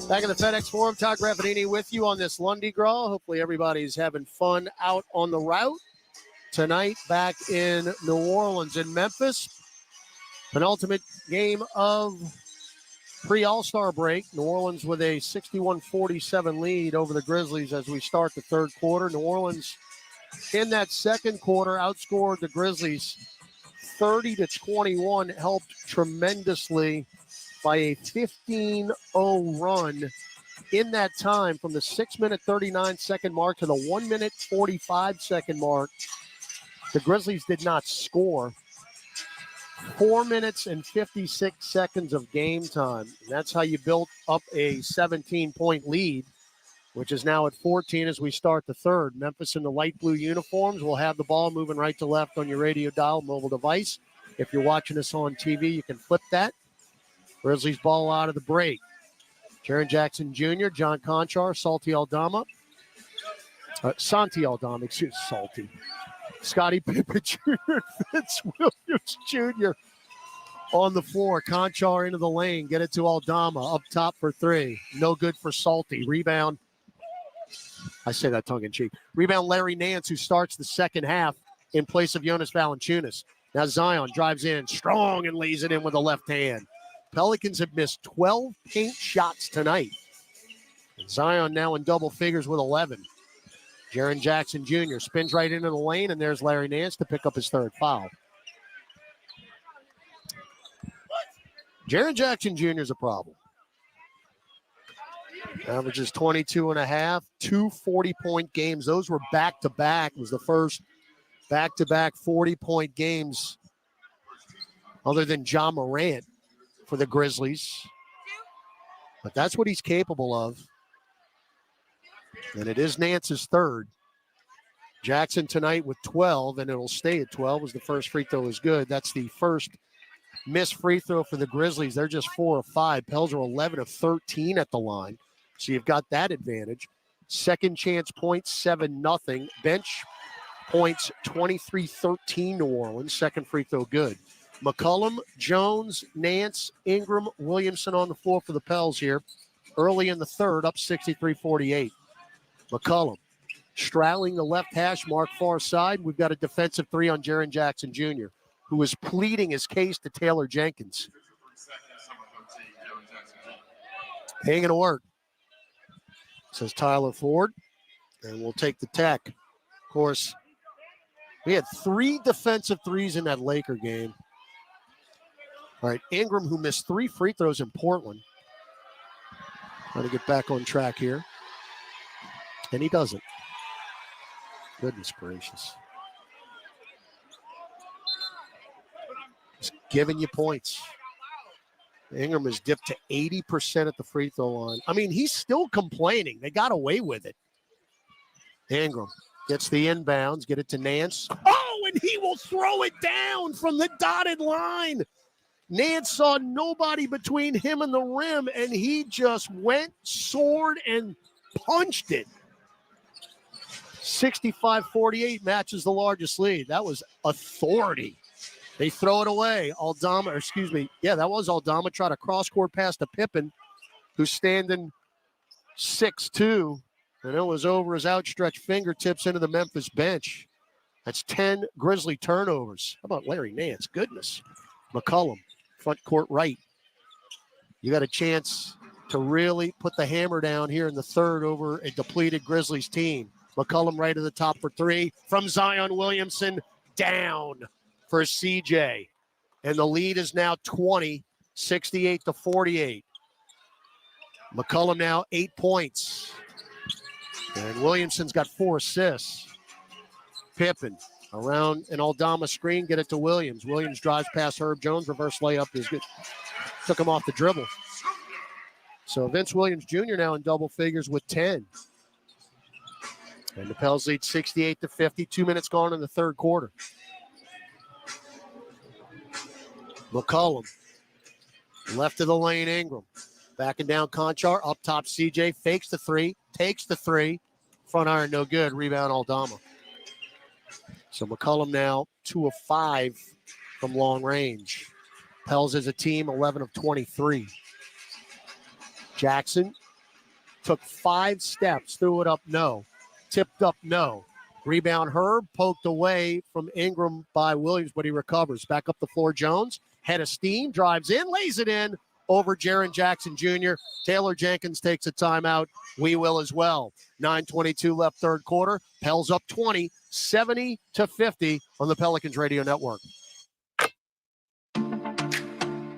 Back in the FedEx Forum, Todd Graffinini with you on this Lundy Gras. Hopefully everybody's having fun out on the route. Tonight, back in New Orleans and Memphis. Penultimate game of pre-All-Star break. New Orleans with a 61-47 lead over the Grizzlies as we start the third quarter. New Orleans in that second quarter, outscored the Grizzlies 30-21, helped tremendously by a 15-0 run in that time from the 6-minute 39-second mark to the 1-minute 45-second mark. The Grizzlies did not score. 4 minutes and 56 seconds of game time. And that's how you built up a 17-point lead, which is now at 14 as we start the third. Memphis in the light blue uniforms will have the ball moving right to left on your radio dial, mobile device. If you're watching us on TV, you can flip that. Grizzlies ball out of the break. Jaren Jackson Jr., John Conchar, Santi Aldama, Salty. Scottie Pippen Jr., Vince Williams Jr. on the floor. Conchar into the lane. Get it to Aldama. Up top for three. No good for Salty. Rebound. I say that tongue-in-cheek. Rebound Larry Nance, who starts the second half in place of Jonas Valanciunas. Now Zion drives in strong and lays it in with the left hand. Pelicans have missed 12 paint shots tonight. And Zion now in double figures with 11. Jaren Jackson Jr. spins right into the lane, and there's Larry Nance to pick up his third foul. Jaren Jackson Jr. is a problem. Averages 22 and a half, 2 40-point games. Those were back-to-back. It was the first back-to-back 40-point games other than Ja Morant for the Grizzlies. But that's what he's capable of. And it is Nance's third. Jackson tonight with 12, and it'll stay at 12 as the first free throw is good. That's the first missed free throw for the Grizzlies. They're just 4 of 5. Pels are 11 of 13 at the line. So you've got that advantage. Second chance points, 7-0. Bench points, 23-13 New Orleans. Second free throw good. McCollum, Jones, Nance, Ingram, Williamson on the floor for the Pels here. Early in the third, up 63-48. McCollum straddling the left hash mark far side. We've got a defensive three on Jaren Jackson Jr., who is pleading his case to Taylor Jenkins. Ain't going to work, says Tyler Ford, and we'll take the tech. Of course, we had 3 defensive threes in that Laker game. All right, Ingram, who missed 3 free throws in Portland. Trying to get back on track here. And he doesn't. Goodness gracious. He's giving you points. Ingram has dipped to 80% at the free throw line. I mean, he's still complaining. They got away with it. Ingram gets the inbounds, get it to Nance. Oh, and he will throw it down from the dotted line. Nance saw nobody between him and the rim, and he just went, soared, and punched it. 65-48 matches the largest lead. That was authority. They throw it away. That was Aldama. Tried a cross-court pass to Pippen, who's standing 6'2", and it was over his outstretched fingertips into the Memphis bench. That's 10 Grizzly turnovers. How about Larry Nance? Goodness. McCollum, front court right. You got a chance to really put the hammer down here in the third over a depleted Grizzlies team. McCollum right at the top for 3 from Zion Williamson, down for CJ. And the lead is now 20, 68-48. McCollum now 8 points. And Williamson's got 4 assists. Pippen around an Aldama screen, get it to Williams. Williams drives past Herb Jones, reverse layup is good. Took him off the dribble. So Vince Williams Jr. now in double figures with 10. And the Pels lead 68-50. 2 minutes gone in the third quarter. McCollum, left of the lane, Ingram. Backing down Conchar, up top CJ, fakes the 3, takes the 3. Front iron, no good. Rebound Aldama. So McCollum now 2 of 5 from long range. Pels as a team, 11 of 23. Jackson took 5 steps, threw it up, no. Tipped up, no. Rebound Herb, poked away from Ingram by Williams, but he recovers. Back up the floor, Jones. Head of steam, drives in, lays it in over Jaren Jackson Jr. Taylor Jenkins takes a timeout. We will as well. 9:22 left third quarter. Pels up 20, 70-50 on the Pelicans Radio Network.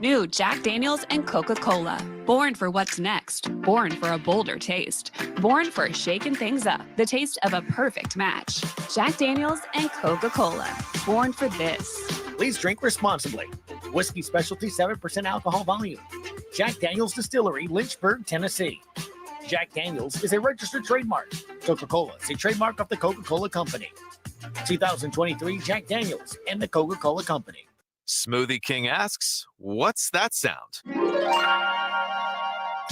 New Jack Daniels and Coca-Cola. Born for what's next. Born for a bolder taste. Born for shaking things up. The taste of a perfect match. Jack Daniels and Coca-Cola. Born for this. Please drink responsibly. Whiskey Specialty, 7% alcohol volume. Jack Daniels Distillery, Lynchburg, Tennessee. Jack Daniels is a registered trademark. Coca-Cola is a trademark of the Coca-Cola Company. 2023 Jack Daniels and the Coca-Cola Company. Smoothie King asks, what's that sound?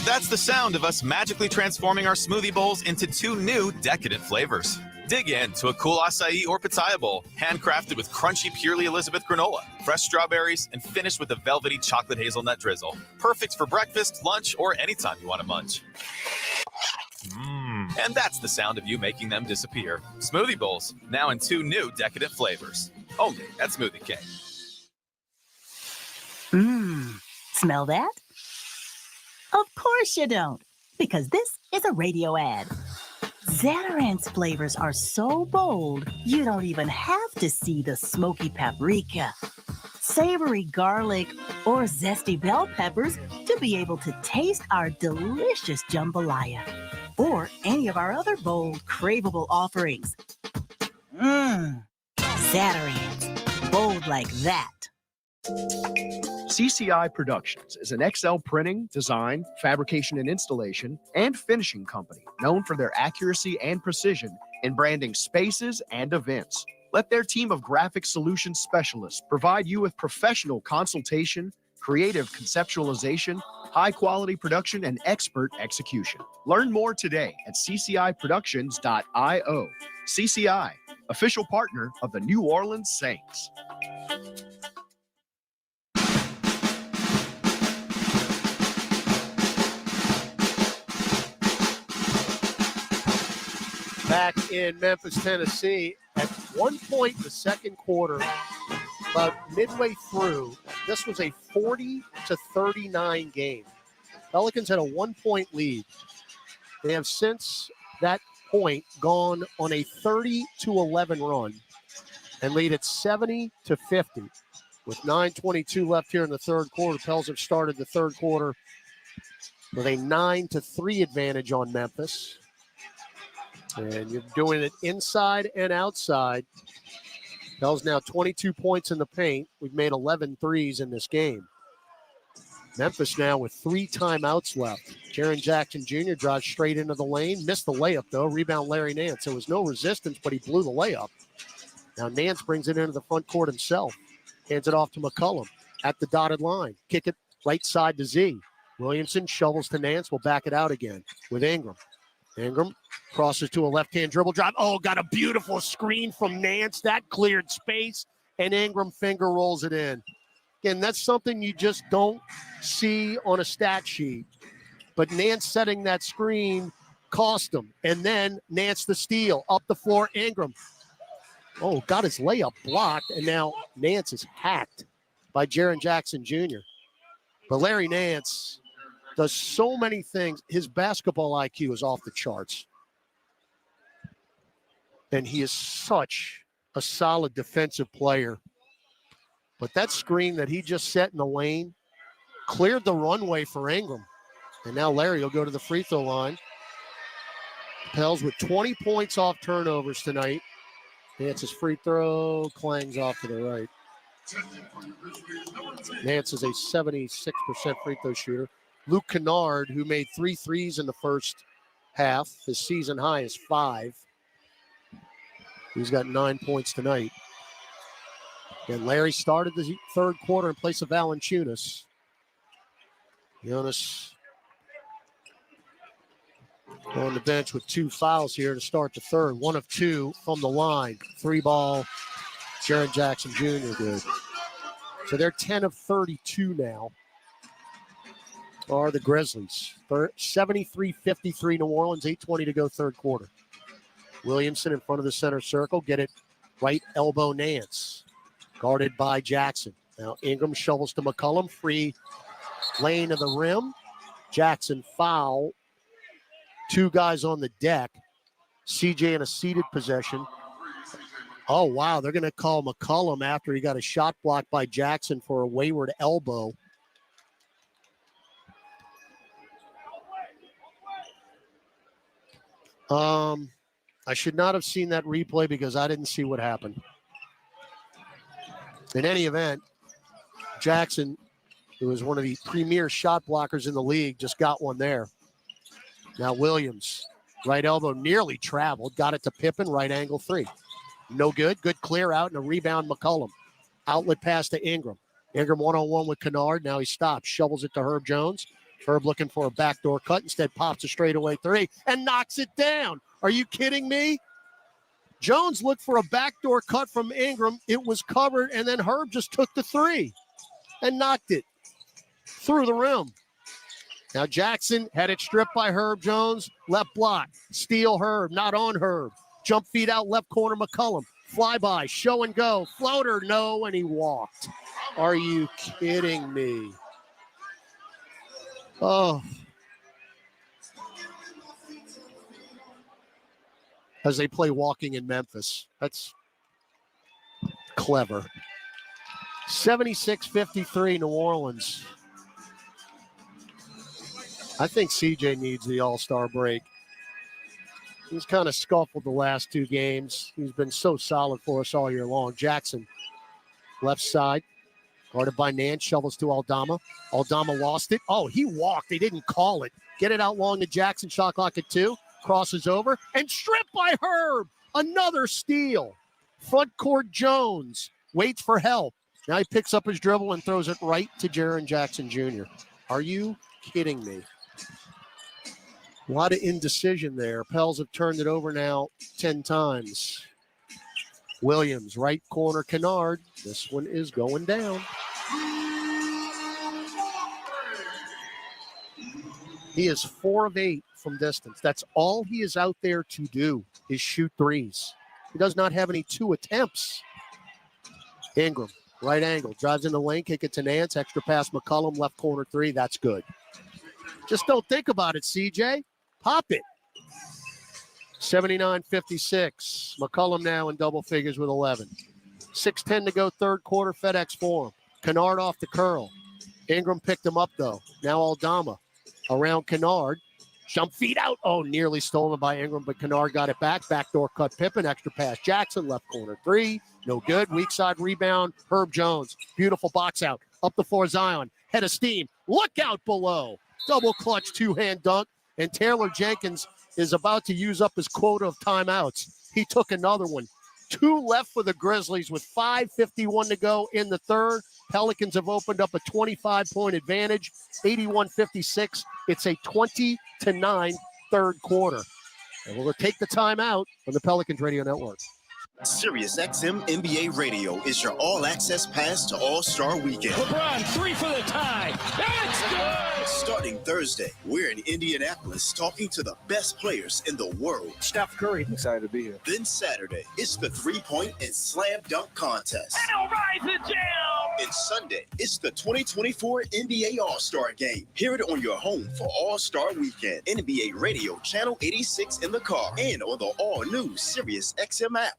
That's the sound of us magically transforming our smoothie bowls into 2 new decadent flavors. Dig in to a cool acai or pitaya bowl, handcrafted with crunchy Purely Elizabeth granola, fresh strawberries, and finished with a velvety chocolate hazelnut drizzle. Perfect for breakfast, lunch, or anytime you want to munch. And that's the sound of you making them disappear. Smoothie bowls, now in 2 new decadent flavors. Only at Smoothie King. Smell that? Of course you don't, because this is a radio ad. Zatarans flavors are so bold, you don't even have to see the smoky paprika, savory garlic, or zesty bell peppers to be able to taste our delicious jambalaya or any of our other bold, craveable offerings. Zatarans, bold like that. CCI Productions is an XL printing, design, fabrication and installation, and finishing company known for their accuracy and precision in branding spaces and events. Let their team of graphic solutions specialists provide you with professional consultation, creative conceptualization, high-quality production, and expert execution. Learn more today at cciproductions.io. CCI, official partner of the New Orleans Saints. Back in Memphis, Tennessee, at one point in the second quarter, about midway through, this was a 40-39 game. Pelicans had a 1-point lead. They have since that point gone on a 30-11 run and lead at 70-50. With 9:22 left here in the third quarter, Pels have started the third quarter with a 9-3 advantage on Memphis. And you're doing it inside and outside. Pels now 22 points in the paint. We've made 11 threes in this game. Memphis now with 3 timeouts left. Jaren Jackson Jr. drives straight into the lane. Missed the layup, though. Rebound Larry Nance. There was no resistance, but he blew the layup. Now Nance brings it into the front court himself. Hands it off to McCollum at the dotted line. Kick it right side to Z. Williamson shovels to Nance. Will back it out again with Ingram. Ingram crosses to a left-hand dribble drive. Oh, got a beautiful screen from Nance. That cleared space, and Ingram finger rolls it in. Again, that's something you just don't see on a stat sheet. But Nance setting that screen cost him. And then Nance the steal. Up the floor, Ingram. Oh, got his layup blocked, and now Nance is hacked by Jaren Jackson Jr. But Larry Nance does so many things. His basketball IQ is off the charts. And he is such a solid defensive player. But that screen that he just set in the lane cleared the runway for Ingram. And now Larry will go to the free throw line. Pels with 20 points off turnovers tonight. Nance's free throw clangs off to the right. Nance is a 76% free throw shooter. Luke Kennard, who made 3 threes in the first half. His season high is 5. He's got 9 points tonight. And Larry started the third quarter in place of Valanciunas. Jonas on the bench with 2 fouls here to start the third. 1 of 2 from the line. 3-ball, Jaren Jackson Jr. good. So they're 10 of 32 now. Are the Grizzlies. 73-53 New Orleans, 8:20 to go third quarter. Williamson in front of the center circle. Get it right elbow Nance. Guarded by Jackson. Now Ingram shovels to McCollum. Free lane of the rim. Jackson foul. 2 guys on the deck. CJ in a seated possession. Oh, wow. They're going to call McCollum after he got a shot blocked by Jackson for a wayward elbow. I should not have seen that replay because I didn't see what happened. In any event, Jackson, who is one of the premier shot blockers in the league, just got one there. Now Williams, right elbow nearly traveled, got it to Pippen, right angle three. No good. Good clear out and a rebound McCollum. Outlet pass to Ingram. Ingram one-on-one with Kennard. Now he stops, shovels it to Herb Jones. Herb looking for a backdoor cut. Instead pops a straightaway three and knocks it down. Are you kidding me? Jones looked for a backdoor cut from Ingram. It was covered, and then Herb just took the three and knocked it through the rim. Now Jackson had it stripped by Herb Jones. Left block. Steal Herb. Not on Herb. Jump feed out left corner McCollum. Flyby. Show and go. Floater. No. And he walked. Are you kidding me? Oh. As they play walking in Memphis. That's clever. 76-53 New Orleans. I think CJ needs the All-Star break. He's kind of scuffled the last two games. He's been so solid for us all year long. Jackson, left side, guarded by Nance, shovels to Aldama. Aldama lost it. Oh, he walked. They didn't call it. Get it out long to Jackson, shot clock at 2. Crosses over and stripped by Herb. Another steal. Front court Jones waits for help. Now he picks up his dribble and throws it right to Jaren Jackson Jr. Are you kidding me? A lot of indecision there. Pels have turned it over now 10 times. Williams, right corner, Kennard. This one is going down. He is 4 of 8 from distance. That's all he is out there to do is shoot threes. He does not have any 2 attempts. Ingram, right angle, drives in the lane, kick it to Nance, extra pass McCollum, left corner 3. That's good. Just don't think about it, CJ. Pop it. 79-56. McCollum now in double figures with 11. 6:10 to go, third quarter, FedEx Forum. Kennard off the curl. Ingram picked him up, though. Now Aldama around Kennard. Jump feed out. Oh, nearly stolen by Ingram, but Kennard got it back. Backdoor cut Pippen, extra pass Jackson, left corner 3. No good. Weak side rebound, Herb Jones. Beautiful box out. Up the floor, Zion. Head of steam. Look out below. Double clutch, two-hand dunk. And Taylor Jenkins is about to use up his quota of timeouts. He took another one. 2 left for the Grizzlies with 5:51 to go in the third. Pelicans have opened up a 25-point advantage, 81-56. It's a 20-9 third quarter. And we'll take the timeout on the Pelicans Radio Network. Sirius XM NBA Radio is your all-access pass to All-Star Weekend. LeBron, 3 for the tie. It's good! Starting Thursday, we're in Indianapolis talking to the best players in the world. Steph Curry. Excited to be here. Then Saturday, it's the three-point and slam dunk contest. And I'll rise the jam! And Sunday, it's the 2024 NBA All-Star Game. Hear it on your home for All-Star Weekend. NBA Radio, Channel 86 in the car, and on the all-new Sirius XM app.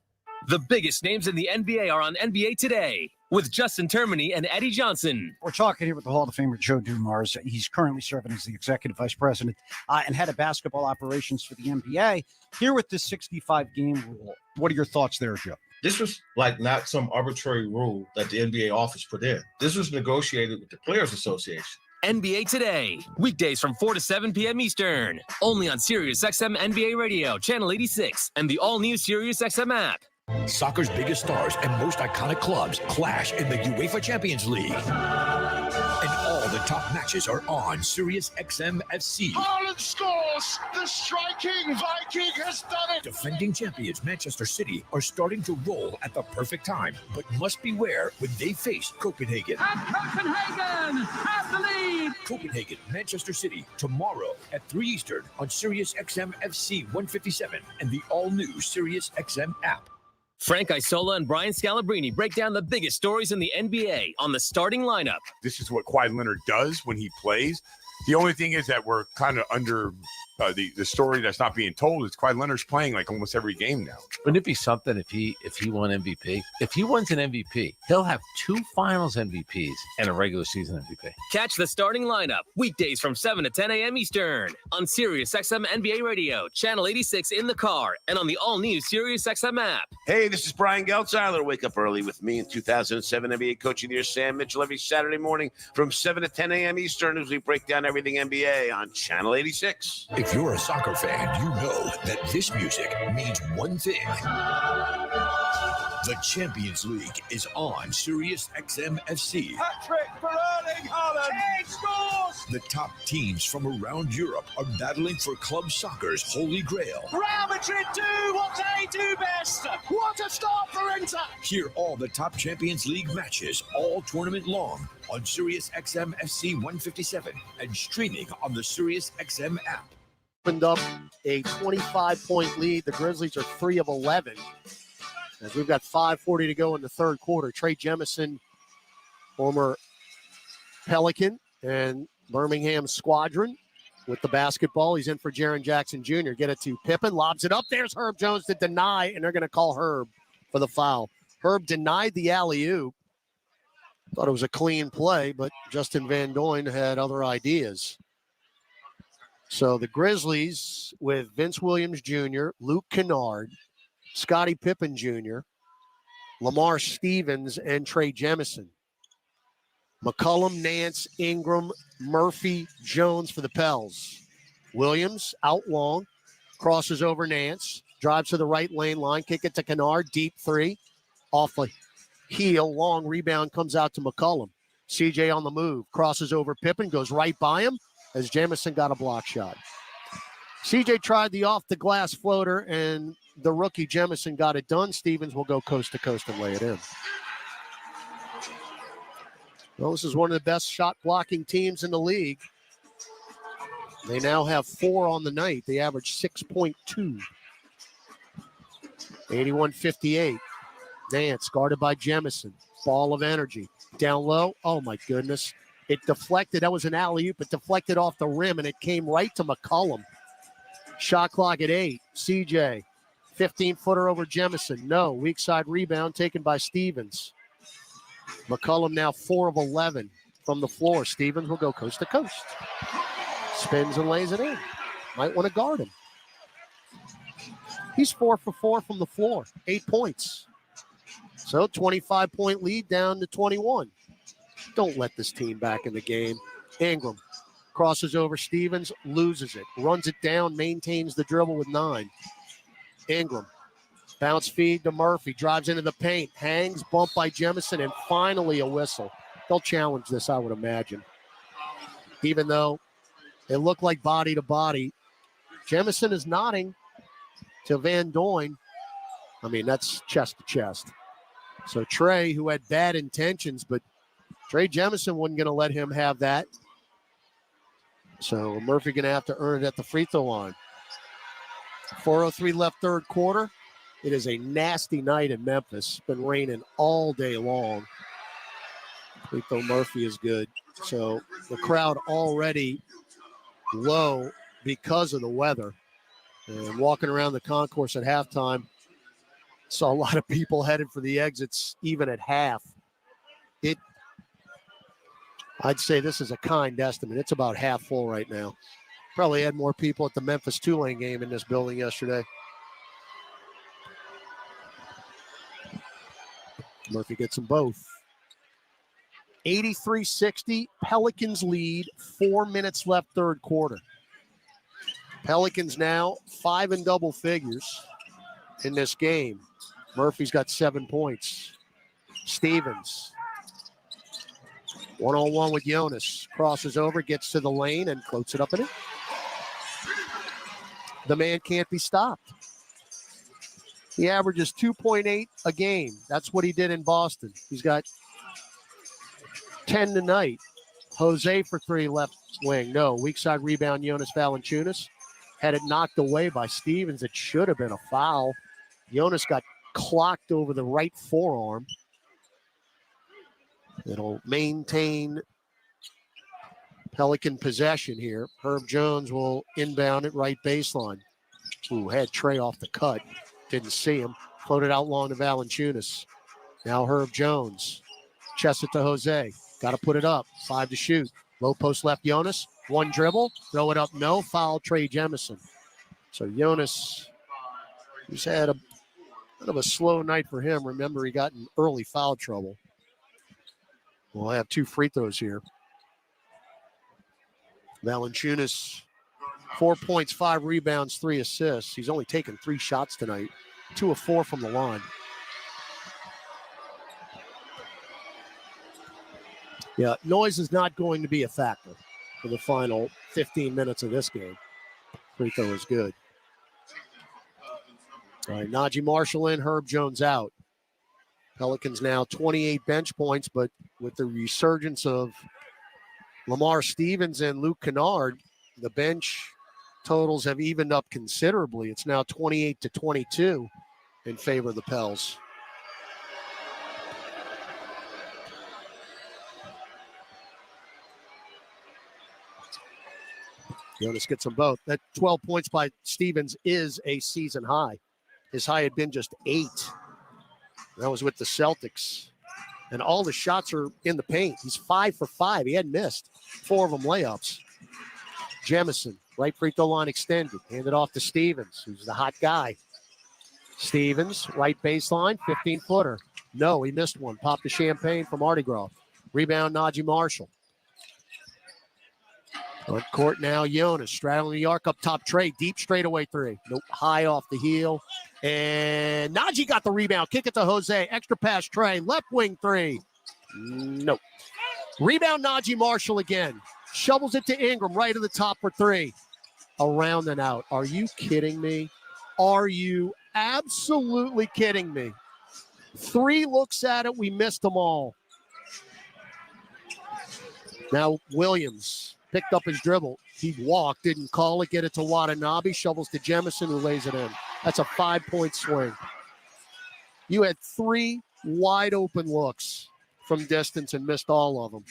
The biggest names in the NBA are on NBA Today with Justin Termini and Eddie Johnson. We're talking here with the Hall of Famer Joe Dumars. He's currently serving as the executive vice president and head of basketball operations for the NBA. Here with this 65-game rule, what are your thoughts there, Joe? This was like not some arbitrary rule that the NBA office put in. This was negotiated with the Players Association. NBA Today, weekdays from 4 to 7 p.m. Eastern, only on Sirius XM NBA Radio, Channel 86, and the all-new Sirius XM app. Soccer's biggest stars and most iconic clubs clash in the UEFA Champions League. And all the top matches are on Sirius XM FC. Haaland scores! The striking Viking has done it! Defending champions Manchester City are starting to roll at the perfect time, but must beware when they face Copenhagen. And Copenhagen has the lead! Copenhagen, Manchester City, tomorrow at 3 Eastern on Sirius XM FC 157 and the all-new Sirius XM app. Frank Isola and Brian Scalabrine break down the biggest stories in the NBA on the starting lineup. This is what Kawhi Leonard does when he plays. The only thing is that we're kind of the story that's not being told is Kawhi Leonard's playing like almost every game now. Wouldn't it be something if he won MVP? If he wins an MVP, he'll have 2 Finals MVPs and a regular season MVP. Catch the starting lineup weekdays from 7 to 10 a.m. Eastern on Sirius XM NBA Radio, channel 86 in the car, and on the all-new Sirius XM app. Hey, this is Brian Geltzeiler. Wake up early with me in 2007 NBA Coach of the Year, Sam Mitchell, every Saturday morning from 7 to 10 a.m. Eastern as we break down everything NBA on Channel 86. If you're a soccer fan, you know that this music means one thing. The Champions League is on Sirius XM FC. Hat-trick for Erling Haaland. He scores! The top teams from around Europe are battling for club soccer's holy grail. Real Madrid do what they do best. What a start for Inter. Hear all the top Champions League matches all tournament long on Sirius XM FC 157 and streaming on the Sirius XM app. Opened up a 25-point lead. The Grizzlies are 3 of 11. As we've got 5:40 to go in the third quarter. Trey Jemison, former Pelican and Birmingham Squadron with the basketball. He's in for Jaren Jackson Jr. Get it to Pippen, lobs it up. There's Herb Jones to deny, and they're going to call Herb for the foul. Herb denied the alley-oop. Thought it was a clean play, but Justin Van Doyne had other ideas. So the Grizzlies with Vince Williams Jr., Luke Kennard, Scottie Pippen Jr., Lamar Stevens, and Trey Jemison. McCollum, Nance, Ingram, Murphy, Jones for the Pels. Williams out long, crosses over Nance, drives to the right lane line, kick it to Kennard, deep 3, off the heel, long rebound comes out to McCollum. CJ on the move, crosses over Pippen, goes right by him as Jemison got a block shot. CJ tried the off-the-glass floater, and the rookie Jemison got it done. Stevens will go coast to coast and lay it in. Well, this is one of the best shot-blocking teams in the league. They now have 4 on the night. They average 6.2. 81-58. Nance guarded by Jemison. Ball of energy. Down low. Oh, my goodness. It deflected. That was an alley-oop. It deflected off the rim, and it came right to McCollum. Shot clock at 8. CJ. 15-footer over Jemison. No. Weak side rebound taken by Stevens. McCollum now 4 of 11 from the floor. Stevens will go coast to coast. Spins and lays it in. Might want to guard him. He's 4 for 4 from the floor. 8 points. So 25-point lead down to 21. Don't let this team back in the game. Ingram crosses over Stevens, loses it, runs it down, maintains the dribble with 9. Ingram, bounce feed to Murphy, drives into the paint, hangs, bumped by Jemison, and finally a whistle. They'll challenge this, I would imagine. Even though it looked like body to body. Jemison is nodding to Van Doyne. I mean, that's chest to chest. So Trey, who had bad intentions, but Trey Jemison wasn't going to let him have that. So Murphy going to have to earn it at the free throw line. 4:03 left third quarter. It is a nasty night in Memphis. It's been raining all day long. Free throw Murphy is good. So the crowd already low because of the weather. And walking around the concourse at halftime, saw a lot of people headed for the exits even at half. I'd say this is a kind estimate. It's about half full right now. Probably had more people at the Memphis Tulane game in this building yesterday. Murphy gets them both. 83-60, Pelicans lead, 4 minutes left third quarter. Pelicans now 5 in double figures in this game. Murphy's got 7 points. Stevens, one-on-one with Jonas. Crosses over, gets to the lane, and floats it up in it. The man can't be stopped. He averages 2.8 a game. That's what he did in Boston. He's got 10 tonight. Jose for 3 left wing. No, weak side rebound, Jonas Valanciunas. Had it knocked away by Stevens. It should have been a foul. Jonas got clocked over the right forearm. It'll maintain Pelican possession here. Herb Jones will inbound at right baseline. Ooh, had Trey off the cut. Didn't see him. Floated out long to Valanciunas. Now Herb Jones. Chest it to Jose. Got to put it up. 5 to shoot. Low post left Jonas. One dribble. Throw it up. No. Foul Trey Jemison. So Jonas, he's had a bit of a slow night for him. Remember, he got in early foul trouble. We'll have 2 free throws here. Valanciunas, 4 points, 5 rebounds, 3 assists. He's only taken 3 shots tonight. 2 of 4 from the line. Yeah, noise is not going to be a factor for the final 15 minutes of this game. Free throw is good. All right, Najee Marshall in, Herb Jones out. Pelicans now 28 bench points, but with the resurgence of Lamar Stevens and Luke Kennard, the bench totals have evened up considerably. It's now 28 to 22 in favor of the Pels. Jonas gets them both. That 12 points by Stevens is a season high. His high had been just 8. That was with the Celtics. And all the shots are in the paint. He's 5 for 5. He hadn't missed. 4 of them layups. Jemison, right free throw line extended. Handed off to Stevens, who's the hot guy. Stevens, right baseline, 15-footer. No, he missed one. Popped the champagne from Mardi Gras. Rebound, Najee Marshall. On court now, Jonas straddling the arc up top. Trey, deep straightaway 3. Nope, high off the heel. And Najee got the rebound. Kick it to Jose. Extra pass, Trey. Left wing 3. Nope. Rebound, Najee Marshall again. Shovels it to Ingram, right at the top for 3. Around and out. Are you kidding me? Are you absolutely kidding me? 3 looks at it. We missed them all. Now Williams picked up his dribble. He walked, didn't call it, get it to Watanabe, shovels to Jemison, who lays it in. That's a 5-point swing. You had 3 wide open looks from distance and missed all of them.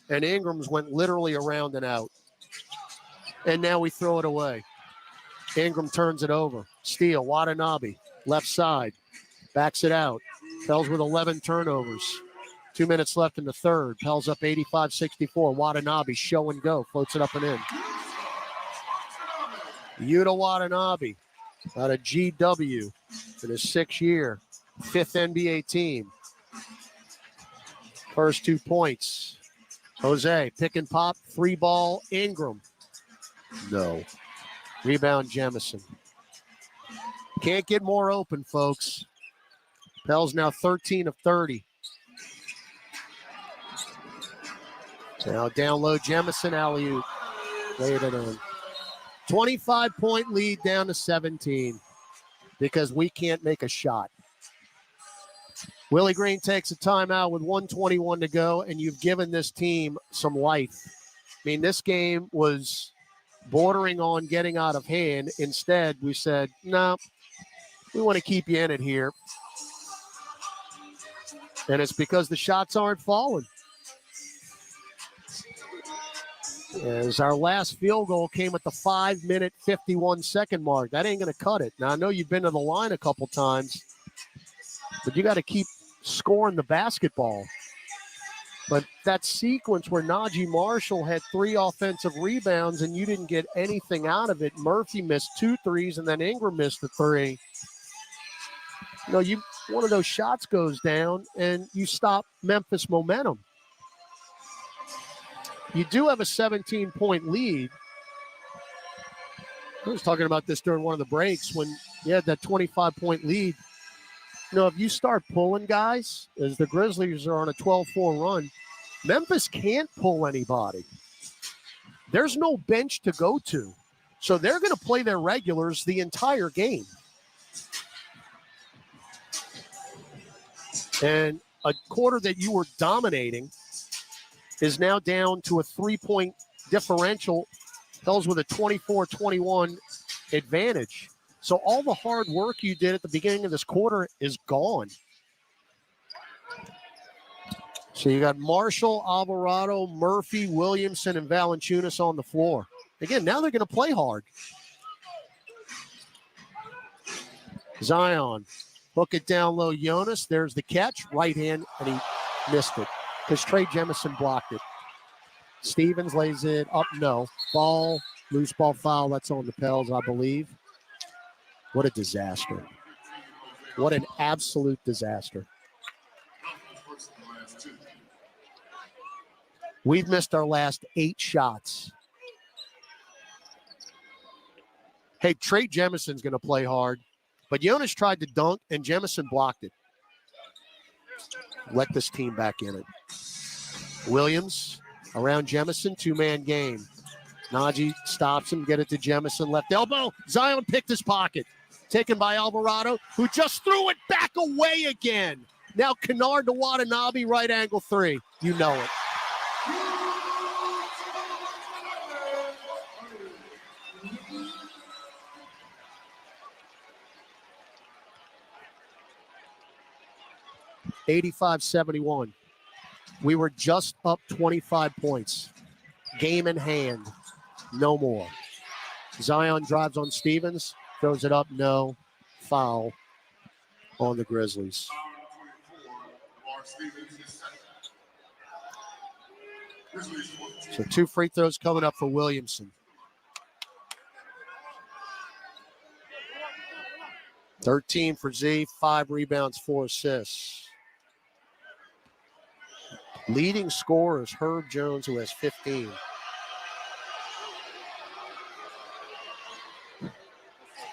And Ingram's went literally around and out. And now we throw it away. Ingram turns it over. Steal, Watanabe, left side. Backs it out. Pels with 11 turnovers. 2 minutes left in the third. Pels up 85-64. Watanabe, show and go. Floats it up and in. Yuta Watanabe, out of GW in his 6th year. 5th NBA team. First 2 points. Jose, pick and pop. 3 ball, Ingram. No. Rebound, Jemison. Can't get more open, folks. Pels now 13 of 30. Now down low, Jemison, alley-oop. Laid it on. 25-point lead down to 17 because we can't make a shot. Willie Green takes a timeout with 1:21 to go, and you've given this team some life. I mean, this game was bordering on getting out of hand. Instead, we said, no, we want to keep you in it here. And it's because the shots aren't falling. As our last field goal came at the 5-minute, 51-second mark. That ain't going to cut it. Now, I know you've been to the line a couple times, but you got to keep scoring the basketball. But that sequence where Najee Marshall had 3 offensive rebounds and you didn't get anything out of it. Murphy missed 2 threes and then Ingram missed the 3. You know, one of those shots goes down and you stop Memphis momentum. You do have a 17-point lead. I was talking about this during one of the breaks when you had that 25-point lead. You know, if you start pulling guys, as the Grizzlies are on a 12-4 run, Memphis can't pull anybody. There's no bench to go to. So they're going to play their regulars the entire game. And a quarter that you were dominating is now down to a 3-point differential. Pels with a 24-21 advantage. So all the hard work you did at the beginning of this quarter is gone. So you got Marshall, Alvarado, Murphy, Williamson, and Valanciunas on the floor. Again, now they're going to play hard. Zion, hook it down low, Jonas. There's the catch, right hand, and he missed it because Trey Jemison blocked it. Stevens lays it up, no. Ball, loose ball foul, that's on the Pels, I believe. What a disaster. What an absolute disaster. We've missed our last 8 shots. Hey, Trey Jemison's going to play hard, but Jonas tried to dunk, and Jemison blocked it. Let this team back in it. Williams around Jemison, 2-man game. Najee stops him, get it to Jemison, left elbow. Zion picked his pocket. Taken by Alvarado, who just threw it back away again. Now Kennard to Watanabe, right angle 3. You know it. $85-71. We were just up 25 points. Game in hand. No more. Zion drives on Stevens. Throws it up. No. Foul on the Grizzlies. So 2 free throws coming up for Williamson. 13 for Z, 5 rebounds, 4 assists. Leading scorer is Herb Jones, who has 15.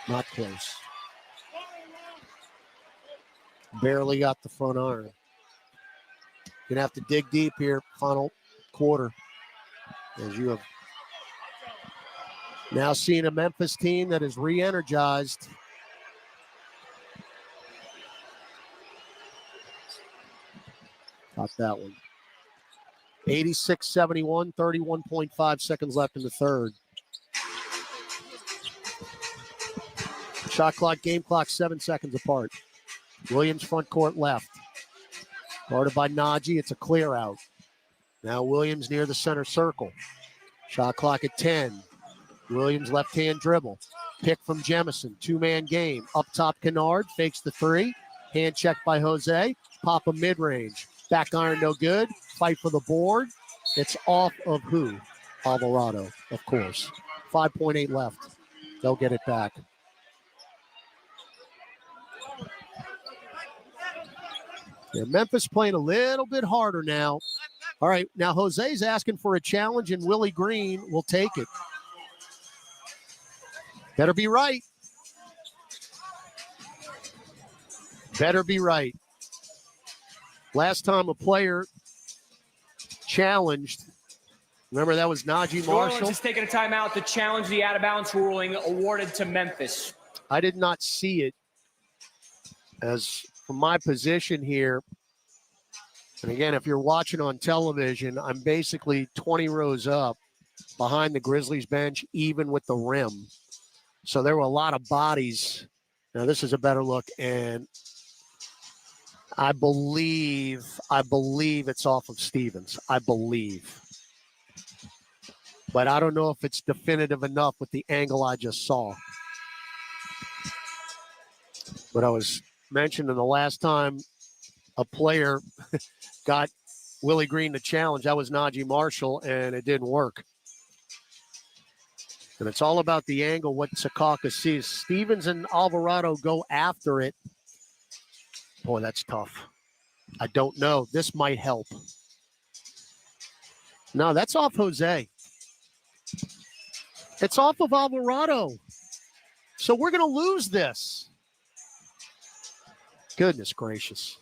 Not close. Barely got the front iron. Gonna have to dig deep here, final quarter. As you have now seen a Memphis team that is re-energized. Got that one. 86-71, 31.5 seconds left in the third. Shot clock, game clock, 7 seconds apart. Williams front court left. Guarded by Najee, it's a clear out. Now Williams near the center circle. Shot clock at 10. Williams left-hand dribble. Pick from Jemison, 2-man game. Up top, Kennard fakes the 3. Hand check by Jose. Pop a mid-range. Back iron, no good. Fight for the board. It's off of who? Alvarado, of course. 5.8 left. They'll get it back. Yeah, Memphis playing a little bit harder now. All right, now Jose's asking for a challenge, and Willie Green will take it. Better be right. Better be right. Last time a player challenged, remember that was Najee New Orleans Marshall. is taking a timeout to challenge the out-of-bounds ruling awarded to Memphis. I did not see it, as from my position here, and again, if you're watching on television, I'm basically 20 rows up behind the Grizzlies bench, even with the rim. So there were a lot of bodies. Now this is a better look, and I believe it's off of Stevens. I believe. But I don't know if it's definitive enough with the angle I just saw. But I was mentioning the last time a player got Willie Green to challenge, that was Najee Marshall, and it didn't work. And it's all about the angle, what Secaucus sees. Stevens and Alvarado go after it. Boy, that's tough. I don't know. This might help. No, that's off Jose. It's off of Alvarado. So we're going to lose this. Goodness gracious.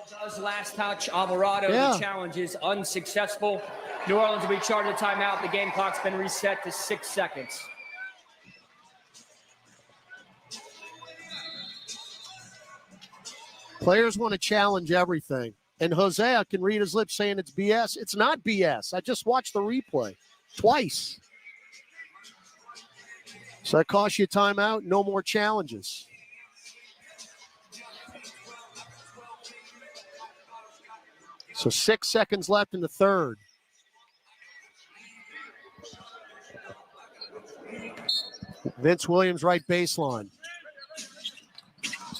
Does last touch Alvarado. Yeah. The challenge is unsuccessful. New Orleans will be charged a timeout. The game clock's been reset to 6 seconds. Players want to challenge everything. And Jose, I can read his lips saying it's BS. It's not BS. I just watched the replay twice. So that costs you a timeout. No more challenges. So 6 seconds left in the third. Vince Williams, right baseline.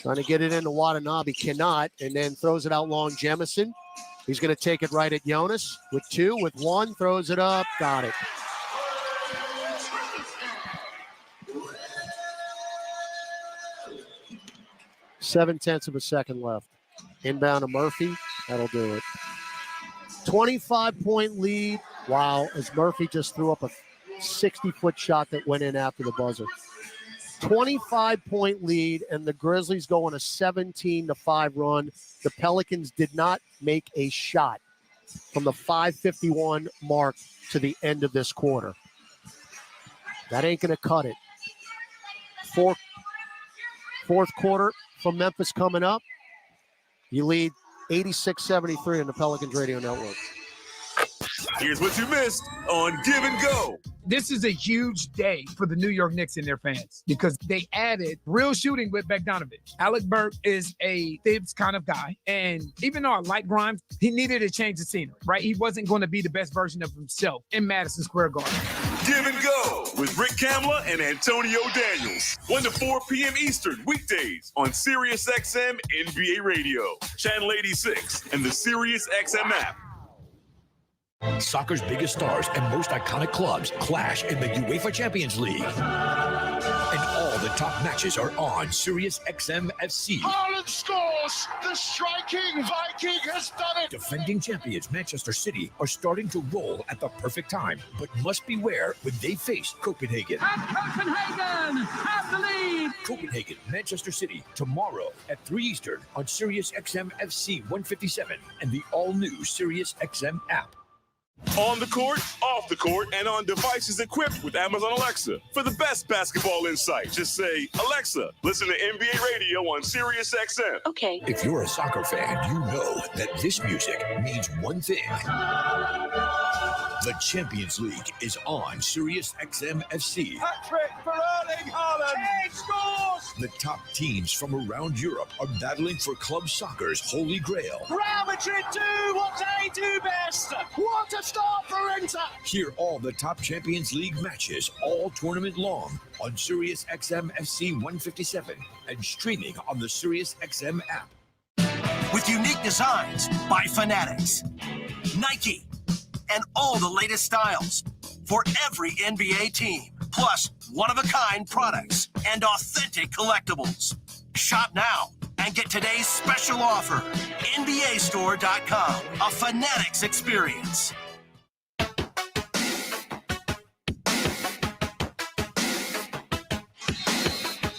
Trying to get it into Watanabe, cannot, and then throws it out long. Jemison. He's going to take it right at Jonas with 2, with 1, throws it up, got it. Seven-tenths of a second left. Inbound to Murphy, that'll do it. 25-point lead. Wow, as Murphy just threw up a 60-foot shot that went in after the buzzer. 25-point lead, and the Grizzlies go on a 17-5 run. The Pelicans did not make a shot from the 5:51 mark to the end of this quarter. That ain't going to cut it. Fourth quarter from Memphis coming up. You lead 86-73 on the Pelicans Radio Network. Here's what you missed on Give and Go. This is a huge day for the New York Knicks and their fans because they added real shooting with Bogdanovich. Alec Burke is a Thibs kind of guy. And even though I like Grimes, he needed to change the scenery, right? He wasn't going to be the best version of himself in Madison Square Garden. Give and Go with Rick Kamla and Antonio Daniels. 1 to 4 p.m. Eastern weekdays on Sirius XM NBA Radio, Channel 86, and the Sirius XM app. Soccer's biggest stars and most iconic clubs clash in the UEFA Champions League. And all the top matches are on Sirius XM FC. Haaland scores! The striking Viking has done it! Defending champions Manchester City are starting to roll at the perfect time, but must beware when they face Copenhagen. And Copenhagen have the lead! Copenhagen, Manchester City, tomorrow at 3 Eastern on Sirius XM FC 157 and the all-new Sirius XM app. On the court, off the court, and on devices equipped with Amazon Alexa. For the best basketball insight, just say, Alexa, listen to NBA Radio on Sirius XM. Okay. If you're a soccer fan, you know that this music means one thing. The Champions League is on Sirius XM FC. Patrick for Erling Haaland! He scores! The top teams from around Europe are battling for club soccer's holy grail. Real Madrid do what they do best! What a start for Inter! Hear all the top Champions League matches all tournament long on Sirius XM FC 157 and streaming on the Sirius XM app. With unique designs by Fanatics, Nike, and all the latest styles for every NBA team, plus one-of-a-kind products and authentic collectibles. Shop now and get today's special offer. NBAstore.com, a Fanatics experience.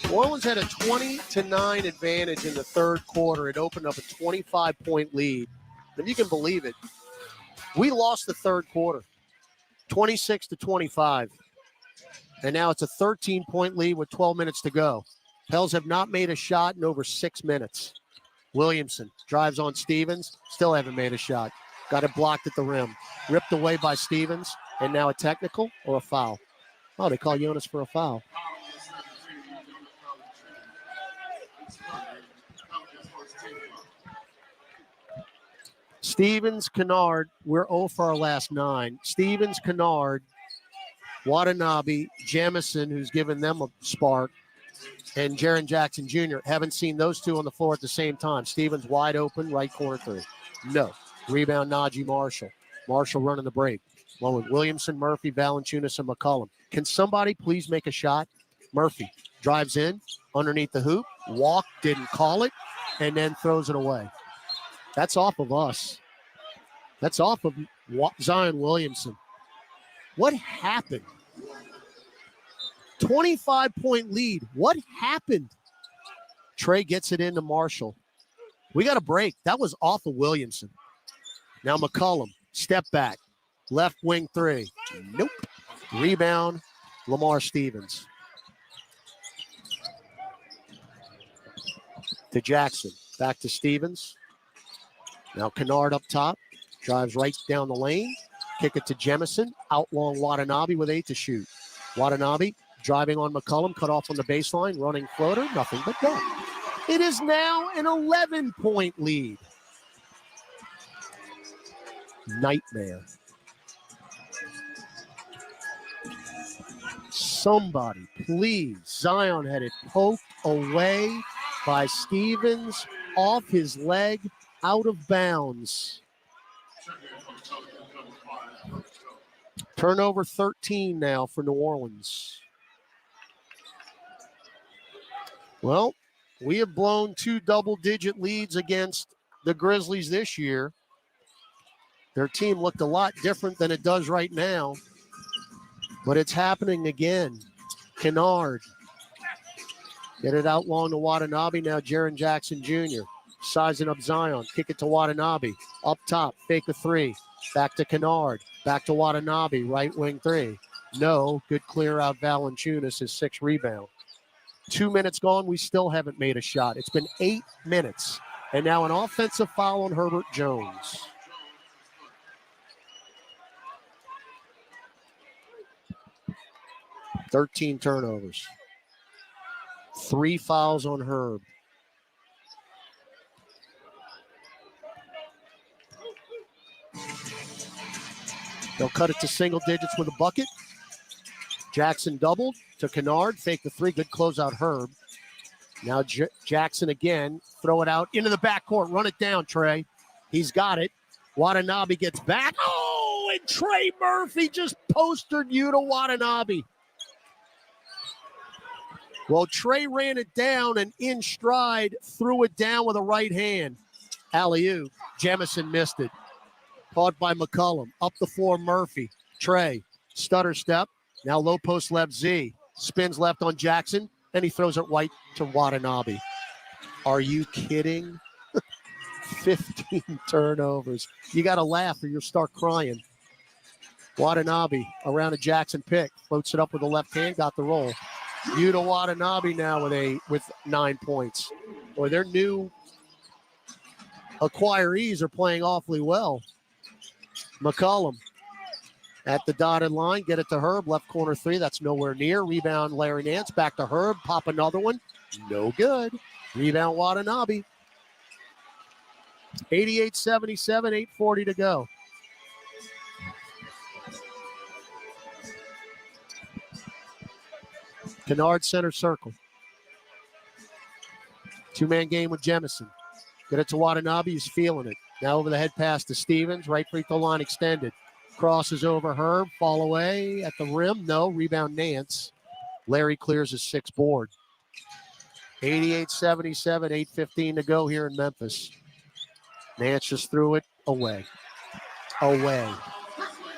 New Orleans had a 20-9 advantage in the third quarter. It opened up a 25-point lead. If you can believe it, we lost the third quarter, 26-25. And now it's a 13-point lead with 12 minutes to go. Pels have not made a shot in over 6 minutes. Williamson drives on Stevens, still haven't made a shot. Got it blocked at the rim. Ripped away by Stevens, and now a technical or a foul? Oh, they call Jonas for a foul. Stevens, Kennard, we're 0 for our last 9. Stevens, Kennard, Watanabe, Jamison, who's given them a spark, and Jaren Jackson Jr. Haven't seen those two on the floor at the same time. Stevens wide open, right corner 3. No. Rebound, Najee Marshall. Marshall running the break. Along with Williamson, Murphy, Valanciunas, and McCollum. Can somebody please make a shot? Murphy drives in, underneath the hoop, walk, didn't call it, and then throws it away. That's off of us. That's off of Zion Williamson. What happened? 25-point lead. What happened? Trey gets it into Marshall. We got a break. That was off of Williamson. Now McCollum, step back. Left wing 3. Nope. Rebound, Lamar Stevens. To Jackson. Back to Stevens. Now Kennard up top, drives right down the lane, kick it to Jemison, out long Watanabe with 8 to shoot. Watanabe driving on McCollum, cut off on the baseline, running floater, nothing but that. It is now an 11-point lead. nightmare. Somebody, please. Zion had it poked away by Stevens, off his leg, out of bounds. Turnover 13 now for New Orleans. Well, we have blown 2 double-digit leads against the Grizzlies this year. Their team looked a lot different than it does right now, but it's happening again. Kennard. Get it out long to Watanabe. Now Jaren Jackson Jr. sizing up Zion. Kick it to Watanabe. Up top, fake a 3. Back to Kennard. Back to Watanabe, right wing 3. No, good clear out Valanciunas, his 6th rebound. 2 minutes gone, we still haven't made a shot. It's been 8 minutes. And now an offensive foul on Herbert Jones. Thirteen turnovers. 3 fouls on Herb. They'll cut it to single digits with a bucket. Jackson doubled to Kennard. Fake the 3. Good closeout, Herb. Now Jackson again. Throw it out into the backcourt. Run it down, Trey. He's got it. Watanabe gets back. Oh, and Trey Murphy just postered you to Watanabe. Well, Trey ran it down and in stride threw it down with a right hand. Alley-oop. Jemison missed it. Caught by McCollum. Up the floor, Murphy. Trey. Stutter step. Now low post left Z. Spins left on Jackson. Then he throws it right to Watanabe. Are you kidding? 15 turnovers. You got to laugh or you'll start crying. Watanabe around a Jackson pick. Floats it up with the left hand. Got the roll. Yuta Watanabe now with 9 points. Boy, their new acquirees are playing awfully well. McCollum at the dotted line. Get it to Herb. Left corner 3. That's nowhere near. Rebound Larry Nance. Back to Herb. Pop another one. No good. Rebound Watanabe. 88-77. 8:40 to go. Kennard center circle. 2-man game with Jemison. Get it to Watanabe. He's feeling it. Now over the head pass to Stevens. Right free throw line extended. Crosses over Herb. Fall away at the rim. No. Rebound Nance. Larry clears his 6th board. 88-77. 8:15 to go here in Memphis. Nance just threw it away.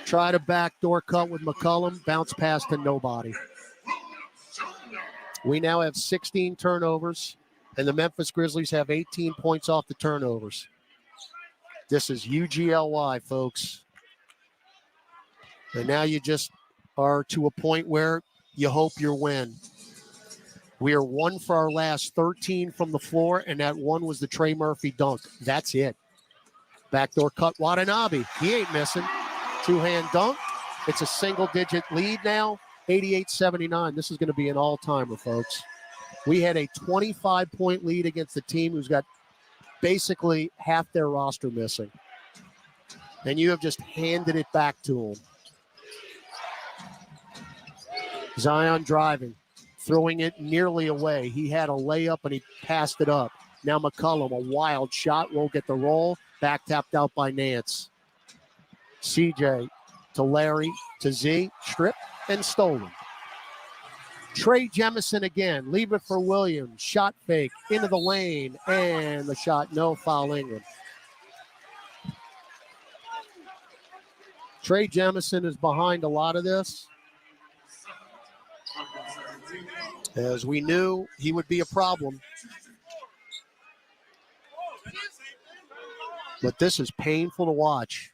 Tried a backdoor cut with McCollum. Bounce pass to nobody. We now have 16 turnovers, and the Memphis Grizzlies have 18 points off the turnovers. This is UGLY, folks. And now you just are to a point where you hope you win. We are 1 for our last 13 from the floor, and that 1 was the Trey Murphy dunk. That's it. Backdoor cut, Watanabe. He ain't missing. 2-hand dunk. It's a single-digit lead now. 88-79. This is going to be an all-timer, folks. We had a 25-point lead against the team who's got basically half their roster missing. And you have just handed it back to them. Zion driving, throwing it nearly away. He had a layup and he passed it up. Now McCollum, a wild shot, won't get the roll. Back tapped out by Nance. CJ to Larry to Z, stripped and stolen. Trey Jemison again, leave it for Williams. Shot fake into the lane, and the shot, no foul, Ingram. Trey Jemison is behind a lot of this. As we knew, he would be a problem. But this is painful to watch.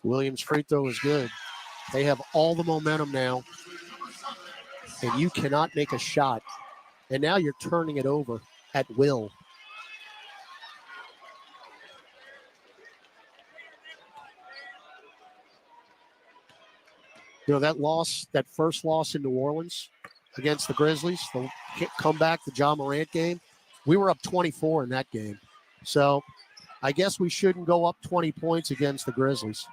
Williams' free throw is good. They have all the momentum now. And you cannot make a shot. And now you're turning it over at will. You know, that first loss in New Orleans against the Grizzlies, the comeback, the Ja Morant game, We were up 24 in that game. So I guess we shouldn't go up 20 points against the Grizzlies.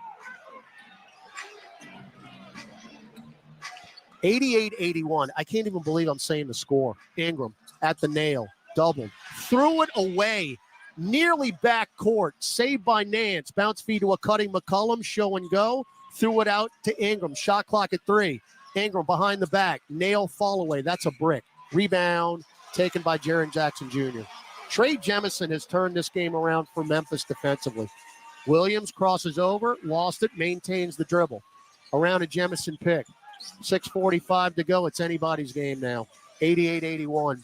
88-81. I can't even believe I'm saying the score. Ingram at the nail, doubled, threw it away, nearly back court, saved by Nance. Bounce feed to a cutting McCollum, show and go, threw it out to Ingram. Shot clock at 3. Ingram behind the back, nail fall away. That's a brick. Rebound taken by Jaren Jackson Jr. Trey Jemison has turned this game around for Memphis defensively. Williams crosses over, lost it, maintains the dribble. Around a Jemison pick. 6:45 to go. It's anybody's game now. 88-81.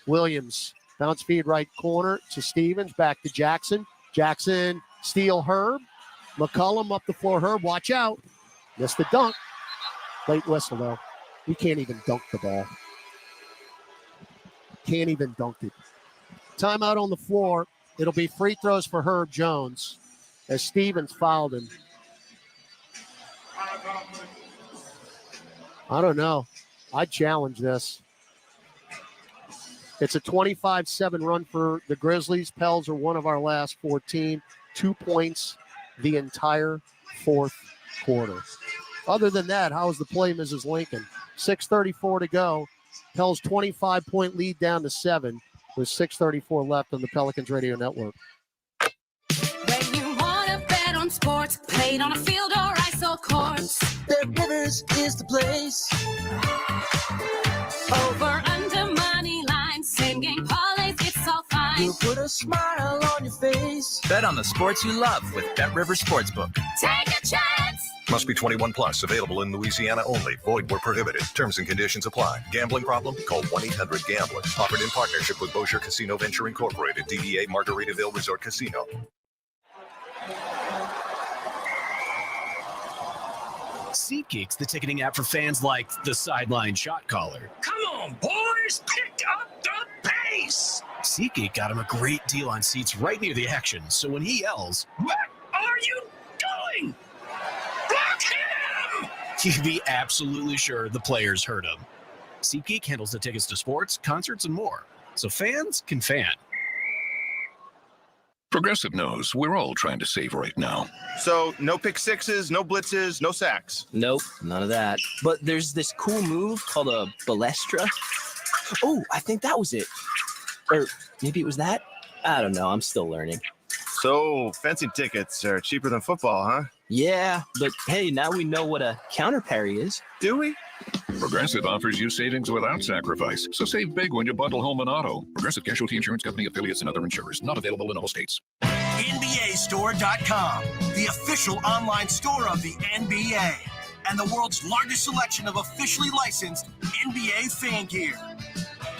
Williams, bounce feed right corner to Stevens, back to Jackson. Jackson, steal Herb. McCollum up the floor. Herb, watch out. Missed the dunk. Late whistle, though. We can't even dunk the ball. Can't even dunk it. Timeout on the floor. It'll be free throws for Herb Jones as Stevens fouled him. I don't know. I challenge this. It's a 25-7 run for the Grizzlies. Pels are one of our last 14. 2 points the entire fourth quarter. Other than that, how was the play, Mrs. Lincoln? 6:34 to go. Pels 25-point lead down to 7 with 6:34 left on the Pelicans Radio Network. When you want to bet on sports, played on a field or ice or courts, Bet Rivers is the place. over, under, money lines, same game parlays, it's all fine. You'll put a smile on your face. Bet on the sports you love with Bet Rivers Sportsbook. Take a chance. Must be 21 plus. Available in Louisiana only. Void where prohibited. Terms and conditions apply. Gambling problem? Call 1-800-GAMBLER. Offered in partnership with Bossier Casino Venture Incorporated. DBA Margaritaville Resort Casino. SeatGeek's the ticketing app for fans like the sideline shot caller. Come on, boys, pick up the pace. SeatGeek got him a great deal on seats right near the action, so when he yells, What are you doing? Block him! you'd be absolutely sure the players heard him. SeatGeek handles the tickets to sports, concerts, and more, so fans can fan. Progressive knows we're all trying to save right now. So no pick sixes, no blitzes, no sacks. Nope, none of that. But there's this cool move called a balestra. Oh, I think that was it. Or maybe it was that. I don't know. I'm still learning. So fencing tickets are cheaper than football, huh? Yeah, but hey, now we know what a counter parry is. Do we? Progressive offers you savings without sacrifice. So save big when you bundle home and auto. Progressive Casualty Insurance Company, affiliates, and other insurers. Not available in all states. NBAstore.com, the official online store of the NBA, and the world's largest selection of officially licensed NBA fan gear.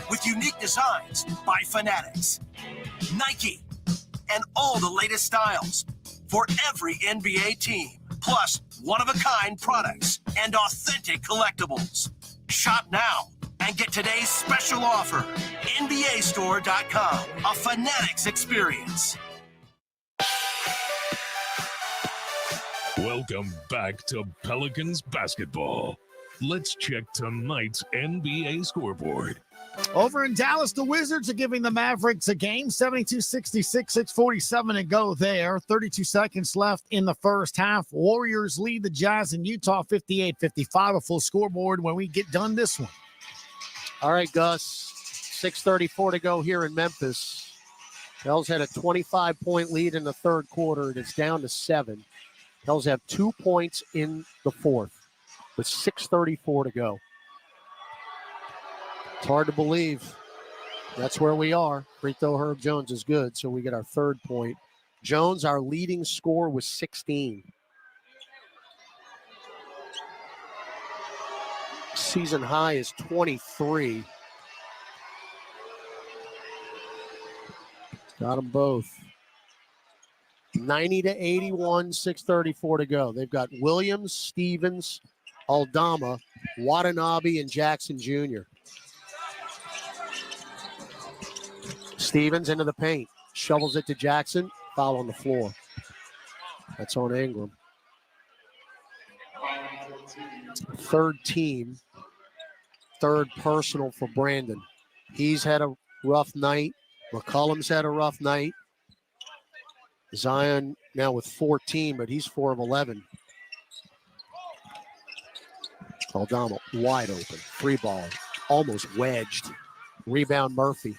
With unique designs by Fanatics, Nike, and all the latest styles for every NBA team. Plus, one-of-a-kind products and authentic collectibles. Shop now and get today's special offer. NBAstore.com, a Fanatics experience. Welcome back to Pelicans basketball. Let's check tonight's NBA scoreboard. Over in Dallas, the Wizards are giving the Mavericks a game, 72-66, 6:47 to go there. 32 seconds left in the first half. Warriors lead the Jazz in Utah 58-55. A full scoreboard when we get done this one. All right, Gus. 6:34 to go here in Memphis. Pels had a 25-point lead in the third quarter. It is down to 7. Pels have 2 points in the fourth with 6:34 to go. It's hard to believe. That's where we are. Free throw Herb Jones is good, so we get our third point. Jones, our leading scorer, was 16. Season high is 23. Got them both. 90-81, 6:34 to go. They've got Williams, Stevens, Aldama, Watanabe, and Jackson Jr. Stevens into the paint. Shovels it to Jackson. Foul on the floor. That's on Ingram. Third team. Third personal for Brandon. He's had a rough night. McCollum's had a rough night. Zion now with 14, but he's 4 of 11. Aldama wide open. 3-ball. Almost wedged. Rebound Murphy.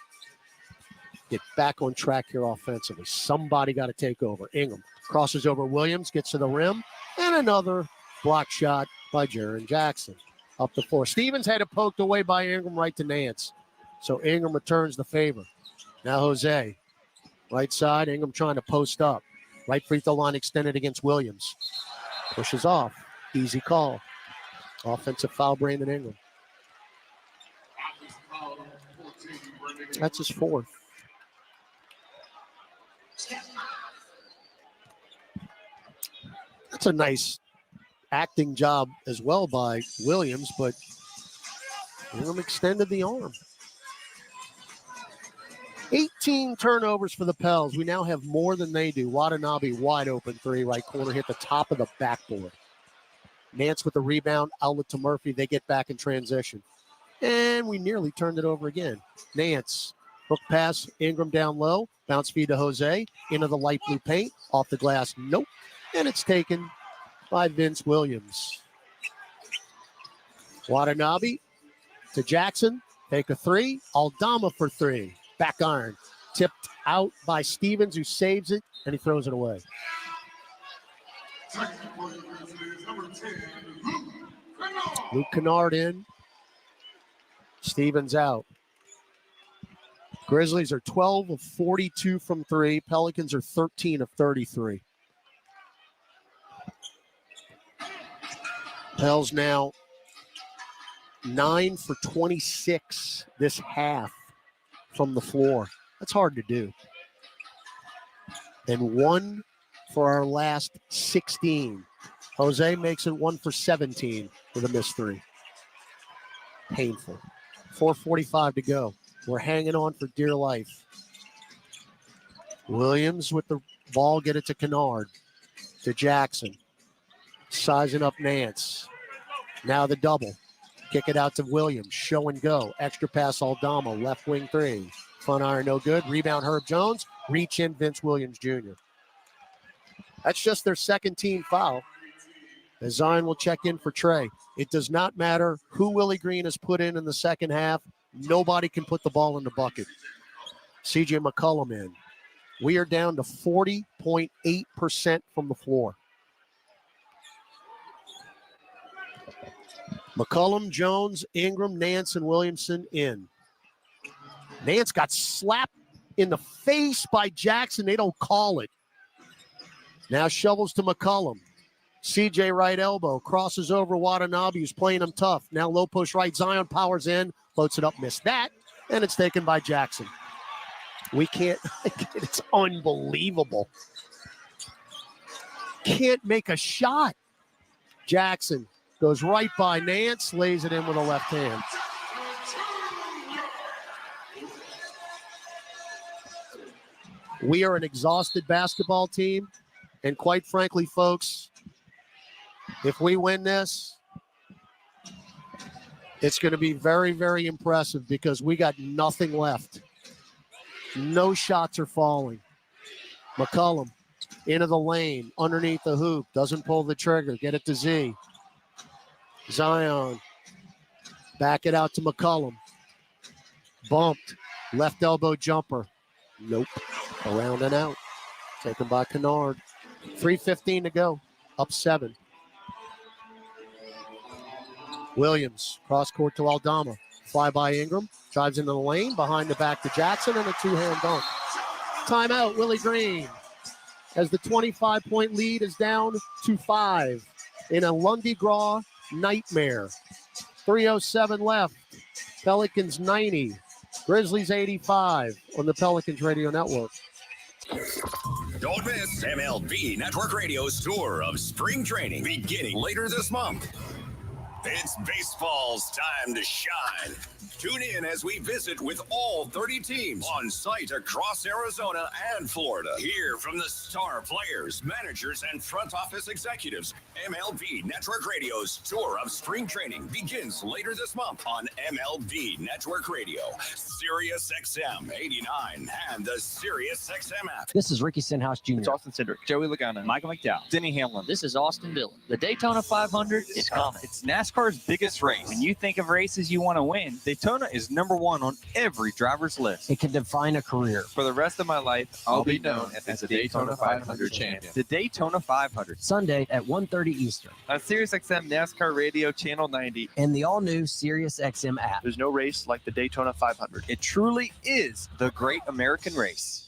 Get back on track here offensively. Somebody got to take over. Ingram crosses over Williams, gets to the rim, and another block shot by Jaren Jackson. Up the floor. Stevens had it poked away by Ingram right to Nance. So Ingram returns the favor. Now Jose. Right side, Ingram trying to post up. Right free throw line extended against Williams. Pushes off. Easy call. Offensive foul, Brandon Ingram. That's his 4th. That's a nice acting job as well by Williams, but Ingram extended the arm. 18 turnovers for the Pels. We now have more than they do. Watanabe wide open 3, right corner, hit the top of the backboard. Nance with the rebound, outlet to Murphy. They get back in transition. And we nearly turned it over again. Nance, hook pass, Ingram down low, bounce feed to Jose, into the light blue paint, off the glass, nope. And it's taken by Vince Williams. Watanabe to Jackson, take a 3, Aldama for 3. Back iron, tipped out by Stevens, who saves it, and he throws it away. Luke Kennard in. Stevens out. Grizzlies are 12 of 42 from 3. Pelicans are 13 of 33. Pels now 9 for 26 this half from the floor. That's hard to do. And 1 for our last 16. Jose makes it 1 for 17 with a missed 3. Painful. 4:45 to go. We're hanging on for dear life. Williams with the ball, get it to Kennard. To Jackson. Sizing up Nance. Now the double. Kick it out to Williams. Show and go. Extra pass Aldama. Left wing 3. Front iron no good. Rebound Herb Jones. Reach in Vince Williams Jr. That's just their second team foul. As Zion will check in for Trey. It does not matter who Willie Green has put in the second half. Nobody can put the ball in the bucket. CJ McCollum in. We are down to 40.8% from the floor. McCollum, Jones, Ingram, Nance, and Williamson in. Nance got slapped in the face by Jackson. They don't call it. Now shovels to McCollum. CJ right elbow. Crosses over Watanabe, who's playing him tough. Now low push right. Zion powers in. Floats it up. Missed that. And it's taken by Jackson. We can't. It's unbelievable. Can't make a shot. Jackson goes right by Nance, lays it in with a left hand. We are an exhausted basketball team. And quite frankly, folks, if we win this, it's going to be very, very impressive because we got nothing left. No shots are falling. McCollum into the lane, underneath the hoop, doesn't pull the trigger, get it to Z. Zion, back it out to McCollum. Bumped, left elbow jumper. Nope, around and out. Taken by Kennard. 3:15 to go, up 7. Williams, cross court to Aldama. Fly by Ingram, drives into the lane, behind the back to Jackson, and a two-hand dunk. Timeout, Willie Green. As the 25-point lead is down to 5 in a Lundy Graw nightmare. 3:07 left. Pelicans 90. Grizzlies 85 on the Pelicans Radio Network. Don't miss MLB Network Radio's tour of spring training beginning later this month. It's baseball's time to shine. Tune in as we visit with all 30 teams on site across Arizona and Florida. Hear from the star players, managers, and front office executives. MLB Network Radio's tour of spring training begins later this month on MLB Network Radio, Sirius XM 89, and the Sirius XM app. This is Ricky Stenhouse Jr. It's Austin Cindric, Joey Logano, Michael McDowell, Denny Hamlin. This is Austin Dillon. The Daytona 500 is coming. It's NASCAR's biggest race. When you think of races you want to win, Daytona is number one on every driver's list. It can define a career. For the rest of my life, I'll be known as the Daytona 500 champion. The Daytona 500. Sunday at 1:30 Eastern. On SiriusXM NASCAR Radio Channel 90. And the all-new SiriusXM app. There's no race like the Daytona 500. It truly is the great American race.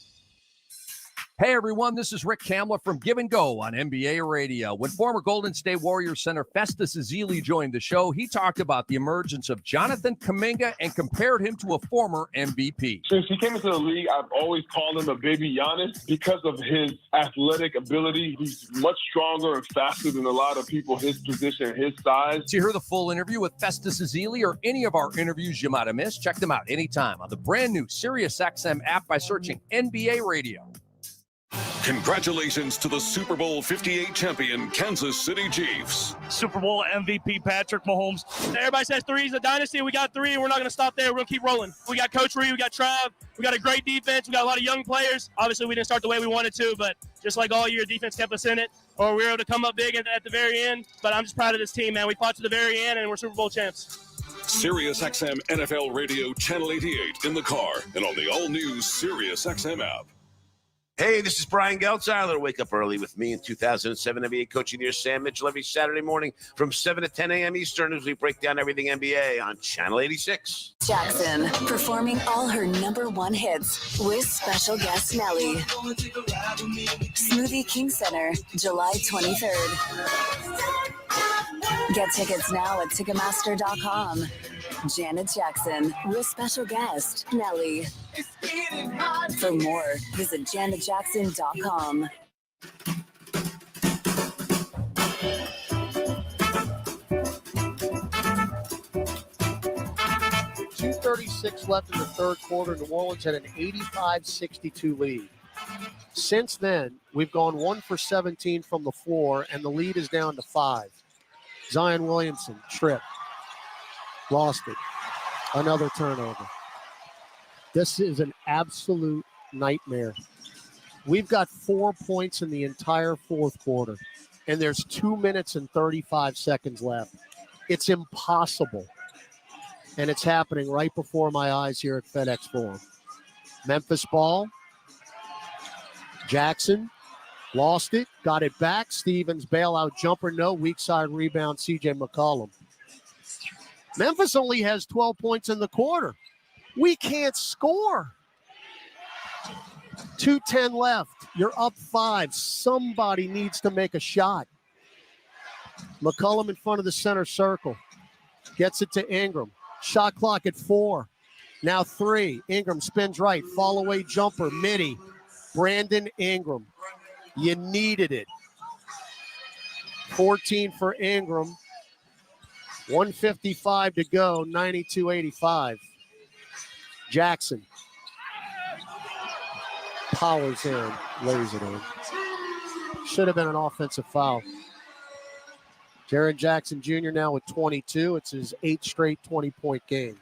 Hey everyone, this is Rick Kamla from Give and Go on NBA Radio. When former Golden State Warriors center Festus Ezeli joined the show, he talked about the emergence of Jonathan Kuminga and compared him to a former MVP. Since he came into the league, I've always called him a baby Giannis because of his athletic ability. He's much stronger and faster than a lot of people his position, his size. To hear the full interview with Festus Ezeli or any of our interviews you might have missed, check them out anytime on the brand new SiriusXM app by searching NBA Radio. Congratulations to the Super Bowl 58 champion Kansas City Chiefs. Super Bowl MVP Patrick Mahomes. Everybody says three is a dynasty. We got three, and we're not going to stop there. We're going to keep rolling. We got Coach Reed, we got Trav, we got a great defense. We got a lot of young players. Obviously, we didn't start the way we wanted to, but just like all year, defense kept us in it, or we were able to come up big at the very end. But I'm just proud of this team, man. We fought to the very end, and we're Super Bowl champs. SiriusXM NFL Radio Channel 88 in the car and on the all-new SiriusXM app. Hey, this is Brian Geltzeiler. Wake up early with me in 2007 NBA Coaching Year Sam Mitchell every Saturday morning from 7 to 10 a.m. Eastern as we break down everything NBA on Channel 86. Jackson, performing all her #1 hits with special guest Nelly. Smoothie King Center, July 23rd. Get tickets now at Ticketmaster.com. Janet Jackson with special guest Nelly. For more, visit janetjackson.com. 2:36 left in the third quarter. New Orleans had an 85-62 lead. Since then, we've gone 1 for 17 from the floor, and the lead is down to 5. Zion Williamson, trip. Lost it. Another turnover. This is an absolute nightmare. We've got 4 points in the entire fourth quarter, and there's 2 minutes and 35 seconds left. It's impossible. And it's happening right before my eyes here at FedEx Forum. Memphis ball. Jackson lost it, got it back. Stevens bailout jumper, no. Weak side rebound, C.J. McCollum. Memphis only has 12 points in the quarter. We can't score. 2:10 left. You're up 5. Somebody needs to make a shot. McCollum in front of the center circle. Gets it to Ingram. Shot clock at 4. Now 3. Ingram spins right. Fall away jumper. Midi. Brandon Ingram. You needed it. 14 for Ingram. 1:55 to go. 92-85. Jackson. Powers in. Lays it in. Should have been an offensive foul. Jaren Jackson Jr. now with 22. It's his 8th straight 20-point game.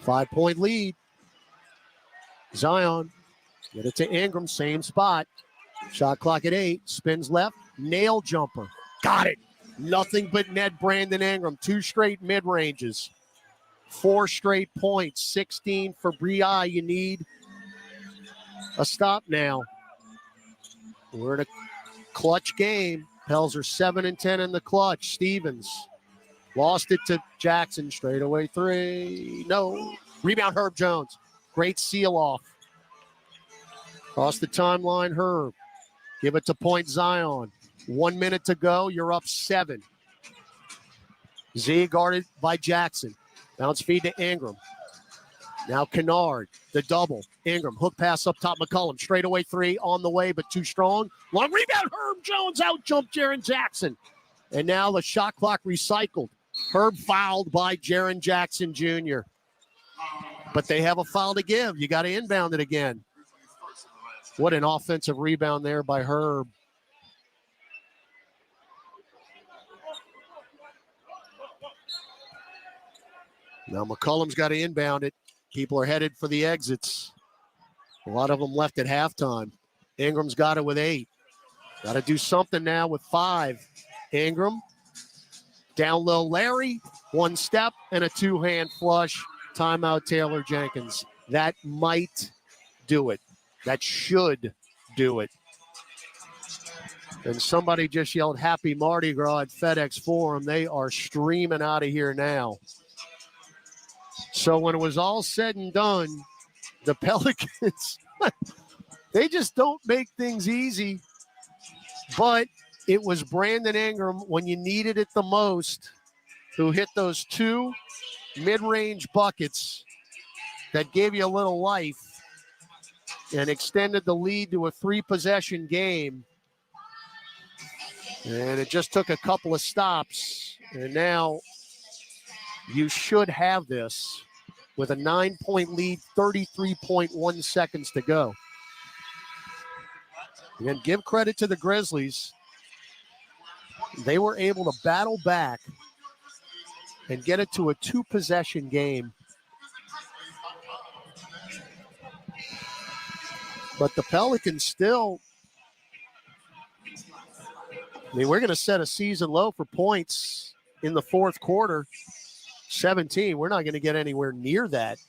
5-point lead. Zion. Get it to Ingram. Same spot. Shot clock at 8. Spins left. Nail jumper. Got it. Nothing but net Brandon Ingram. 2 straight mid-ranges. 4 straight points. 16 for Bri. You need a stop now. We're in a clutch game. Pels are 7-10 in the clutch. Stevens lost it to Jackson. Straightaway 3. No. Rebound Herb Jones. Great seal off. Across the timeline, Herb. Give it to point Zion. 1 minute to go. You're up 7. Z guarded by Jackson. Bounce feed to Ingram. Now Kennard, the double. Ingram, hook pass up top. McCollum, straightaway 3 on the way, but too strong. Long rebound, Herb Jones out jump Jaren Jackson. And now the shot clock recycled. Herb fouled by Jaren Jackson Jr. But they have a foul to give. You got to inbound it again. What an offensive rebound there by Herb. Now McCollum's got to inbound it. People are headed for the exits. A lot of them left at halftime. Ingram's got it with 8. Got to do something now with 5. Ingram. Down low, Larry. 1 step and a 2-hand flush. Timeout, Taylor Jenkins. That might do it. That should do it. And somebody just yelled Happy Mardi Gras at FedEx Forum. They are streaming out of here now. So when it was all said and done, the Pelicans, they just don't make things easy. But it was Brandon Ingram, when you needed it the most, who hit those 2 mid-range buckets that gave you a little life and extended the lead to a 3-possession game. And it just took a couple of stops. And now you should have this with a 9-point lead, 33.1 seconds to go. And give credit to the Grizzlies. They were able to battle back and get it to a 2-possession game. But the Pelicans still, we're going to set a season low for points in the fourth quarter. 17. We're not going to get anywhere near that.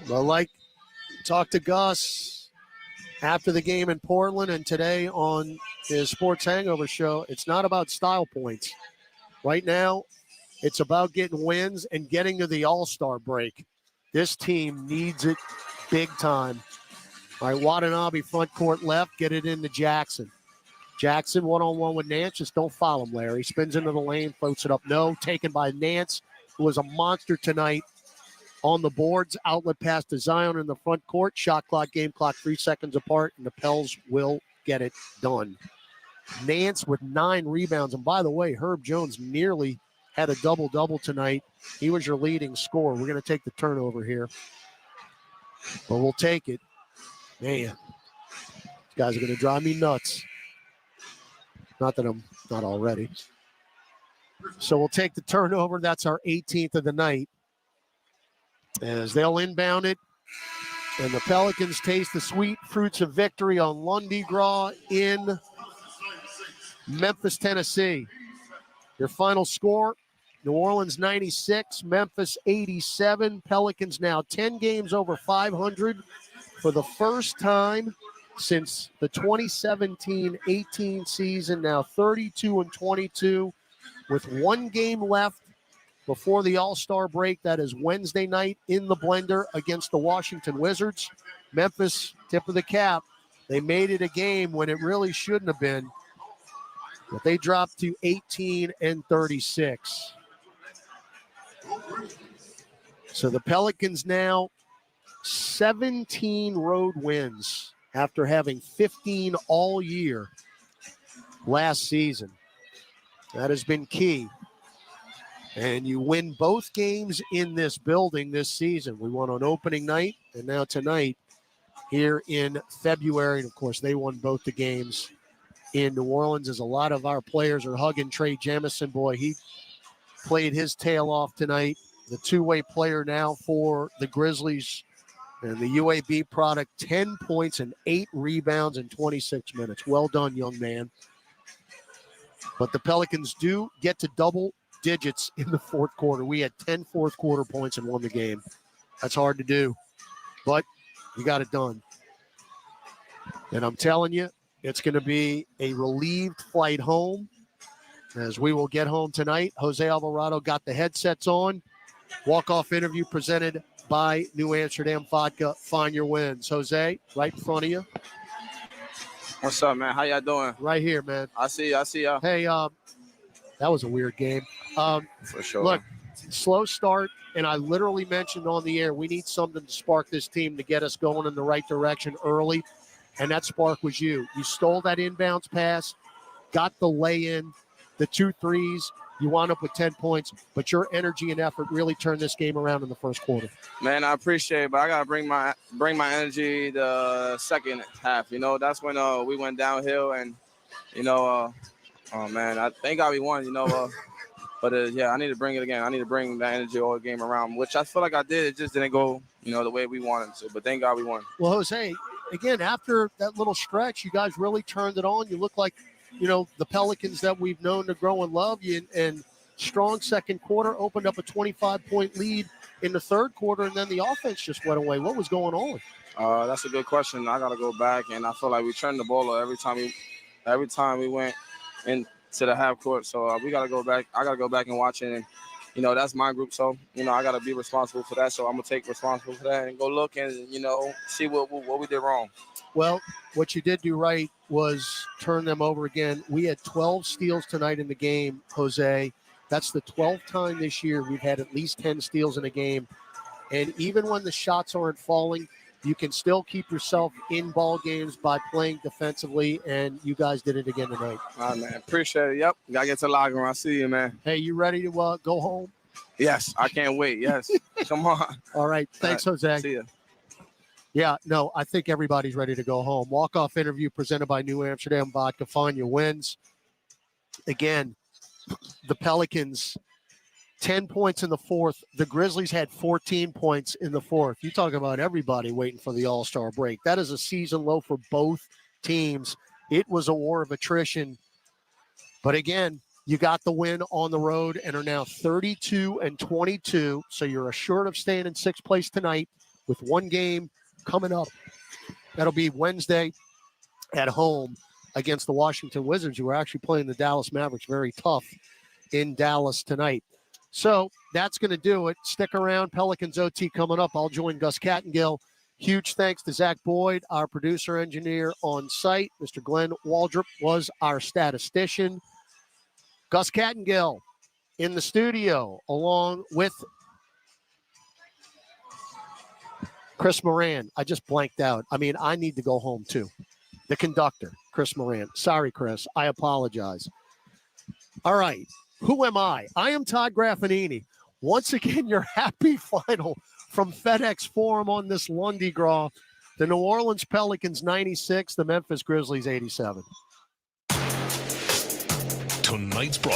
But like, talked to Gus after the game in Portland and today on his Sports Hangover show, it's not about style points. Right now, it's about getting wins and getting to the All-Star break. This team needs it big time. All right, Watanabe front court left, get it into Jackson. Jackson one-on-one with Nance. Just don't foul him, Larry. Spins into the lane, floats it up. No, taken by Nance, who was a monster tonight on the boards. Outlet pass to Zion in the front court. Shot clock, game clock, 3 seconds apart, and the Pels will get it done. Nance with 9 rebounds. And by the way, Herb Jones nearly had a double-double tonight. He was your leading scorer. We're going to take the turnover here, but we'll take it. Man, these guys are going to drive me nuts. Not that I'm not already. So we'll take the turnover. That's our 18th of the night. As they'll inbound it. And the Pelicans taste the sweet fruits of victory on Lundi Gras in Memphis, Tennessee. Your final score, New Orleans 96, Memphis 87. Pelicans now 10 games over 500 for the first time since the 2017-18 season, now 32-22 with 1 game left before the All-Star break. That is Wednesday night in the blender against the Washington Wizards. Memphis, tip of the cap. They made it a game when it really shouldn't have been, but they dropped to 18-36. So the Pelicans now 17 road wins after having 15 all year last season. That has been key. And you win both games in this building this season. We won on opening night and now tonight here in February. And, of course, they won both the games in New Orleans, as a lot of our players are hugging Trey Jemison. Boy, he played his tail off tonight. The two-way player now for the Grizzlies. And the UAB product, 10 points and 8 rebounds in 26 minutes. Well done, young man. But the Pelicans do get to double digits in the fourth quarter. We had 10 fourth quarter points and won the game. That's hard to do, but you got it done. And I'm telling you, it's going to be a relieved flight home, as we will get home tonight. Jose Alvarado got the headsets on. Walk-off interview presented by New Amsterdam Vodka. Find your wins. Jose, right in front of you. What's up, man? How y'all doing? Right here, man. I see y'all. Hey, that was a weird game. For sure. Look, slow start, and I literally mentioned on the air, we need something to spark this team to get us going in the right direction early. and that spark was you. You stole that inbounds pass, got the lay-in, the 2 threes. You wound up with 10 points, but your energy and effort really turned this game around in the first quarter. Man, I appreciate it, but I gotta bring my energy the second half. You know, that's when we went downhill, and oh man, I thank God we won. But yeah, I need to bring it again. I need to bring that energy all game around, which I feel like I did. It just didn't go, the way we wanted to. But thank God we won. Well, Jose, again, after that little stretch, you guys really turned it on. You look like, the Pelicans that we've known to grow and love you, and strong second quarter, opened up a 25-point lead in the third quarter, and then the offense just went away. What was going on? That's a good question. I got to go back, and I feel like we turned the ball every time we went into the half court. So we got to go back. I got to go back and watch it, and that's my group. So I got to be responsible for that. So I'm gonna take responsibility for that and go look and see what we did wrong. Well, what you did do right was turn them over again. We had 12 steals tonight in the game, Jose. That's the 12th time this year we've had at least 10 steals in a game. And even when the shots aren't falling, you can still keep yourself in ball games by playing defensively, and you guys did it again tonight. All right, man. Appreciate it. Yep. Got to get to the locker room. I see you, man. Hey, you ready to go home? Yes, I can't wait. Yes. Come on. All right. Thanks, Jose. See you. Yeah, no, I think everybody's ready to go home. Walk-off interview presented by New Amsterdam Vodka. Find your wins. Again, the Pelicans, 10 points in the fourth. The Grizzlies had 14 points in the fourth. You talk about everybody waiting for the All-Star break. That is a season low for both teams. It was a war of attrition. But again, you got the win on the road and are now 32-22. So you're assured of staying in sixth place tonight with one game coming up. That'll be Wednesday at home against the Washington Wizards, who are actually playing the Dallas Mavericks very tough in Dallas tonight. So that's going to do it. Stick around. Pelicans OT coming up. I'll join Gus Cattingill. Huge thanks to Zach Boyd, our producer engineer on site. Mr. Glenn Waldrop was our statistician. Gus Cattingill in the studio along with Chris Moran. I just blanked out. I mean, I need to go home too. The conductor, Chris Moran. Sorry, Chris. I apologize. All right. Who am I? I am Todd Graffanini. Once again, your happy final from FedEx Forum on this Lundy Gras. The New Orleans Pelicans 96, the Memphis Grizzlies 87. Tonight's broadcast.